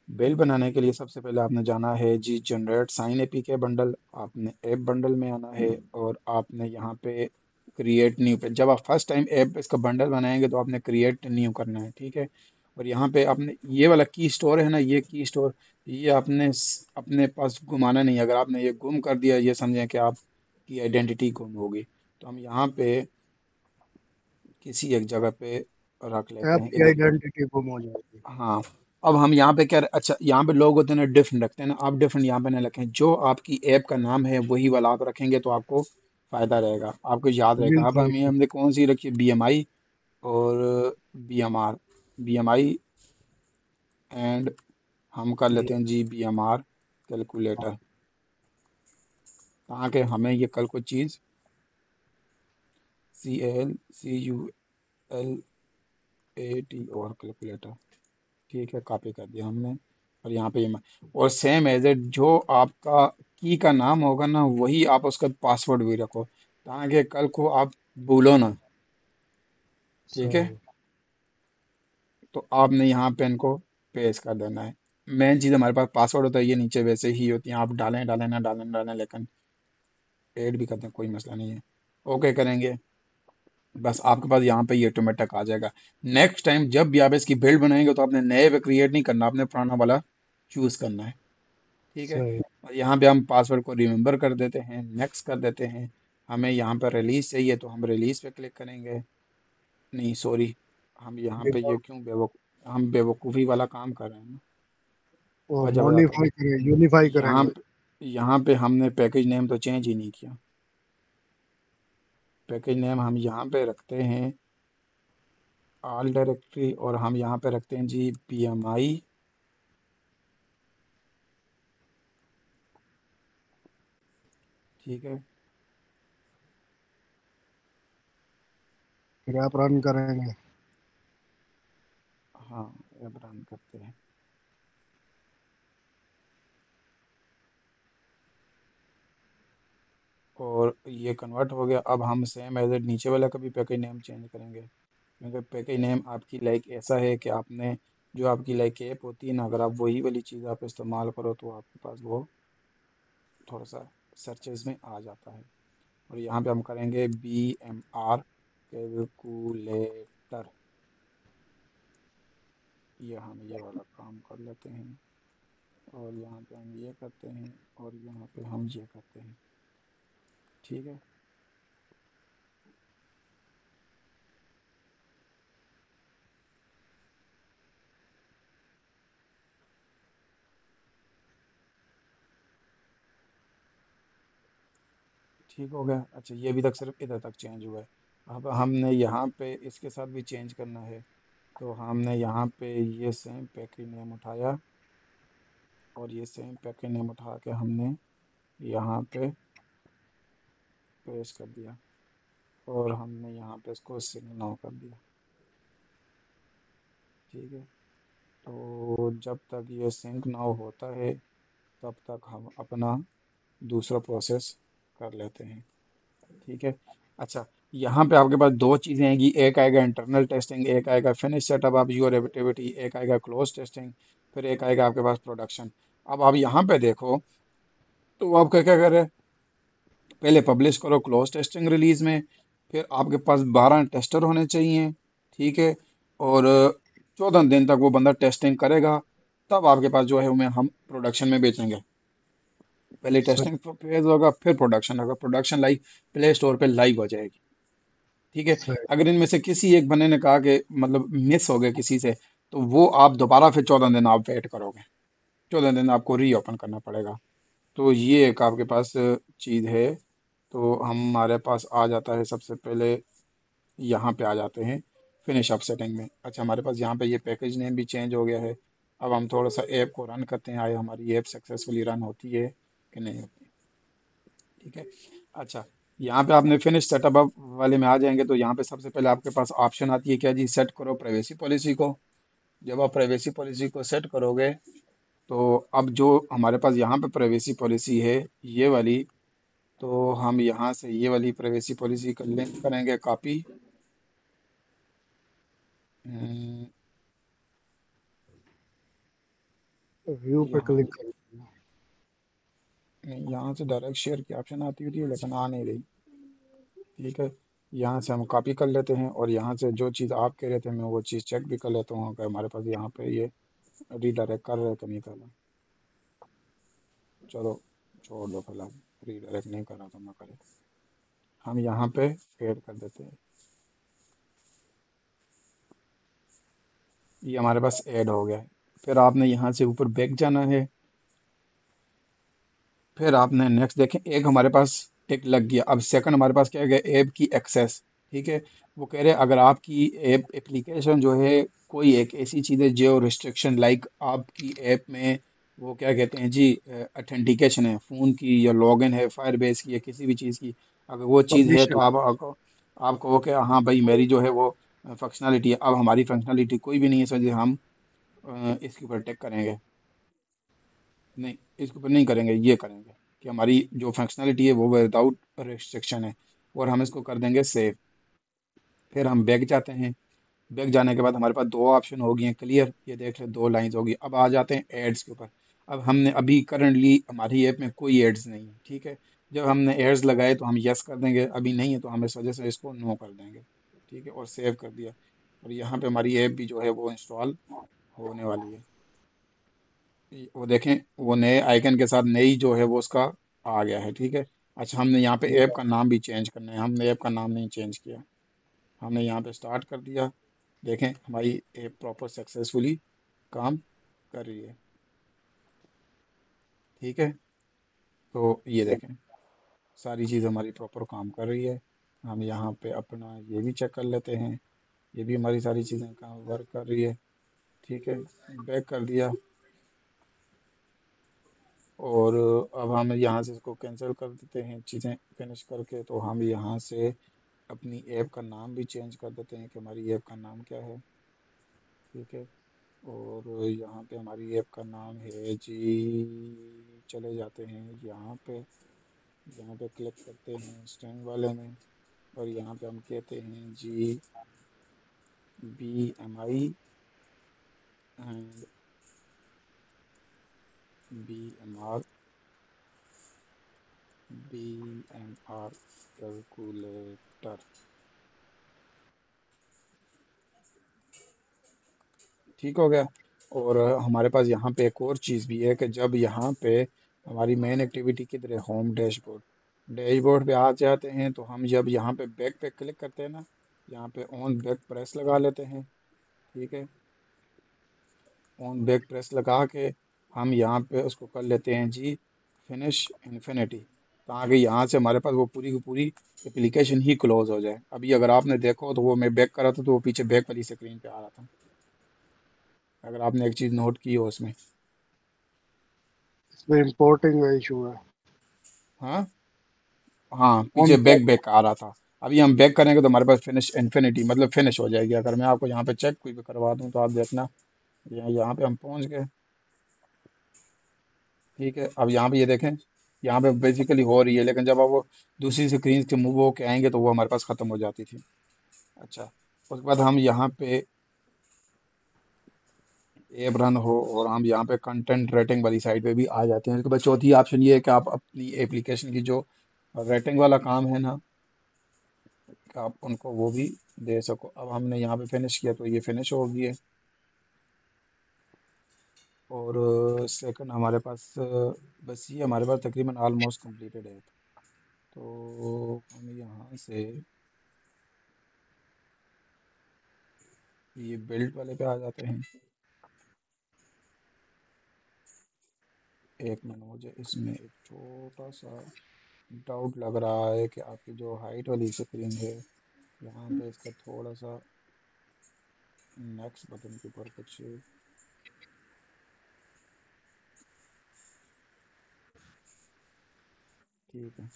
बिल बनाने के लिए सबसे पहले आपने जाना है जी जनरेट साइन एपीके बंडल, आपने ऐप बंडल में आना है और आपने यहाँ पे क्रिएट न्यू पे, जब आप फर्स्ट टाइम ऐप इसका बंडल बनाएंगे तो आपने क्रिएट न्यू करना है। ठीक है, और यहाँ पे आपने ये वाला की स्टोर है ना, ये की स्टोर, ये आपने अपने पास घुमाना नहीं है। अगर आपने ये गुम कर दिया, ये समझें कि आपकी आइडेंटिटी गुम होगी। तो हम यहाँ पे किसी एक जगह पे रख लेते हैं आपकी इधर। आइडेंटिटी गुम हो जाएगी। हाँ, अब हम यहाँ पे क्या, अच्छा यहाँ पे लोग होते हैं ना डिफरेंट रखते हैं ना, आप डिफरेंट यहाँ पे ना रखें। जो आपकी ऐप का नाम है वही वाला आप रखेंगे तो आपको फ़ायदा रहेगा, आपको याद रहेगा। अब बिल्कुल हमें ठीक। हमने कौन सी रखी है, BMI और BMI एंड हम कर ये लेते हैं जी BMR कैलकुलेटर, ताकि हमें ये कल को चीज़ CALCULATOR कैलकुलेटर, ठीक है, कॉपी कर दिया हमने। और यहाँ पे ये और सेम एज इट जो आपका की का नाम होगा ना, वही आप उसका पासवर्ड भी रखो ताकि कल को आप भूलो ना। ठीक है, सही। तो आपने यहाँ पे इनको पेस्ट कर देना है। मेन चीज़ हमारे पास पासवर्ड होता है, ये नीचे वैसे ही होती हैं, आप डालें डालें ना डालें डालें, लेकिन ऐड भी करते हैं, कोई मसला नहीं है। ओके करेंगे, बस आपके पास यहाँ पे ये ऑटोमेटिक आ जाएगा। नेक्स्ट टाइम जब भी आप इसकी बिल्ड बनाएंगे तो आपने नए पे क्रिएट नहीं करना, आपने पुराना वाला चूज करना है। ठीक है। सही। और यहाँ पे हम पासवर्ड को रिमेम्बर कर देते हैं, नेक्स्ट कर देते हैं। हमें यहाँ पर रिलीज चाहिए तो हम रिलीज पे क्लिक करेंगे। नहीं सॉरी, हम यहाँ पे ये क्यों हम बेवकूफ़ी वाला काम कर रहे हैं ना। वो वजह बताता हूँ। मॉडिफाई करें, यूनिफाई यहाँ करेंगे। यहाँ पे हमने पैकेज नेम तो चेंज ही नहीं किया। पैकेज नेम हम यहाँ पे रखते हैं ऑल डायरेक्टरी, और हम यहाँ पे रखते हैं जी PMI। ठीक है। फिर आप रन करेंगे। हाँ, अब रन करते हैं। और ये कन्वर्ट हो गया। अब हम सेम एज इट नीचे वाला का भी पैकेज नेम चेंज करेंगे, क्योंकि पैकेज नेम आपकी लाइक ऐसा है कि आपने जो आपकी लाइक ऐप होती है ना, अगर आप वही वाली चीज़ आप इस्तेमाल करो तो आपके पास वो थोड़ा सा सर्चेज में आ जाता है। और यहाँ पे हम करेंगे BMR कैलकुलेटर। ये हम ये वाला काम कर लेते हैं, और यहाँ पे हम ये करते हैं, और यहाँ पे हम ये करते हैं। ठीक है। ठीक हो गया। अच्छा, ये अभी तक सिर्फ इधर तक चेंज हुआ है। अब हमने यहाँ पे इसके साथ भी चेंज करना है। तो हमने यहाँ पे ये सेम पैकेज नेम उठाया, और ये सेम पैकेज नेम उठा के हमने यहाँ पे पेस्ट कर दिया, और हमने यहाँ पे इसको सिंगल नाउ कर दिया। ठीक है। तो जब तक ये सिंक नाउ होता है तब तक हम अपना दूसरा प्रोसेस कर लेते हैं। ठीक है। अच्छा, यहाँ पे आपके पास दो चीज़ें आएंगी, एक आएगा इंटरनल टेस्टिंग, एक आएगा finish setup of your activity, एक आएगा क्लोज टेस्टिंग, फिर एक आएगा आपके पास प्रोडक्शन। अब आप यहाँ पे देखो तो आप क्या क्या करें, पहले पब्लिश करो क्लोज टेस्टिंग रिलीज में, फिर आपके पास 12 टेस्टर होने चाहिए। ठीक है। और 14 दिन तक वो बंदा टेस्टिंग करेगा, तब आपके पास जो है वो हम प्रोडक्शन में बेचेंगे। पहले सही। टेस्टिंग फेज होगा, फिर प्रोडक्शन होगा, प्रोडक्शन लाइव प्ले स्टोर पे लाइव हो जाएगी। ठीक है। सही। अगर इनमें से किसी एक बंदे ने कहा कि मतलब मिस हो गया किसी से, तो वो आप दोबारा फिर 14 दिन आप वेट करोगे, 14 दिन आपको रीओपन करना पड़ेगा। तो ये एक आपके पास चीज़ है। तो हमारे पास आ जाता है सबसे पहले, यहाँ पे आ जाते हैं फिनिश अप सेटिंग में। अच्छा, हमारे पास यहाँ पे ये पैकेज नेम भी चेंज हो गया है। अब हम थोड़ा सा ऐप को रन करते हैं, आए हमारी ऐप सक्सेसफुली रन होती है कि नहीं होती। ठीक है। अच्छा, यहाँ पे आपने फिनिश सेटअप अप वाले में आ जाएंगे तो यहाँ पे सबसे पहले आपके पास ऑप्शन आती है क्या जी, सेट करो प्राइवेसी पॉलिसी को। जब आप प्राइवेसी पॉलिसी को सेट करोगे तो अब जो हमारे पास यहाँ पे प्राइवेसी पॉलिसी है ये वाली, तो हम यहाँ से ये वाली प्राइवेसी पॉलिसी कर ले करेंगे कॉपी। व्यू पे यहाँ क्लिक करें। यहाँ से डायरेक्ट शेयर की ऑप्शन आती होती है लेकिन आ नहीं रही। ठीक है। यहाँ से हम कॉपी कर लेते हैं, और यहाँ से जो चीज़ आप कह रहे थे मैं वो चीज़ चेक भी कर लेता हूँ कि हमारे पास यहाँ पे ये रीडायरेक्ट कर रहे हैं कि नहीं कर रहा। चलो छोड़ दो फिलहाल, रीडायरेक्ट नहीं कर रहा तो ना करें। हम यहाँ पे ऐड कर देते हैं। ये हमारे पास ऐड हो गया है। फिर आपने यहाँ से ऊपर बैक जाना है, फिर आपने नेक्स्ट देखें, एक हमारे पास टिक लग गया। अब सेकंड हमारे पास क्या है, ऐप की एक्सेस। ठीक है। वो कह रहे हैं अगर आपकी ऐप एप्लीकेशन जो है कोई एक ऐसी चीज़ है जो रिस्ट्रिक्शन लाइक आपकी ऐप में वो क्या कहते हैं जी, ऑथेंटिकेशन है फ़ोन की, या लॉगिन है फायरबेस की, या किसी भी चीज़ की, अगर वो चीज़ है तो परमिशन। आप कहो कि हाँ भाई मेरी जो है वो फंक्शनलिटी है। अब हमारी फंक्शनलिटी कोई भी नहीं है, समझे हम इसके ऊपर टिक करेंगे। नहीं, इसके ऊपर नहीं करेंगे, ये करेंगे कि हमारी जो फंक्शनलिटी है वो विदाउट रिस्ट्रिक्शन है, और हम इसको कर देंगे सेव। फिर हम बैक जाते हैं। बैक जाने के बाद हमारे पास दो ऑप्शन हो गए हैं क्लियर, ये देख रहे दो लाइंस होगी। अब आ जाते हैं एड्स के ऊपर। अब हमने अभी करंटली हमारी ऐप में कोई एड्स नहीं है। ठीक है। जब हमने एड्स लगाए तो हम यस कर देंगे, अभी नहीं है तो हम इस वजह से इसको नो कर देंगे। ठीक है, और सेव कर दिया। और यहाँ पे हमारी ऐप भी जो है वो इंस्टॉल होने वाली है। वो देखें, वो नए आइकन के साथ नई जो है वो उसका आ गया है, ठीक है। अच्छा, हमने यहाँ पे ऐप का नाम भी चेंज करना है, हमने ऐप का नाम नहीं चेंज किया, हमने यहाँ पे स्टार्ट कर दिया। देखें, हमारी ऐप प्रॉपर सक्सेसफुली काम कर रही है, ठीक है। तो ये देखें, सारी चीज़ हमारी प्रॉपर काम कर रही है। हम यहाँ पे अपना ये भी चेक कर लेते हैं, ये भी हमारी सारी चीज़ें काम वर्क कर रही है, ठीक है। बैक कर दिया, और अब हम यहाँ से इसको कैंसिल कर देते हैं चीज़ें फिनिश करके। तो हम यहाँ से अपनी ऐप का नाम भी चेंज कर देते हैं कि हमारी ऐप का नाम क्या है, ठीक है। और यहाँ पे हमारी ऐप का नाम है जी, चले जाते हैं यहाँ पे, यहाँ पे क्लिक करते हैं स्टैंड वाले में, और यहाँ पे हम कहते हैं जी BMI and BMR, BMR calculator, ठीक हो गया। और हमारे पास यहाँ पे एक और चीज़ भी है कि जब यहाँ पे हमारी मेन एक्टिविटी किधर है, होम डैशबोर्ड, डैशबोर्ड पे आ जाते हैं, तो हम जब यहाँ पे बैक पे क्लिक करते हैं ना, यहाँ पे ऑन बैक प्रेस लगा लेते हैं, ठीक है। ऑन बैक प्रेस लगा के हम यहाँ पे उसको कर लेते हैं जी फिनिश इन्फिनिटी, ताकि यहाँ से हमारे पास वो पूरी की पूरी एप्लीकेशन ही क्लोज हो जाए। अभी अगर आपने देखो तो वो मैं बैक करा था तो वो पीछे बैक वाली स्क्रीन पे आ रहा था, अगर आपने एक चीज़ नोट की हो उसमें। इसमें इम्पोर्टिंग का इशू है। हाँ, हाँ, ऑन पीछे बैक। बैक बैक आ रहा था। अभी हम बैक करेंगे तो हमारे पास फिनिश इन्फिनिटी मतलब फिनिश हो जाएगी। अगर मैं आपको यहाँ पे चेक कोई भी करवा दूँ तो आप देखना, यहाँ पे हम पहुँच गए, ठीक है। अब यहाँ पे ये देखें, यहाँ पे बेसिकली हो रही है, लेकिन जब आप वो दूसरी स्क्रीन से मूव होके आएंगे तो वो हमारे पास ख़त्म हो जाती थी। अच्छा, उसके बाद हम यहाँ पे ऐप रन हो और हम यहाँ पे कंटेंट रेटिंग वाली साइड पे भी आ जाते हैं। उसके बाद चौथी ऑप्शन ये है कि आप अपनी एप्लीकेशन की जो रेटिंग वाला काम है ना, कि आप उनको वो भी दे सको। अब हमने यहाँ पे फिनिश किया तो ये फिनिश हो गई है। और सेकंड हमारे पास बस ये हमारे पास तकरीबन ऑलमोस्ट कंप्लीटेड है। तो हम यहाँ से ये बिल्ड वाले पे आ जाते हैं। एक मिनट, मुझे इसमें एक छोटा सा डाउट लग रहा है कि आपकी जो हाइट वाली स्क्रीन है, यहाँ पे इसका थोड़ा सा नेक्स्ट बटन के ऊपर कुछ, ठीक है,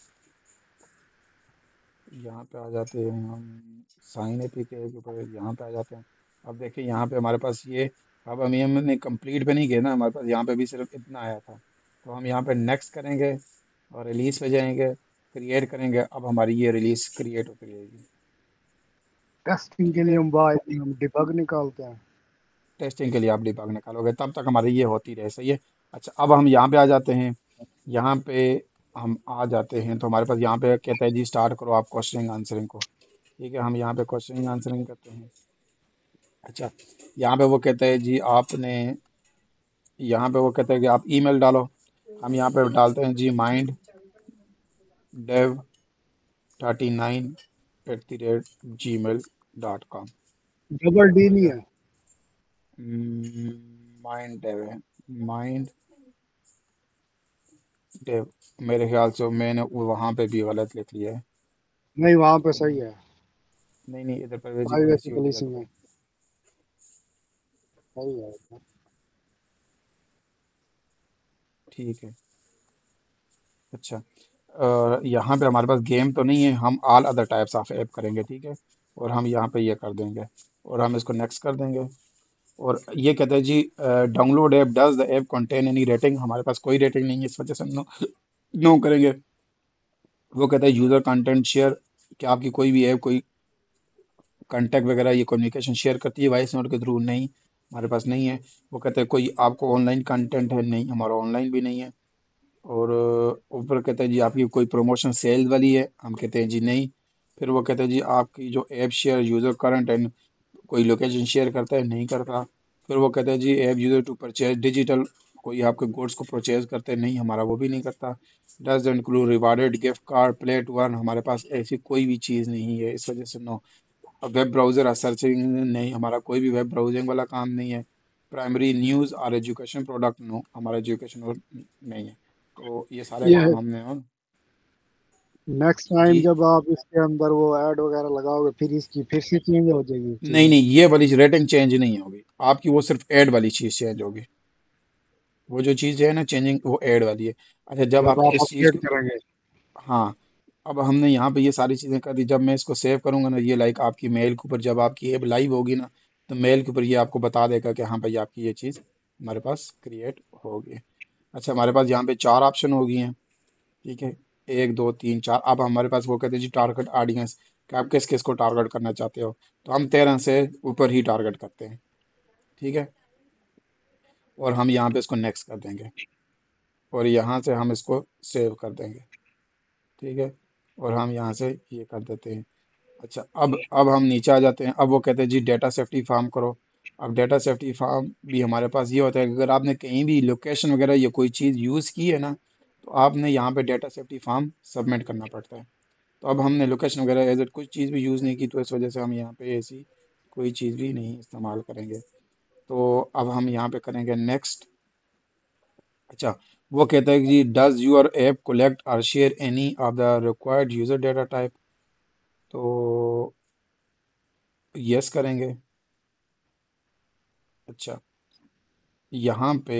यहाँ पे आ जाते हैं हम, साइन एपी के ऊपर यहाँ पे आ जाते हैं। अब देखिए यहाँ पे हमारे पास ये, अब हम ये हमने कंप्लीट पे नहीं किया ना, हमारे पास यहाँ पे भी सिर्फ इतना आया था। तो हम यहाँ पे नेक्स्ट करेंगे और रिलीज़ पे जाएंगे, क्रिएट करेंगे। अब हमारी ये रिलीज़ क्रिएट होती रहेगी, टेस्टिंग के ठीक लिए है। हम डिबग निकालते हैं। टेस्टिंग के लिए आप डिबग निकालोगे, तब तक हमारी ये होती रहे, सही है। अच्छा, अब हम यहाँ पे आ जाते हैं, यहाँ पे हम आ जाते हैं तो हमारे पास यहाँ पे कहता है जी स्टार्ट करो आप क्वेश्चनिंग आंसरिंग को, ठीक है। हम यहाँ पे क्वेश्चनिंग आंसरिंग करते हैं। अच्छा, यहाँ पे वो कहते हैं जी आपने, यहाँ पे वो कहते हैं कि आप ईमेल डालो। हम यहाँ पे डालते हैं जी mindev39@gmail.com, डबल डी ठीक नहीं है। है। माइंड डेव है, माइंड डेव, मेरे ख्याल से मैंने वहाँ पे भी गलत लिख लिया है। नहीं, वहाँ पे सही हम्म, है। नहीं नहीं, इधर परवेज जी प्राइवेसी प्राइवेसी वाली पॉलिसी जगह में पे, सही है। ठीक है। अच्छा, यहाँ पे हमारे पास गेम तो नहीं है, हम all other types of app करेंगे, ठीक है। और हम यहाँ पे ये कर देंगे और हम इसको नेक्स्ट कर देंगे। और ये कहते हैं जी download app, does the app contain any rating, हमारे पास कोई रेटिंग नहीं है, इस वजह से हम नो नो करेंगे। वो कहता है यूज़र कंटेंट शेयर, कि आपकी कोई भी ऐप कोई कॉन्टैक्ट वगैरह ये कम्युनिकेशन शेयर करती है वॉइस नोट के थ्रू, नहीं, हमारे पास नहीं है। वो कहते हैं कोई आपको ऑनलाइन कंटेंट है, नहीं, हमारा ऑनलाइन भी नहीं है। और ऊपर कहते हैं जी आपकी कोई प्रमोशन सेल वाली है, हम कहते हैं जी नहीं। फिर वो कहते हैं जी आपकी जो app share user current and कोई लोकेशन शेयर करता है नहीं करता। फिर वो कहते हैं जी app user to purchase digital, कोई आपके गुड्स को परचेज करते हैं नहीं, हमारा वो भी नहीं करता। Does include rewarded gift card play to earn, हमारे पास ऐसी कोई भी चीज़ नहीं है, इस वजह से नो। अब वेब ब्राउज़र सर्चिंग नहीं, हमारा कोई भी वेब ब्राउजिंग वाला काम नहीं है। प्राइमरी न्यूज़ और एजुकेशन प्रोडक्ट नो, हमारा एजुकेशन नहीं है। तो ये सारे ये काम हमने नेक्स्ट टाइम जी। जब आप इसके अंदर वो ऐड वगैरह लगाओगे फिर इसकी फिर से चेंज हो जाएगी नहीं चीजें। नहीं, ये वाली रेटिंग चेंज नहीं होगी आपकी, वो सिर्फ ऐड वाली चीज़ चेंज होगी। वो जो चीज़ है ना चेंजिंग, वो ऐड वाली है। अच्छा, जब जब आप आप इस चीज़ अपडेट को, करेंगे। हाँ, अब हमने यहाँ पे ये सारी चीज़ें कर दी। जब मैं इसको सेव करूँगा ना, ये लाइक आपकी मेल के ऊपर, जब आपकी ऐप लाइव होगी ना, तो मेल के ऊपर ये आपको बता देगा कि हाँ भाई आपकी ये चीज़ हमारे पास क्रिएट होगी। अच्छा, हमारे पास यहाँ पे चार ऑप्शन हो गई हैं। ठीक है, एक दो तीन चार। अब हमारे पास वो कहते हैं जी टारगेट ऑडियंस, कि आप किस किस को टारगेट करना चाहते हो। तो हम 13 से ऊपर ही टारगेट करते हैं। ठीक है, और हम यहाँ पे इसको नेक्स्ट कर देंगे, और यहाँ से हम इसको सेव कर देंगे। ठीक है, और हम यहाँ से ये कर देते हैं। अच्छा, अब हम नीचे आ जाते हैं। अब वो कहते हैं जी डेटा सेफ्टी फार्म करो। अब डेटा सेफ्टी फार्म भी हमारे पास ये होता है कि अगर आपने कहीं भी लोकेशन वगैरह या कोई चीज़ यूज़ की है ना, तो आपने यहाँ पे डेटा सेफ्टी फार्म सबमिट करना पड़ता है। तो अब हमने लोकेशन वगैरह एज कुछ चीज़ भी यूज़ नहीं की, तो इस वजह से हम यहाँ पे ऐसी कोई चीज़ भी नहीं इस्तेमाल करेंगे। तो अब हम यहाँ पे करेंगे नेक्स्ट। अच्छा, वो कहता है कि जी डज यूर ऐप कलेक्ट और share any of the required user data type. तो यस करेंगे। अच्छा, यहाँ पे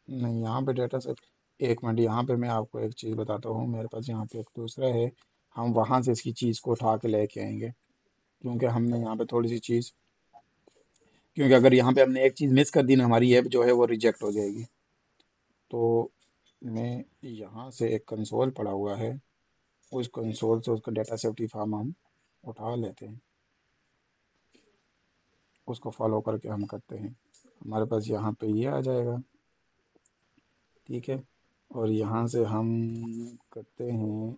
नहीं, यहाँ पे डेटा सेट, एक मिनट, यहाँ पे मैं आपको एक चीज़ बताता हूँ। मेरे पास यहाँ पे एक दूसरा है, हम वहाँ से इसकी चीज़ को उठा के लेके आएंगे, क्योंकि हमने यहाँ पे थोड़ी सी चीज़, क्योंकि अगर यहाँ पे हमने एक चीज़ मिस कर दी ना, हमारी ऐप जो है वो रिजेक्ट हो जाएगी। तो मैं यहाँ से एक कंसोल पड़ा हुआ है, उस कंसोल से उसका डेटा सेफ्टी फार्म हम उठा लेते हैं, उसको फॉलो करके हम करते हैं। हमारे पास यहाँ पे ये आ जाएगा। ठीक है, और यहाँ से हम करते हैं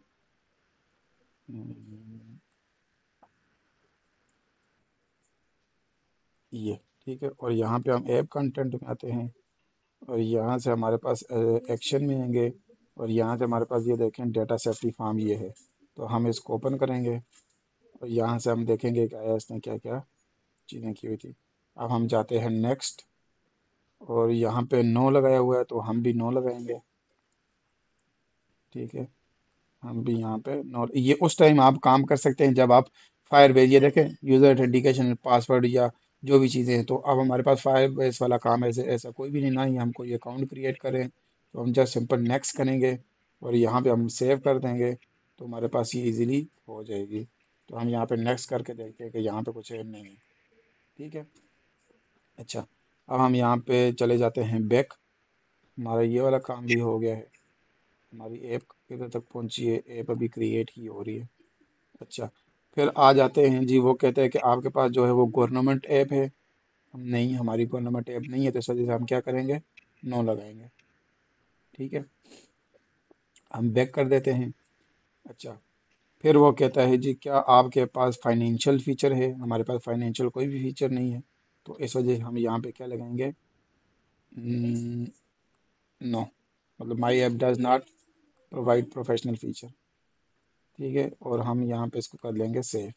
हम्म, ये। ठीक है, और यहाँ पे हम ऐप कंटेंट में आते हैं, और यहाँ से हमारे पास एक्शन में आएंगे, और यहाँ से हमारे पास ये देखें डेटा सेफ्टी फार्म ये है। तो हम इसको ओपन करेंगे, और यहाँ से हम देखेंगे कि आया इसने क्या क्या चीज़ें की हुई थी। अब हम जाते हैं नेक्स्ट, और यहाँ पे नो लगाया हुआ है तो हम भी नो लगाएंगे। ठीक है, हम भी यहाँ पे नो, ये उस टाइम आप काम कर सकते हैं जब आप फायरबेस, ये देखें यूज़र ऑथेंटिकेशन पासवर्ड या जो भी चीज़ें हैं। तो अब हमारे पास फायरबेस वाला काम ऐसे ऐसा कोई भी नहीं, ना ही हम कोई अकाउंट क्रिएट करें। तो हम जस्ट सिंपल नेक्स्ट करेंगे, और यहाँ पे हम सेव कर देंगे, तो हमारे पास ये इजीली हो जाएगी। तो हम यहाँ पे नेक्स्ट करके देखते हैं कि यहाँ पे कुछ है नहीं है। ठीक है, अच्छा, अब हम यहाँ पे चले जाते हैं बैक। हमारा ये वाला काम भी हो गया है, हमारी ऐप किधर तक पहुँची है, ऐप अभी क्रिएट ही हो रही है। अच्छा, फिर आ जाते हैं जी, वो कहते हैं कि आपके पास जो है वो गवर्नमेंट ऐप है। हम नहीं, हमारी गवर्नमेंट ऐप नहीं है, तो इस वजह से हम क्या करेंगे, नो लगाएंगे। ठीक है, हम बैक कर देते हैं। अच्छा, फिर वो कहता है जी क्या आपके पास फाइनेंशियल फीचर है, हमारे पास फाइनेंशियल कोई भी फीचर नहीं है। तो इस वजह से हम यहाँ पे क्या लगाएंगे, नो, मतलब my app does not provide professional feature. ठीक है, और हम यहाँ पे इसको कर लेंगे सेव।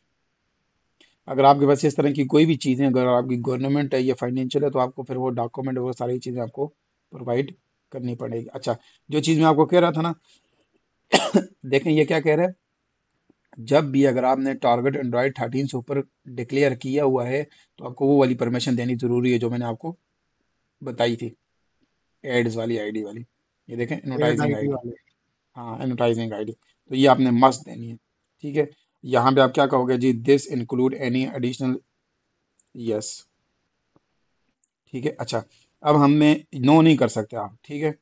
अगर आपके पास इस तरह की कोई भी चीज़ें, अगर आपकी गवर्नमेंट है या फाइनेंशियल है, तो आपको फिर वो डॉक्यूमेंट, वो सारी चीज़ें आपको प्रोवाइड करनी पड़ेगी। अच्छा, जो चीज़ मैं आपको कह रहा था ना, देखें ये क्या कह रहा है, जब भी अगर आपने टारगेट एंड्रॉयड 13 से ऊपर डिक्लेयर किया हुआ है, तो आपको वो वाली परमिशन देनी ज़रूरी है जो मैंने आपको बताई थी, एड्स वाली आईडी वाली। ये देखें, एड एडवर्टाइजिंग आईडी आईडी। वाले। हाँ, एडवर्टाइजिंग आईडी, तो ये आपने मस्ट देनी है। ठीक है, यहाँ पे आप क्या कहोगे जी, this include any additional, yes. ठीक है, अच्छा, अब हमें नो नहीं कर सकते आप। ठीक है,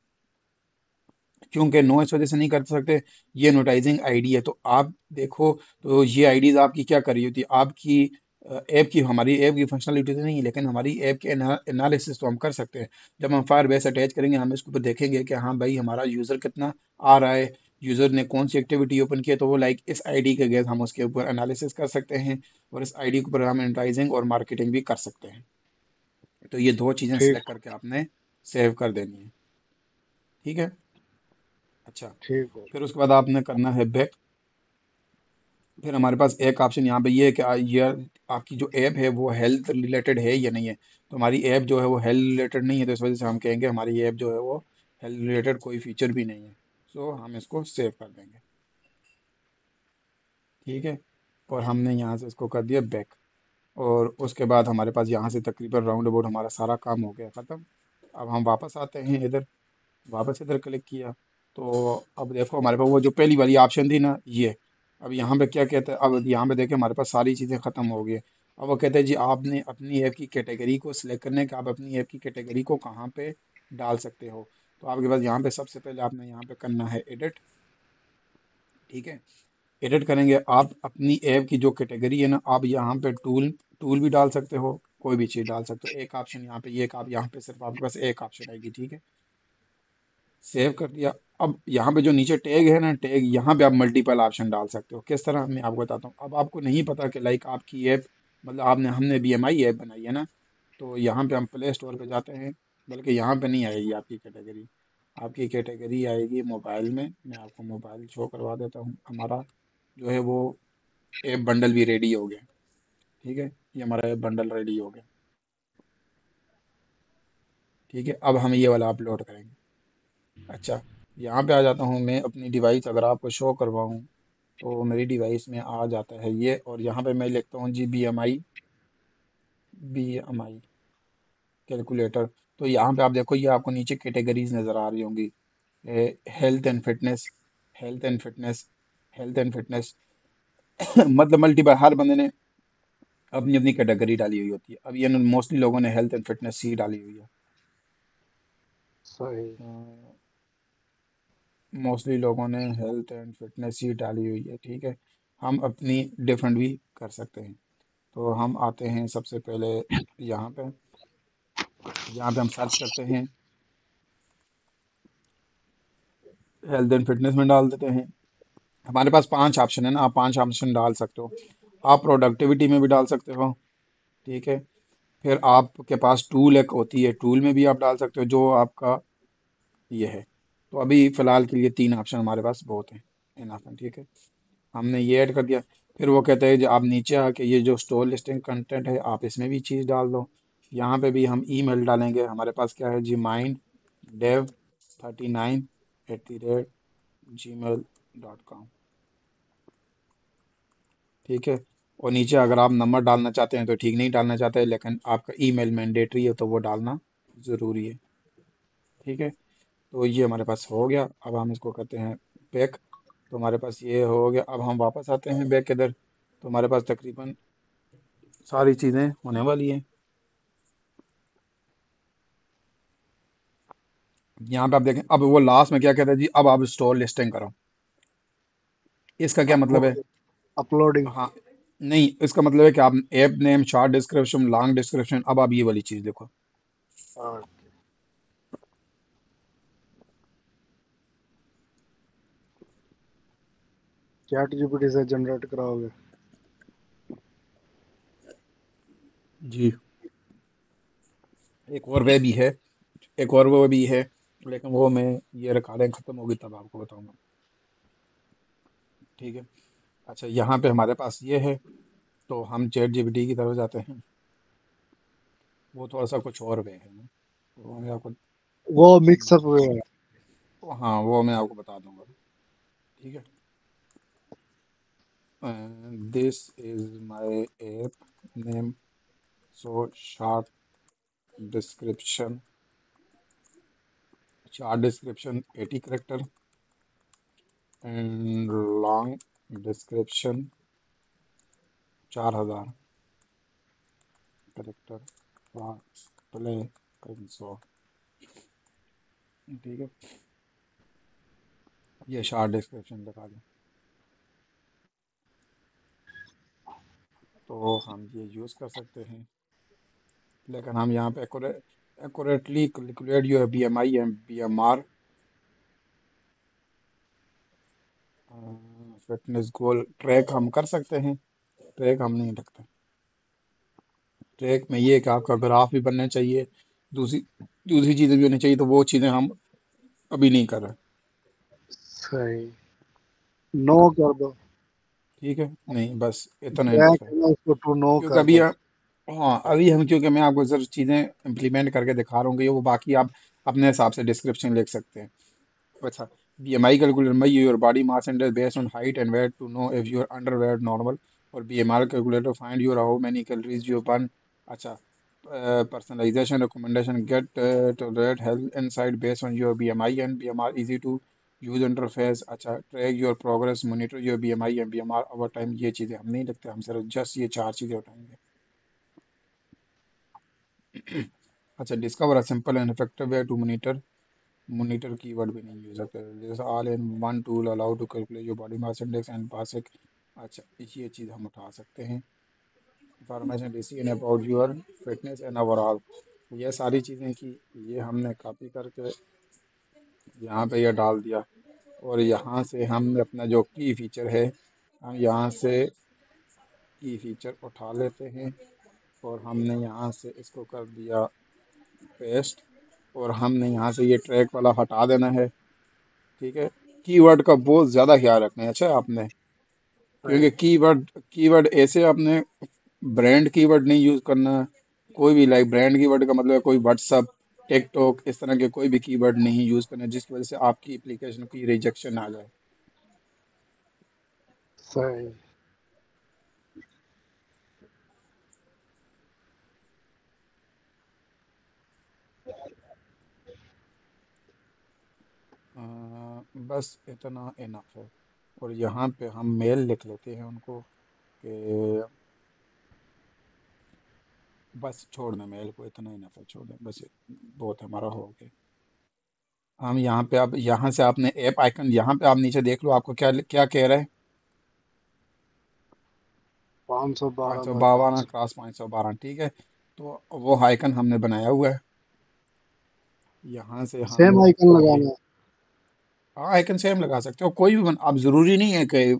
क्योंकि नो इस वजह से नहीं कर सकते, ये नोटाइजिंग आईडी है। तो आप देखो, तो ये आईडीज आपकी क्या कर रही होती है, आपकी ऐप की, हमारी ऐप की फंक्शनलिटी तो नहीं है, लेकिन हमारी ऐप के एनालिसिस तो हम कर सकते हैं। जब हम फायरबेस अटैच करेंगे, हम इसके ऊपर देखेंगे कि हाँ भाई हमारा यूज़र कितना आ रहा है, यूज़र ने कौन सी एक्टिविटी ओपन की है, तो वो लाइक इस आईडी के गैस हम उसके ऊपर एनालिसिस कर सकते हैं, और इस आईडी के ऊपर हम एडवर्टाइजिंग और मार्केटिंग भी कर सकते हैं। तो ये दो चीज़ें ठीक। सेलेक्ट करके आपने सेव कर देनी है। ठीक है। अच्छा, ठीक है। फिर उसके बाद आपने करना है बैक। फिर हमारे पास एक ऑप्शन यहाँ पे ये है कि ये आपकी जो ऐप है वो हेल्थ रिलेटेड है या नहीं है। तो हमारी ऐप जो है वो हेल्थ रिलेटेड नहीं है, तो इस वजह से हम कहेंगे हमारी ऐप जो है वो हेल्थ रिलेटेड कोई फीचर भी नहीं है। सो हम इसको सेव कर देंगे। ठीक है। और हमने यहाँ से इसको कर दिया बैक। और उसके बाद हमारे पास यहाँ से तकरीबन राउंड अबाउट हमारा सारा काम हो गया ख़त्म। अब हम वापस आते हैं इधर, वापस इधर क्लिक किया, तो अब देखो हमारे पास वो जो पहली वाली ऑप्शन थी ना, ये अब यहाँ पे क्या कहते हैं, अब यहाँ पे देखें हमारे पास सारी चीज़ें ख़त्म हो गई हैं। अब वो कहते हैं जी आपने अपनी ऐप की कैटेगरी को सिलेक्ट करने के, आप अपनी ऐप की कैटेगरी को कहाँ पे डाल सकते हो। तो आपके पास यहाँ पे सबसे पहले आपने यहाँ पे करना है एडिट। ठीक है। एडिट करेंगे आप अपनी ऐप की जो कैटेगरी है ना, आप यहाँ पे टूल टूल भी डाल सकते हो, कोई भी चीज़ डाल सकते हो। एक ऑप्शन यहाँ पे, ये एक आप यहाँ पे सिर्फ आपके पास एक ऑप्शन आएगी। ठीक है। सेव कर दिया। अब यहाँ पे जो नीचे टैग है ना, टैग यहाँ पे आप मल्टीपल ऑप्शन डाल सकते हो। किस तरह, मैं आपको बताता हूँ। अब आपको नहीं पता कि लाइक आपकी ऐप, मतलब आपने हमने BMI ऐप बनाई है ना, तो यहाँ पे हम प्ले स्टोर पे जाते हैं, बल्कि यहाँ पे नहीं आएगी आपकी कैटेगरी, आपकी कैटेगरी आएगी मोबाइल में। मैं आपको मोबाइल शो करवा देता हूँ। हमारा जो है वो ऐप बंडल भी रेडी हो गया। ठीक है। ये हमारा ऐप बंडल रेडी हो गया। ठीक है। अब हम ये वाला अपलोड करेंगे। अच्छा, यहाँ पे आ जाता हूँ मैं अपनी डिवाइस, अगर आपको शो करवाऊँ तो मेरी डिवाइस में आ जाता है ये, और यहाँ पे मैं लिखता हूँ जी बी एम आई कैलकुलेटर। तो यहाँ पे आप देखो, ये आपको नीचे कैटेगरीज नज़र आ रही होंगी, health and fitness, health and fitness, health and fitness. मतलब मल्टीपल, हर बंदे ने अपनी अपनी कैटेगरी डाली हुई होती है। अब ये मोस्टली लोगों ने हेल्थ एंड फिटनेस सी डाली हुई सही। है, मोस्टली लोगों ने हेल्थ एंड फिटनेस ही डाली हुई है। ठीक है। हम अपनी डिफरेंट भी कर सकते हैं। तो हम आते हैं सबसे पहले यहाँ पे, यहाँ पे हम सर्च करते हैं, हेल्थ एंड फिटनेस में डाल देते हैं। हमारे पास पांच ऑप्शन है ना, आप पांच ऑप्शन डाल सकते हो। आप प्रोडक्टिविटी में भी डाल सकते हो। ठीक है। फिर आपके पास टूल एक होती है, टूल में भी आप डाल सकते हो, जो आपका ये है। तो अभी फ़िलहाल के लिए तीन ऑप्शन हमारे पास बहुत हैं, इनफ है। ठीक है। हमने ये ऐड कर दिया। फिर वो कहते हैं जो आप नीचे आके ये जो स्टोर लिस्टिंग कंटेंट है, आप इसमें भी चीज़ डाल दो। यहाँ पे भी हम ईमेल डालेंगे। हमारे पास क्या है जी, minddev39@gmail.com। ठीक है। और नीचे अगर आप नंबर डालना चाहते हैं तो ठीक, नहीं डालना चाहते, लेकिन आपका ईमेल मैंडेटरी है तो वो डालना ज़रूरी है। ठीक है। तो ये हमारे पास हो गया। अब हम इसको करते हैं बैक। तो हमारे पास ये हो गया। अब हम वापस आते हैं बैक इधर, तो हमारे पास तकरीबन सारी चीज़ें होने वाली हैं। यहाँ पे आप देखें, अब वो लास्ट में क्या कहता है जी, अब आप स्टोर लिस्टिंग करो। इसका क्या मतलब है। Upload uploading. हाँ, नहीं, इसका मतलब है कि आप app name, short description, long description, अब आप ये वाली चीज़ देखो। हाँ। चैट जीपीटी से जनरेट कराओगे? जी। एक और वे भी है, एक और वो भी है, लेकिन वो मैं, ये रिकॉर्डिंग ख़त्म होगी तब आपको बताऊंगा। ठीक है। अच्छा, यहाँ पे हमारे पास ये है। तो हम चैट जीपीटी की तरफ जाते हैं। वो थोड़ा सा कुछ और वे है ना, तो मैं आपको वो मिक्सअप हुए हैं। हाँ वो मैं आपको बता दूंगा। ठीक है। This is my app name, so description short description 80 character, and long description 4000 character for play console. ठीक है। ये शॉर्ट डिस्क्रिप्शन लगा दें। तो हम ये यूज़ कर सकते हैं। लेकिन हम यहाँ पे accurately calculate your BMI and BMR fitness goal track हम कर सकते हैं। ट्रैक हम नहीं रखते। ट्रैक में ये है कि आपका ग्राफ भी बनना चाहिए, दूसरी दूसरी चीज़ें भी होनी चाहिए, तो वो चीज़ें हम अभी नहीं कर रहे। सही। नो कर दो। ठीक है, नहीं बस इतना बैक इनफ है। है ना, उसको टू नो क्योंकि कर अभी दो। हाँ अभी हम, क्योंकि मैं आपको सर चीज़ें इम्प्लीमेंट करके दिखा रहा हूँ, वो बाकी आप अपने हिसाब से डिस्क्रिप्शन लिख सकते हैं। अच्छा, BMI calculator measure your body mass index based on height and weight to know if you are underweight normal, और BMR calculator find your how many calories you burn। अच्छा, personalization recommendation get to that health insight based on your BMI and BMR easy to use interface। अच्छा, track your progress, monitor your BMI and BMR over time। ये चीज़ें हम नहीं लिखते, हम सिर्फ just ये चार चीज़ें उठाएंगे। अच्छा, discover a simple and effective way to monitor keyword भी नहीं यूज करते, जैसे all in one tool allow to calculate your body mass index and basic. अच्छा, ये चीज़ हम उठा सकते हैं। Information receive about your fitness and overall, ये सारी चीज़ें की ये हमने कॉपी करके यहाँ पे ये डाल दिया। और यहाँ से हम अपना जो की फीचर है, हम यहाँ से की फीचर उठा लेते हैं, और हमने यहाँ से इसको कर दिया पेस्ट, और हमने यहाँ से ये ट्रैक वाला हटा देना है। ठीक है, कीवर्ड का बहुत ज़्यादा ख्याल रखना है। अच्छा आपने, सही। क्योंकि कीवर्ड कीवर्ड ऐसे आपने ब्रांड कीवर्ड नहीं यूज़ करना है। कोई भी लाइक ब्रांड कीवर्ड का मतलब है कोई व्हाट्सअप, टिकटॉक, इस तरह के कोई भी कीवर्ड नहीं यूज़ करना जिसकी वजह से आपकी एप्लीकेशन की रिजेक्शन आ जाए। सही। बस इतना इनफ है। और यहाँ पे हम मेल लिख लेते हैं उनको कि बस छोड़ दें मेल को, इतना इनफ है, छोड़ दें बस, बहुत हमारा हो गया। हम यहाँ पे, अब यहाँ से आपने ऐप आइकन यहाँ पे आप नीचे देख लो, आपको क्या क्या कह रहा है। 512 बाई 552 500। क्रॉस 512, ठीक है। तो वो आइकन हमने बनाया हुआ है। यहाँ से हम सेम आइकन ये, लगाना है। हाँ आइकन सेम लगा सकते हो, कोई भी अब ज़रूरी नहीं है कि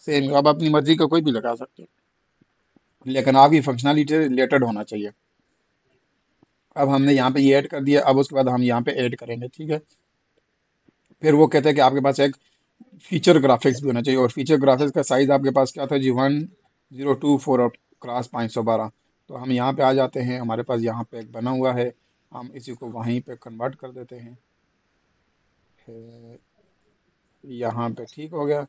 सेम, आप अपनी मर्जी का कोई भी लगा सकते हो, लेकिन आपकी फंक्शनलिटी रिलेटेड होना चाहिए। अब हमने यहाँ पे ये ऐड कर दिया, अब उसके बाद हम यहाँ पे ऐड करेंगे, ठीक है। फिर वो कहते हैं कि आपके पास एक फीचर ग्राफिक्स भी होना चाहिए, और फीचर ग्राफिक्स का साइज़ आपके पास क्या था जी, 1024 क्रॉस 512। तो हम यहाँ पे आ जाते हैं, हमारे पास यहाँ पे एक बना हुआ है, हम इसी को वहीं पे कन्वर्ट कर देते हैं। फिर यहाँ पे ठीक हो गया,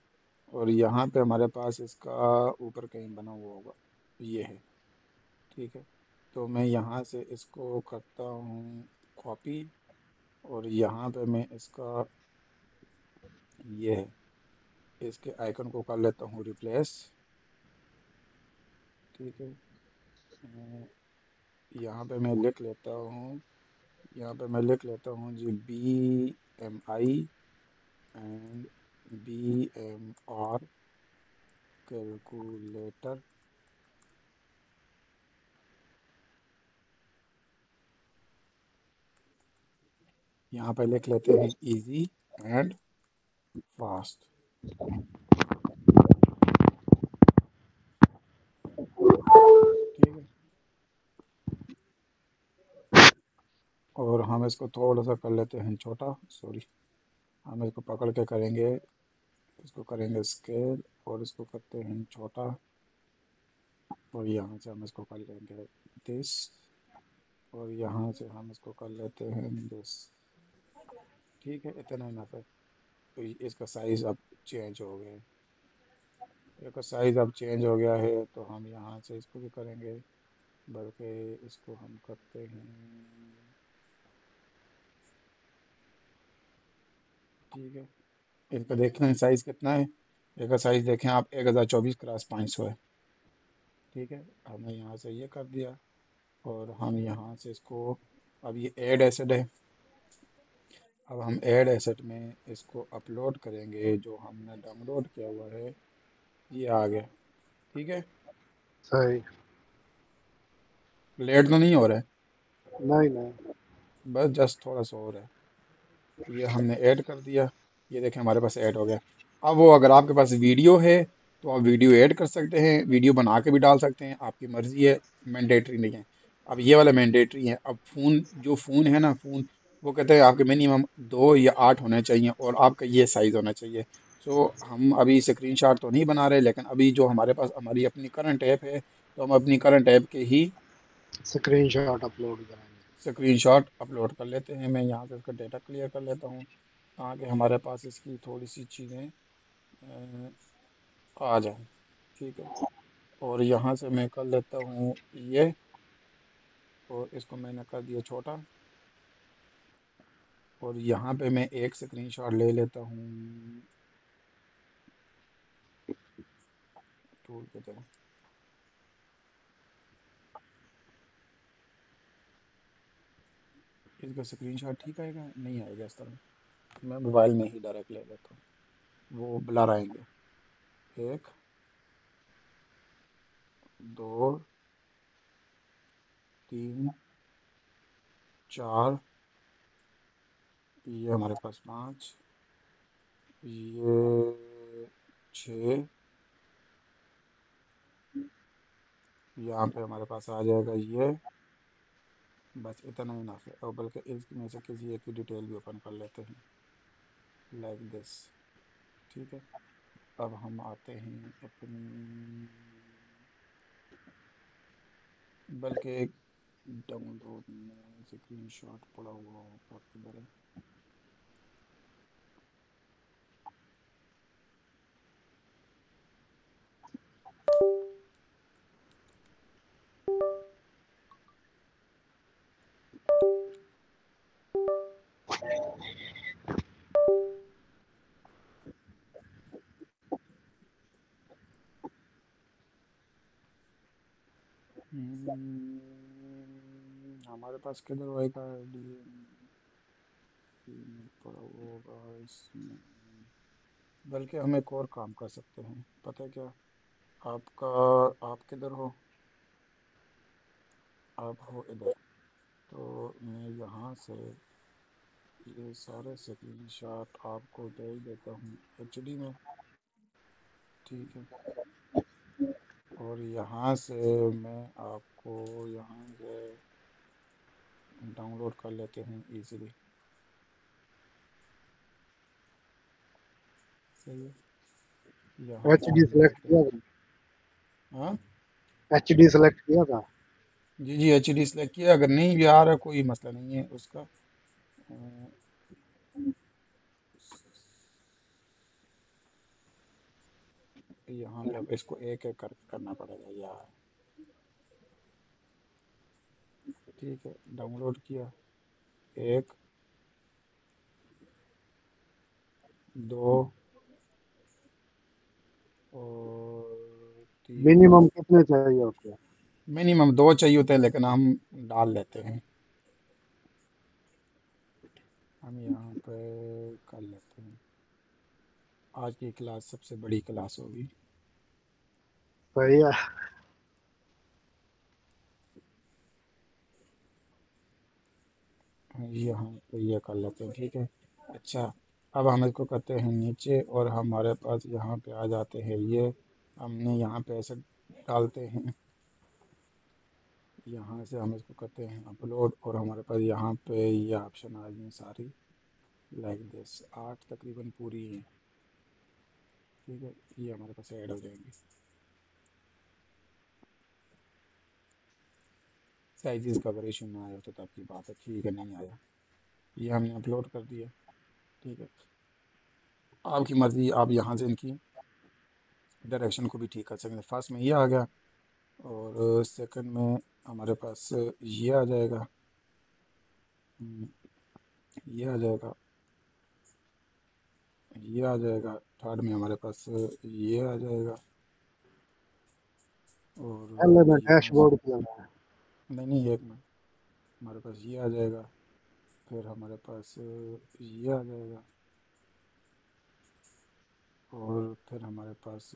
और यहाँ पे हमारे पास इसका ऊपर कहीं बना हुआ होगा, ये है, ठीक है। तो मैं यहाँ से इसको करता हूँ कॉपी, और यहाँ पे मैं इसका, ये है, इसके आइकन को कर लेता हूँ रिप्लेस। ठीक है, यहाँ पे मैं लिख लेता हूँ, यहाँ पे मैं लिख लेता हूँ जी BMI एंड BMR कैलकुलेटर। यहाँ पे लिख लेते हैं इजी एंड फास्ट। ठीक है, और हम इसको थोड़ा सा कर लेते हैं छोटा, सॉरी, हम इसको पकड़ के करेंगे, इसको करेंगे स्केल, और इसको करते हैं छोटा, और यहाँ से हम इसको कर लेंगे दिस, और यहाँ से हम इसको कर लेते हैं दिस। ठीक है, इतना इनफ है। तो इसका साइज़ अब चेंज हो गया है, इसका साइज़ अब चेंज हो गया है, तो हम यहाँ से इसको भी करेंगे, बल्कि इसको हम करते हैं, ठीक है। इसका देखें साइज़ कितना है, इसका साइज़ देखें आप, 1024 क्रॉस 500 है। ठीक है, हमने यहाँ से ये कर दिया, और हम यहाँ से इसको, अब ये ऐड एसेट है, अब हम ऐड एसेट में इसको अपलोड करेंगे, जो हमने डाउनलोड किया हुआ है, ये आ गया। ठीक है, सही। लेट तो नहीं हो रहा है? नहीं नहीं। बस जस्ट थोड़ा सा हो रहा है। ये हमने ऐड कर दिया। ये देखें हमारे पास ऐड हो गया। अब वो अगर आपके पास वीडियो है तो आप वीडियो ऐड कर सकते हैं, वीडियो बना के भी डाल सकते हैं, आपकी मर्ज़ी है। मैंडेटरी नहीं है। अब ये वाला मैंडेटरी है। अब फ़ोन जो फ़ोन है ना, फ़ोन वो कहते हैं आपके मिनिमम 2 या 8 होने चाहिए और आपका ये साइज़ होना चाहिए। सो हम अभी स्क्रीनशॉट तो नहीं बना रहे, लेकिन अभी जो हमारे पास हमारी अपनी करंट ऐप है, तो हम अपनी करंट ऐप के ही स्क्रीनशॉट अपलोड करेंगे। स्क्रीनशॉट अपलोड कर लेते हैं। मैं यहाँ से इसका डेटा क्लियर कर लेता हूँ ताकि हमारे पास इसकी थोड़ी सी चीज़ें आ जाएं। ठीक है। और यहाँ से मैं कर लेता हूँ ये, और इसको मैंने कर दिया छोटा। और यहाँ पे मैं एक स्क्रीनशॉट ले लेता हूँ टूल की तरह। इसका स्क्रीनशॉट ठीक आएगा? नहीं आएगा इस तरह। मैं मोबाइल में ही डायरेक्ट ले लेता हूँ, वो ब्लर आएंगे। 1, 2, 3, 4, ये हमारे पास 5, ये 6, यहाँ पे हमारे पास आ जाएगा ये। बस इतना ही ना है, और बल्कि इसमें से किसी एक की डिटेल भी ओपन कर लेते हैं, लाइक दिस। ठीक है। अब हम आते हैं अपनी, बल्कि एक डाउनलोड में स्क्रीनशॉट पड़ा हुआ होगा किधर है। हमारे पास किधर होएगा में पड़ा हुआ होगा इसमें। बल्कि हम एक और काम कर सकते हैं, पता है क्या? आपका आप किधर हो? आप हो इधर। तो मैं यहाँ से ये सारे स्क्रीनशॉट आपको भेज देता हूँ एचडी में। ठीक है। और यहाँ से मैं आपको यहाँ से डाउनलोड कर लेते हैं इजीली। सही है। यहाँ एच पे डी हम सेलेक्ट डालते किया हैं। था। हाँ। एच डी सेलेक्ट किया था। जी जी, एच डी सेलेक्ट किया। अगर नहीं भी आ रहा कोई मसला नहीं है उसका। अ, यहाँ पे अब इसको एक एक करके करना पड़ेगा यार। ठीक है, डाउनलोड किया। 1, 2 और 3। मिनिमम कितने चाहिए आपको? मिनिमम 2 चाहिए होते हैं, लेकिन हम डाल लेते हैं। हम यहाँ पे कर लेते हैं। आज की क्लास सबसे बड़ी क्लास होगी। सही है। यहाँ पे ये कर लेते हैं। ठीक है। अच्छा, अब हम इसको करते हैं नीचे, और हमारे पास यहाँ पे आ जाते हैं ये। हमने यहाँ पे ऐसे डालते हैं। यहाँ से हम इसको करते हैं अपलोड, और हमारे पास यहाँ पे ये ऑप्शन आ गई सारी, लाइक दिस। 8 तकरीबन पूरी हैं। ठीक है। ये हमारे पास ऐड हो जाएंगी। साइज़ का अगर इशू ना आया तो तब की बात है। ठीक है, नहीं आया। ये हमने अपलोड कर दिया। ठीक है। आपकी मर्ज़ी, आप यहाँ से इनकी डायरेक्शन को भी ठीक कर सकते हैं। फर्स्ट में ये आ गया, और सेकंड में हमारे पास ये आ जाएगा। हम्म, ये आ जाएगा। ये आ जाएगा। थर्ड में हमारे पास ये आ जाएगा। पहले और मैं यहाँ से, डैशबोर्ड पे लगा। नहीं नहीं, एक मिनट। हमारे पास ये आ जाएगा। फिर हमारे पास ये आ जाएगा। और फिर हमारे पास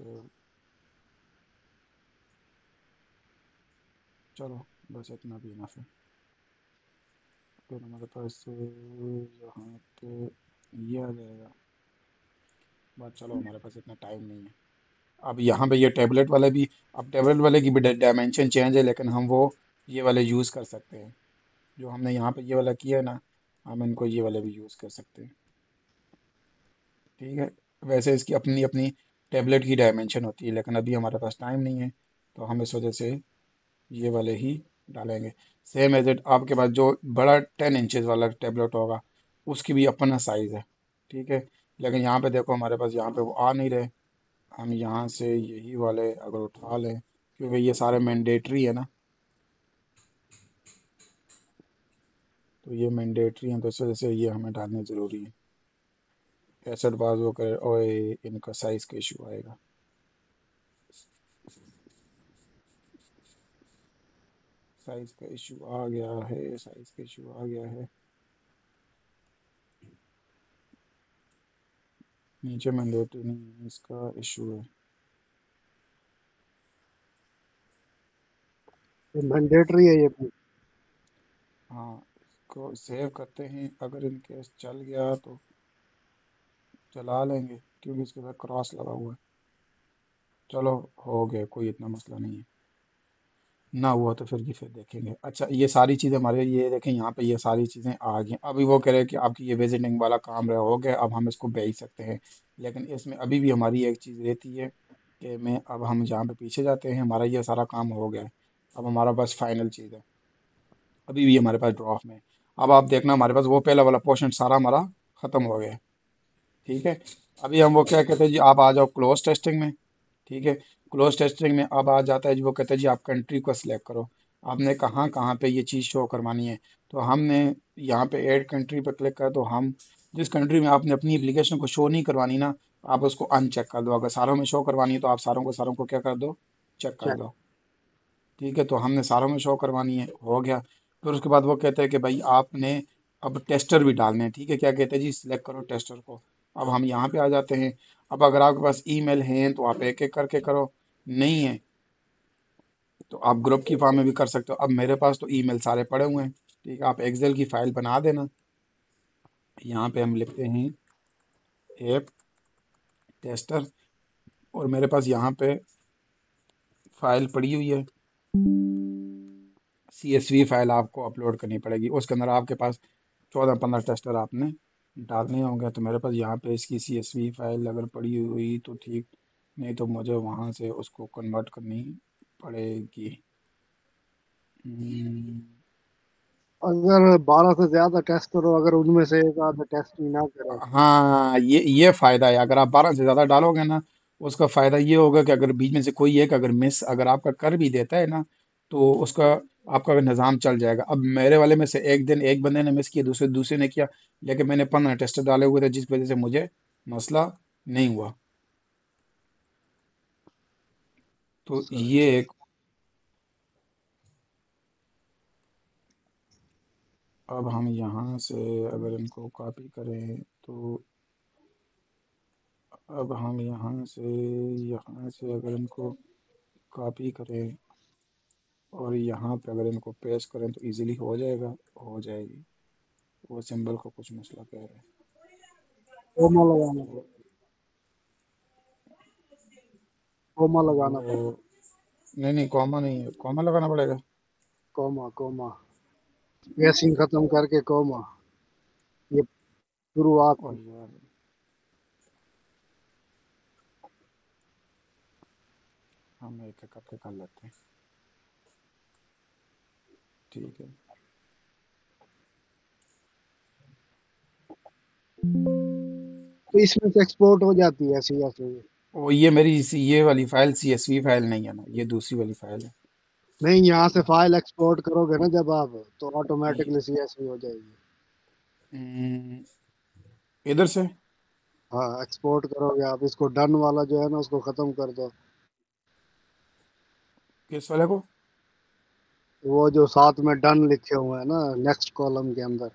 चलो, बस इतना भी इनफ है। फिर हमारे पास यहाँ पे ये आ जाएगा। बस चलो, हमारे पास इतना टाइम नहीं है। अब यहाँ पे ये टैबलेट वाले भी, अब टैबलेट वाले की भी डायमेंशन चेंज है, लेकिन हम वो ये वाले यूज़ कर सकते हैं। जो हमने यहाँ पे ये वाला किया है ना, हम इनको ये वाले भी यूज़ कर सकते हैं। ठीक है। वैसे इसकी अपनी अपनी टैबलेट की डायमेंशन होती है, लेकिन अभी हमारे पास टाइम नहीं है, तो हम इस वजह से ये वाले ही डालेंगे। सेम एज इट आपके पास जो बड़ा 10 इंचज़ वाला टैबलेट होगा, उसकी भी अपना साइज़ है। ठीक है। लेकिन यहाँ पे देखो, हमारे पास यहाँ पे वो आ नहीं रहे। हम यहाँ से यही वाले अगर उठा लें, क्योंकि ये सारे मैंडेटरी है ना, तो ये मैंडेटरी हैं, तो इस वजह से ये हमें डालने ज़रूरी है। एसिड पास वो कर और इनका साइज़ का इशू आएगा। साइज़ का इशू आ गया है, साइज़ का इशू आ गया है। नीचे मैंडेटरी नहीं है, इसका इशू है। ये मैंडेटरी है ये भी। हाँ, इसको सेव करते हैं, अगर इन केस चल गया तो चला लेंगे, क्योंकि इसके साथ क्रॉस लगा हुआ है। चलो, हो गया, कोई इतना मसला नहीं है। ना हुआ तो फिर ये फिर देखेंगे। अच्छा, ये सारी चीज़ें हमारे, ये देखें यहाँ पे ये सारी चीज़ें आ गई। अभी वो कह रहे हैं कि आपकी ये विजिटिंग वाला काम रहा हो गया, अब हम इसको भेज सकते हैं। लेकिन इसमें अभी भी हमारी एक चीज़ रहती है कि मैं, अब हम जहाँ पे पीछे जाते हैं, हमारा ये सारा काम हो गया है। अब हमारा बस फाइनल चीज़ है, अभी भी हमारे पास ड्राफ्ट में है। अब आप देखना, हमारे पास वो पहला वाला पोर्शन सारा हमारा ख़त्म हो गया है। ठीक है। अभी हम वो क्या कहते हैं जी, आप आ जाओ क्लोज टेस्टिंग में। ठीक है। क्लोज टेस्टिंग में अब आ जाता है जी, वो कहता है जी आप कंट्री को सिलेक्ट करो। आपने कहाँ कहाँ पे ये चीज़ शो करवानी है। तो हमने यहाँ पे ऐड कंट्री पर क्लिक करा, तो हम जिस कंट्री में आपने अपनी एप्लीकेशन को शो नहीं करवानी ना, आप उसको अनचेक कर दो। अगर सारों में शो करवानी है, तो आप सारों को क्या कर दो, चेक कर चेक। दो। ठीक है। तो हमने सारों में शो करवानी है, हो गया। फिर उसके बाद वो कहते हैं कि भाई आपने अब टेस्टर भी डालने हैं। ठीक है। क्या कहते हैं जी, सिलेक्ट करो टेस्टर को। अब हम यहाँ पे आ जाते हैं। अब अगर आपके पास ईमेल हैं तो आप एक एक करके करो, नहीं है तो आप ग्रुप की फॉर्म में भी कर सकते हो। अब मेरे पास तो ईमेल सारे पड़े हुए हैं। ठीक है। आप एक्सेल की फ़ाइल बना देना। यहाँ पे हम लिखते हैं ऐप टेस्टर, और मेरे पास यहाँ पे फ़ाइल पड़ी हुई है। CSV फाइल आपको अपलोड करनी पड़ेगी, उसके अंदर आपके पास 14-15 टेस्टर आपने डालने होंगे। तो मेरे पास यहाँ पे इसकी CSV फाइल अगर पड़ी हुई तो ठीक, नहीं तो मुझे वहाँ से उसको कन्वर्ट करनी पड़ेगी। हम्म, अगर 12 से ज्यादा टेस्ट करो, अगर उनमें से एक आधा टेस्ट ही ना करे। हाँ, ये फ़ायदा है, अगर आप 12 से ज़्यादा डालोगे ना, उसका फ़ायदा ये होगा कि अगर बीच में से कोई एक अगर मिस अगर आपका कर भी देता है ना, तो उसका आपका निज़ाम चल जाएगा। अब मेरे वाले में से एक दिन एक बंदे ने मिस किया, दूसरे दूसरे ने किया, लेकिन मैंने 15 टेस्ट डाले हुए थे, जिस वजह से मुझे मसला नहीं हुआ। तो सही। ये एक, अब हम यहाँ से अगर इनको कॉपी करें तो, अब हम यहाँ से अगर इनको कॉपी करें और यहाँ पे अगर इनको पेस्ट करें तो इजीली हो जाएगा, हो जाएगी। वो सिंबल को कुछ मसला कह रहे हैं। कोमा लगाना पड़ेगा। कोमा लगाना वो पड़ेगा। नहीं नहीं, कॉमा नहीं है, कॉमा लगाना पड़ेगा। Coma coma. स्पेसिंग खत्म करके कोमा। ये शुरुआत और में। यार, हम एक एक करके कर लेते हैं। ठीक है। तो इसमें से एक्सपोर्ट हो जाती है ऐसी ऐसे। वो ये मेरी ये वाली फाइल CSV फाइल नहीं है ना, ये दूसरी वाली फाइल है। नहीं, यहाँ से फाइल एक्सपोर्ट करोगे ना जब आप, तो ये ऑटोमेटिकली सीएसवी हो जाएगी। हम्म, इधर से हाँ, एक्सपोर्ट करोगे आप, इसको डन वाला जो है ना उसको खत्म कर दो। किस वाले को? वो जो साथ में डन लिखे हुए हैं ना, नेक्स्ट कॉलम के अंदर।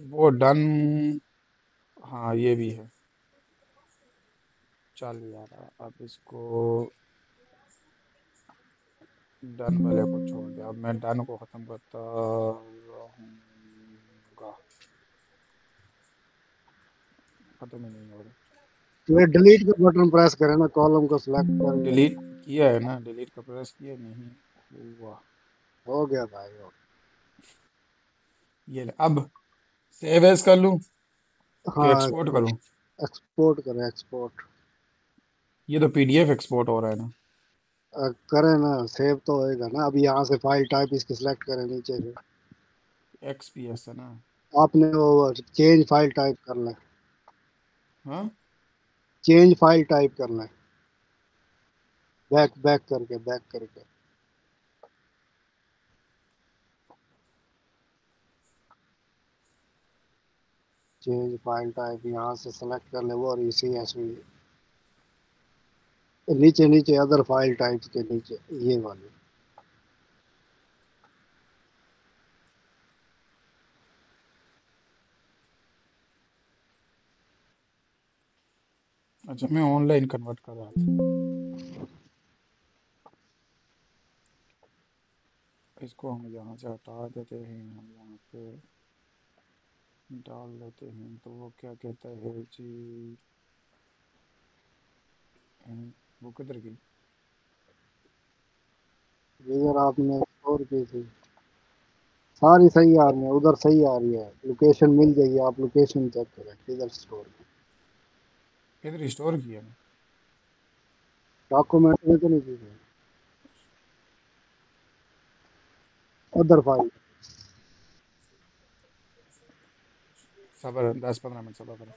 वो डन, हाँ ये भी है। चल यार, अब इसको डन वाले को छोड़ दिया, अब मैं डन को ख़त्म करता रहूँगा। ख़त्म ही नहीं हो रहा। तो ये डिलीट का बटन प्रेस करें ना, कॉलम को सिलेक्ट करेंगे। डिलीट किया है ना, डिलीट का प्रेस किया नहीं हुआ। हो गया भाई, हो ये ले, अब सेव एज कर लूँ गया। कि हाँ, एक्सपोर्ट करूँ? एक्सपोर्ट करें, एक्सपोर्ट। ये तो पीडीएफ एक्सपोर्ट हो रहा है ना। करें ना, सेव तो होएगा ना। अभी यहाँ से फाइल टाइप इसकी सिलेक्ट करें नीचे से। एक्सपीएस है ना। आपने वो चेंज फाइल टाइप करना है। हाँ, चेंज फाइल टाइप करना है, बैक बैक करके, बैक करके। चेंज फाइल टाइप यहाँ से सेलेक्ट कर ले वो, और इसी ऐसे नीचे नीचे अदर फाइल टाइप्स के नीचे ये वाली। अच्छा, मैं ऑनलाइन कन्वर्ट कर रहा था। इसको हम यहाँ से हटा देते हैं, हम यहाँ पे डाल देते हैं, तो वो क्या कहता है जी? वो किधर गई? जिधर आपने स्टोर की थी सारी सही आ रही है, उधर सही आ रही है। लोकेशन मिल जाएगी, आप लोकेशन चेक करें किधर स्टोर की। किधर स्टोर किया मैं? डॉक्यूमेंट में तो नहीं की थी, अदर फाइल। सबर 10-15 मिनट सबर करो।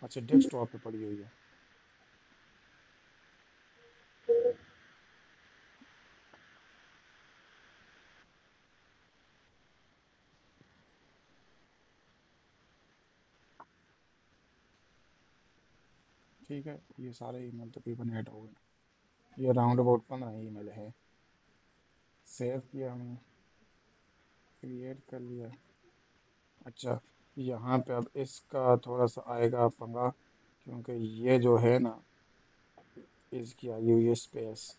अच्छा, डेस्कटॉप पे पड़ी हुई है। ठीक है, ये सारे ईमेल तकरीबन ऐड हो गए। ये राउंड अबाउट 15 ईमेल है। सेव किया हमने, क्रिएट कर लिया। अच्छा, यहाँ पे अब इसका थोड़ा सा आएगा पंगा, क्योंकि ये जो है ना, इसकी आई हुई है स्पेस।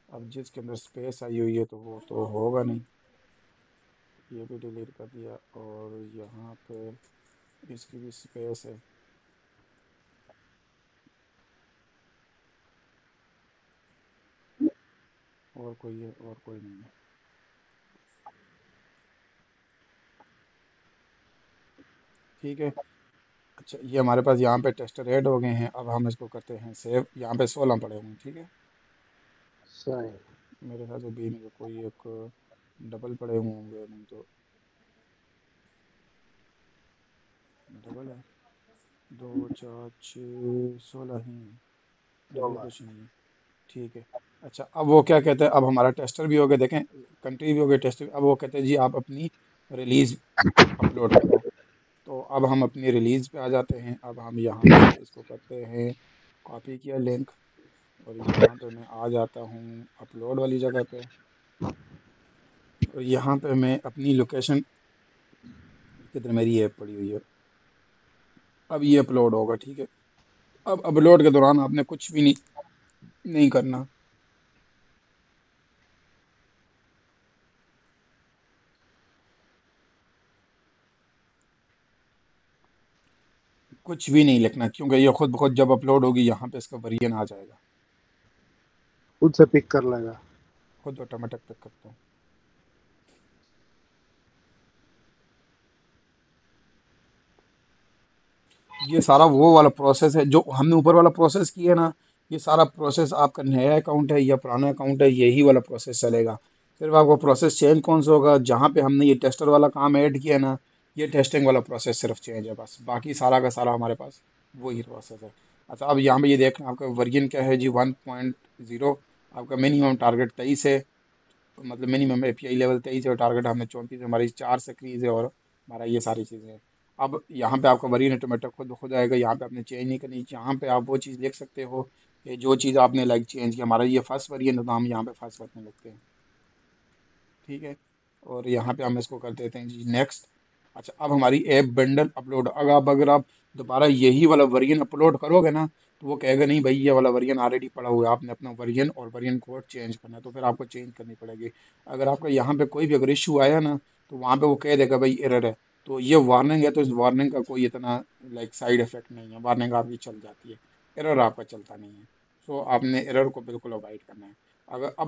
अब जिसके अंदर स्पेस आई हुई है तो वो तो होगा नहीं। ये भी डिलीट कर दिया, और यहाँ पे इसकी भी स्पेस है। और कोई है? और कोई नहीं है। ठीक है। अच्छा, ये हमारे पास यहाँ पे टेस्टर ऐड हो गए हैं। अब हम इसको करते हैं सेव। यहाँ पे 16 पड़े हुए हैं, ठीक है। सही। मेरे ख्याल से बी में तो कोई एक डबल पड़े हुए होंगे, नहीं तो डबल है। 2 4 6 16 ही हैं, डबल चलो, कुछ नहीं है। ठीक है। अच्छा, अब वो क्या कहते हैं, अब हमारा टेस्टर भी हो गया, देखें, कंट्री भी हो गई, टेस्टर भी। अब वो कहते हैं जी आप अपनी रिलीज अपलोड करो। तो अब हम अपनी रिलीज पे आ जाते हैं। अब हम यहाँ से इसको करते हैं, कॉपी किया लिंक, और यहाँ पे मैं आ जाता हूँ अपलोड वाली जगह पे। और यहाँ पे मैं अपनी लोकेशन, किधर मेरी ऐप पड़ी हुई है, अब ये अपलोड होगा, ठीक है। अब अपलोड के दौरान आपने कुछ भी नहीं करना। कुछ भी नहीं लिखना, क्योंकि ये खुद ब खुद जब अपलोड होगी यहाँ पे इसका वेरिएंट आ जाएगा। खुद से पिक कर लेगा। खुद ऑटोमेटिक पिक करता है। ये सारा वो वाला प्रोसेस है जो हमने ऊपर वाला प्रोसेस किया है ना। ये सारा प्रोसेस आपका नया अकाउंट है या पुराना अकाउंट है, यही वाला प्रोसेस चलेगा। सिर्फ आपको प्रोसेस चेंज कौन सा होगा, जहाँ पे हमने ये टेस्टर वाला काम ऐड किया ना, ये टेस्टिंग वाला प्रोसेस सिर्फ चेंज है बस। बाकी सारा का सारा हमारे पास वही प्रोसेस है। अच्छा, अब यहाँ पे ये देखना, आपका वर्जन क्या है जी? 1.0। आपका मिनिमम टारगेट 23 है, मतलब मिनिमम एपीआई लेवल 23 है, और टारगेट हमने 34, हमारी 4 सक्रीज है, और हमारा ये सारी चीज़ें हैं। अब यहाँ पे आपका वरीन ऑटोमेटिक खुद ब खुद आएगा। यहाँ पे आपने चेंज नहीं करनी। यहाँ पे आप वो चीज़ लिख सकते हो कि जो चीज़ आपने लाइक चेंज किया, हमारा ये फर्स्ट वेरिएंट है तो हम यहाँ पे फर्स्ट रखने लगते हैं, ठीक है। और यहाँ पे हम इसको कर देते हैं जी नेक्स्ट। अच्छा, अब हमारी ऐप बंडल अपलोड, अगर आप दोबारा यही वाला वर्जन अपलोड करोगे ना, तो वो कहेगा नहीं भाई, ये वाला वर्जन ऑलरेडी पड़ा हुआ है, आपने अपना वर्जन और वर्जन कोड चेंज करना है, तो फिर आपको चेंज करनी पड़ेगी। अगर आपका यहाँ पे कोई भी अगर इशू आया ना, तो वहाँ पे वो कह देगा भाई एरर है। तो ये वार्निंग है, तो इस वार्निंग का कोई इतना लाइक साइड इफेक्ट नहीं है, वार्निंग आपकी चल जाती है, एरर आपका चलता नहीं है। सो आपने एरर को बिल्कुल अवॉइड करना है।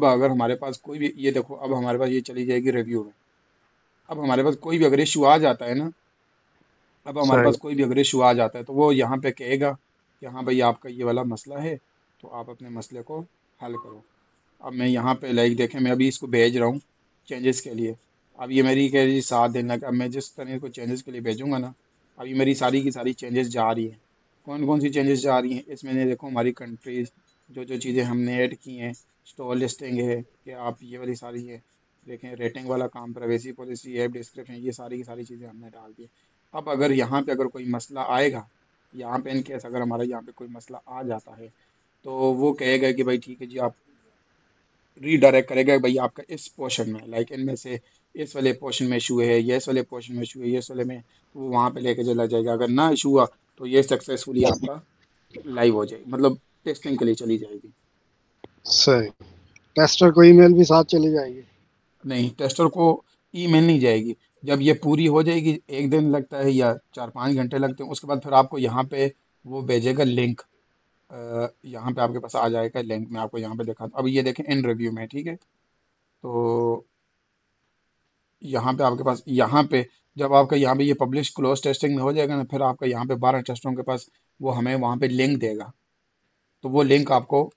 अगर हमारे पास कोई भी, ये देखो अब हमारे पास ये चली जाएगी रिव्यू में। अब हमारे पास कोई भी अगर इशू आ जाता है ना, अब हमारे सही। पास कोई भी अगर इशू आ जाता है, तो वो यहाँ पे कहेगा कि हाँ भाई आपका ये वाला मसला है, तो आप अपने मसले को हल करो। अब मैं यहाँ पे लाइक देखें, मैं अभी इसको भेज रहा हूँ चेंजेस के लिए। अब ये मेरी कह रही 7 दिन लग, अब मैं जिस तरह को चेंजेस के लिए भेजूंगा ना, अब ये मेरी सारी की सारी चेंजेस जा रही हैं। कौन कौन सी चेंजेस जा रही हैं इसमें ने देखो, हमारी कंट्रीज, जो जो चीज़ें हमने ऐड की हैं, स्टोर लिस्टिंग है कि आप ये वाली सारी है, देखें रेटिंग वाला काम, प्राइवेसी पॉलिसी, ऐप डिस्क्रिप्शन, ये सारी की सारी चीज़ें हमने डाल दी। अब अगर यहाँ पे अगर कोई मसला आएगा, यहाँ पे इन केस अगर हमारा यहाँ पे कोई मसला आ जाता है, तो वो कहेगा कि भाई ठीक है जी, आप रीडायरेक्ट करेगा कि भाई आपका इस पोर्शन में, लाइक इनमें से इस वाले पोर्शन में इशू है, या इस वाले पोर्शन में इशू है, ये इस वाले में, तो वो वहाँ पे लेके चला जाएगा। अगर ना इशू हुआ, तो ये सक्सेसफुली आपका लाइव हो जाएगी, मतलब टेस्टिंग के लिए चली जाएगी। सही। टेस्टर को ईमेल भी साथ चली जाएगी। नहीं, टेस्टर को ईमेल नहीं जाएगी। जब ये पूरी हो जाएगी, 1 दिन लगता है या 4-5 घंटे लगते हैं, उसके बाद फिर आपको यहाँ पे वो भेजेगा लिंक। यहाँ पे आपके पास आ जाएगा लिंक, मैं आपको यहाँ पे दिखाता हूँ। अब ये देखें इन रिव्यू में, ठीक है। तो यहाँ पे आपके पास, यहाँ पे जब आपका यहाँ पे ये पब्लिश क्लोज टेस्टिंग में हो जाएगा ना, फिर आपका यहाँ पे 12 टेस्टरों के पास वो हमें वहाँ पे लिंक देगा। तो वो लिंक आपको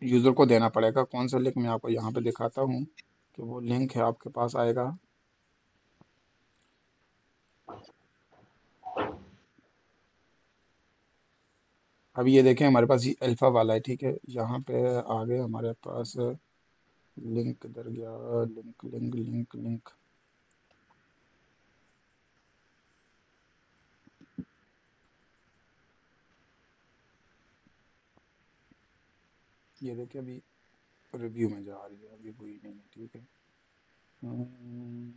यूज़र को देना पड़ेगा। कौन सा लिंक, मैं आपको यहाँ पे दिखाता हूँ कि वो लिंक है आपके पास आएगा। अब ये देखें हमारे पास ये अल्फ़ा वाला है, ठीक है। यहाँ पे आगे हमारे पास लिंक किधर गया, लिंक लिंक लिंक लिंक, ये देखिए अभी रिव्यू में जा रही है, अभी हुई नहीं है, ठीक है। हम्म,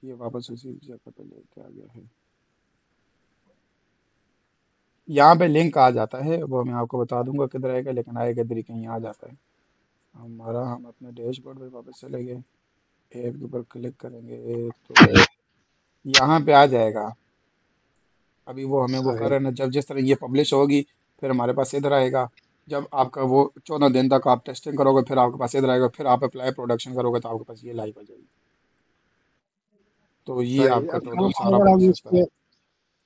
ये वापस उसी जगह पे लेके आ गया है। यहाँ पे लिंक आ जाता है, वो मैं आपको बता दूंगा किधर आएगा, लेकिन आएगा इधर ही कहीं आ जाता है हमारा। हम अपने डैशबोर्ड पे वापस चले गए, ऐप के ऊपर क्लिक करेंगे तो यहाँ पे आ जाएगा। अभी वो हमें वो कर सही। रहे हैं ना, जब जिस तरह ये पब्लिश होगी, फिर हमारे पास इधर आएगा। जब आपका वो 14 दिन तक आप टेस्टिंग करोगे, फिर आपके पास इधर आएगा, फिर आप अप्लाई प्रोडक्शन करोगे, तो आपके पास ये लाइव हो जाएगी। तो ये सही। आपका अब कल टोटल को सारा अगर हम प्रोसेस था। इसके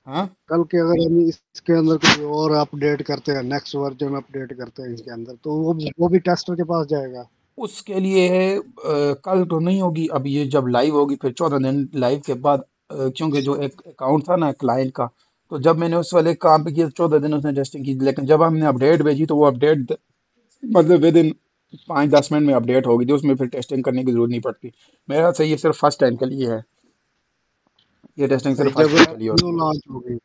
हाँ, कल के अगर हम इसके अंदर कुछ और अपडेट करते हैं, नेक्स्ट वर्जन अपडेट करते हैं इसके अंदर, तो वो भी टेस्टर के पास जाएगा। उसके लिए कल तो नहीं होगी, अब ये जब लाइव होगी फिर 14 दिन लाइव के बाद। क्योंकि जो एक अकाउंट था ना क्लाइंट का, तो जब मैंने उस वाले काम पे किया 14 दिन उसने टेस्टिंग की, लेकिन जब हमने अपडेट भेजी, तो वो अपडेट मतलब विद इन 5-10 मिनट में अपडेट हो गई थी, उसमें फिर टेस्टिंग करने की जरूरत नहीं पड़ती। मेरा से ये सिर्फ फर्स्ट टाइम के लिए है, ये टेस्टिंग सही। सिर्फ फर्स्ट जब टाइम के लिए न्यू होती है। लॉन्च होगी।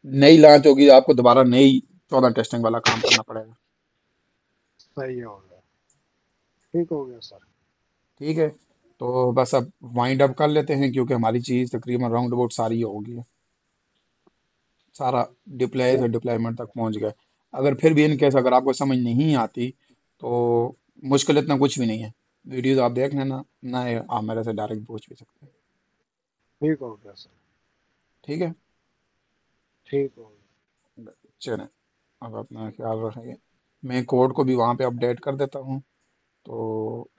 नई लॉन्च होगी, आपको दोबारा नई 14 टेस्टिंग वाला काम करना पड़ेगा। सही हो गया। ठीक हो गया सर। ठीक है, तो बस अब वाइंड अप कर लेते हैं, क्योंकि हमारी चीज़ तकरीबन राउंड अबाउट सारी हो गई है, सारा डिप्लॉय से डिप्लॉयमेंट तक पहुंच गए। अगर फिर भी इन केस अगर आपको समझ नहीं आती, तो मुश्किल इतना कुछ भी नहीं है, वीडियोस आप देख लेना ना, आप मेरे से डायरेक्ट पूछ भी सकते हैं। ठीक हो गया सर। ठीक है, ठीक हो गया। चलें, अब अपना ख्याल रखेंगे। मैं कोड को भी वहाँ पे अपडेट कर देता हूँ, तो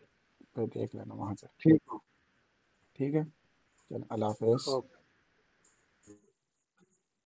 फिर देख लेना वहाँ से। ठीक हो। ठीक है, चल अल्लाह हाफिज़। ओके।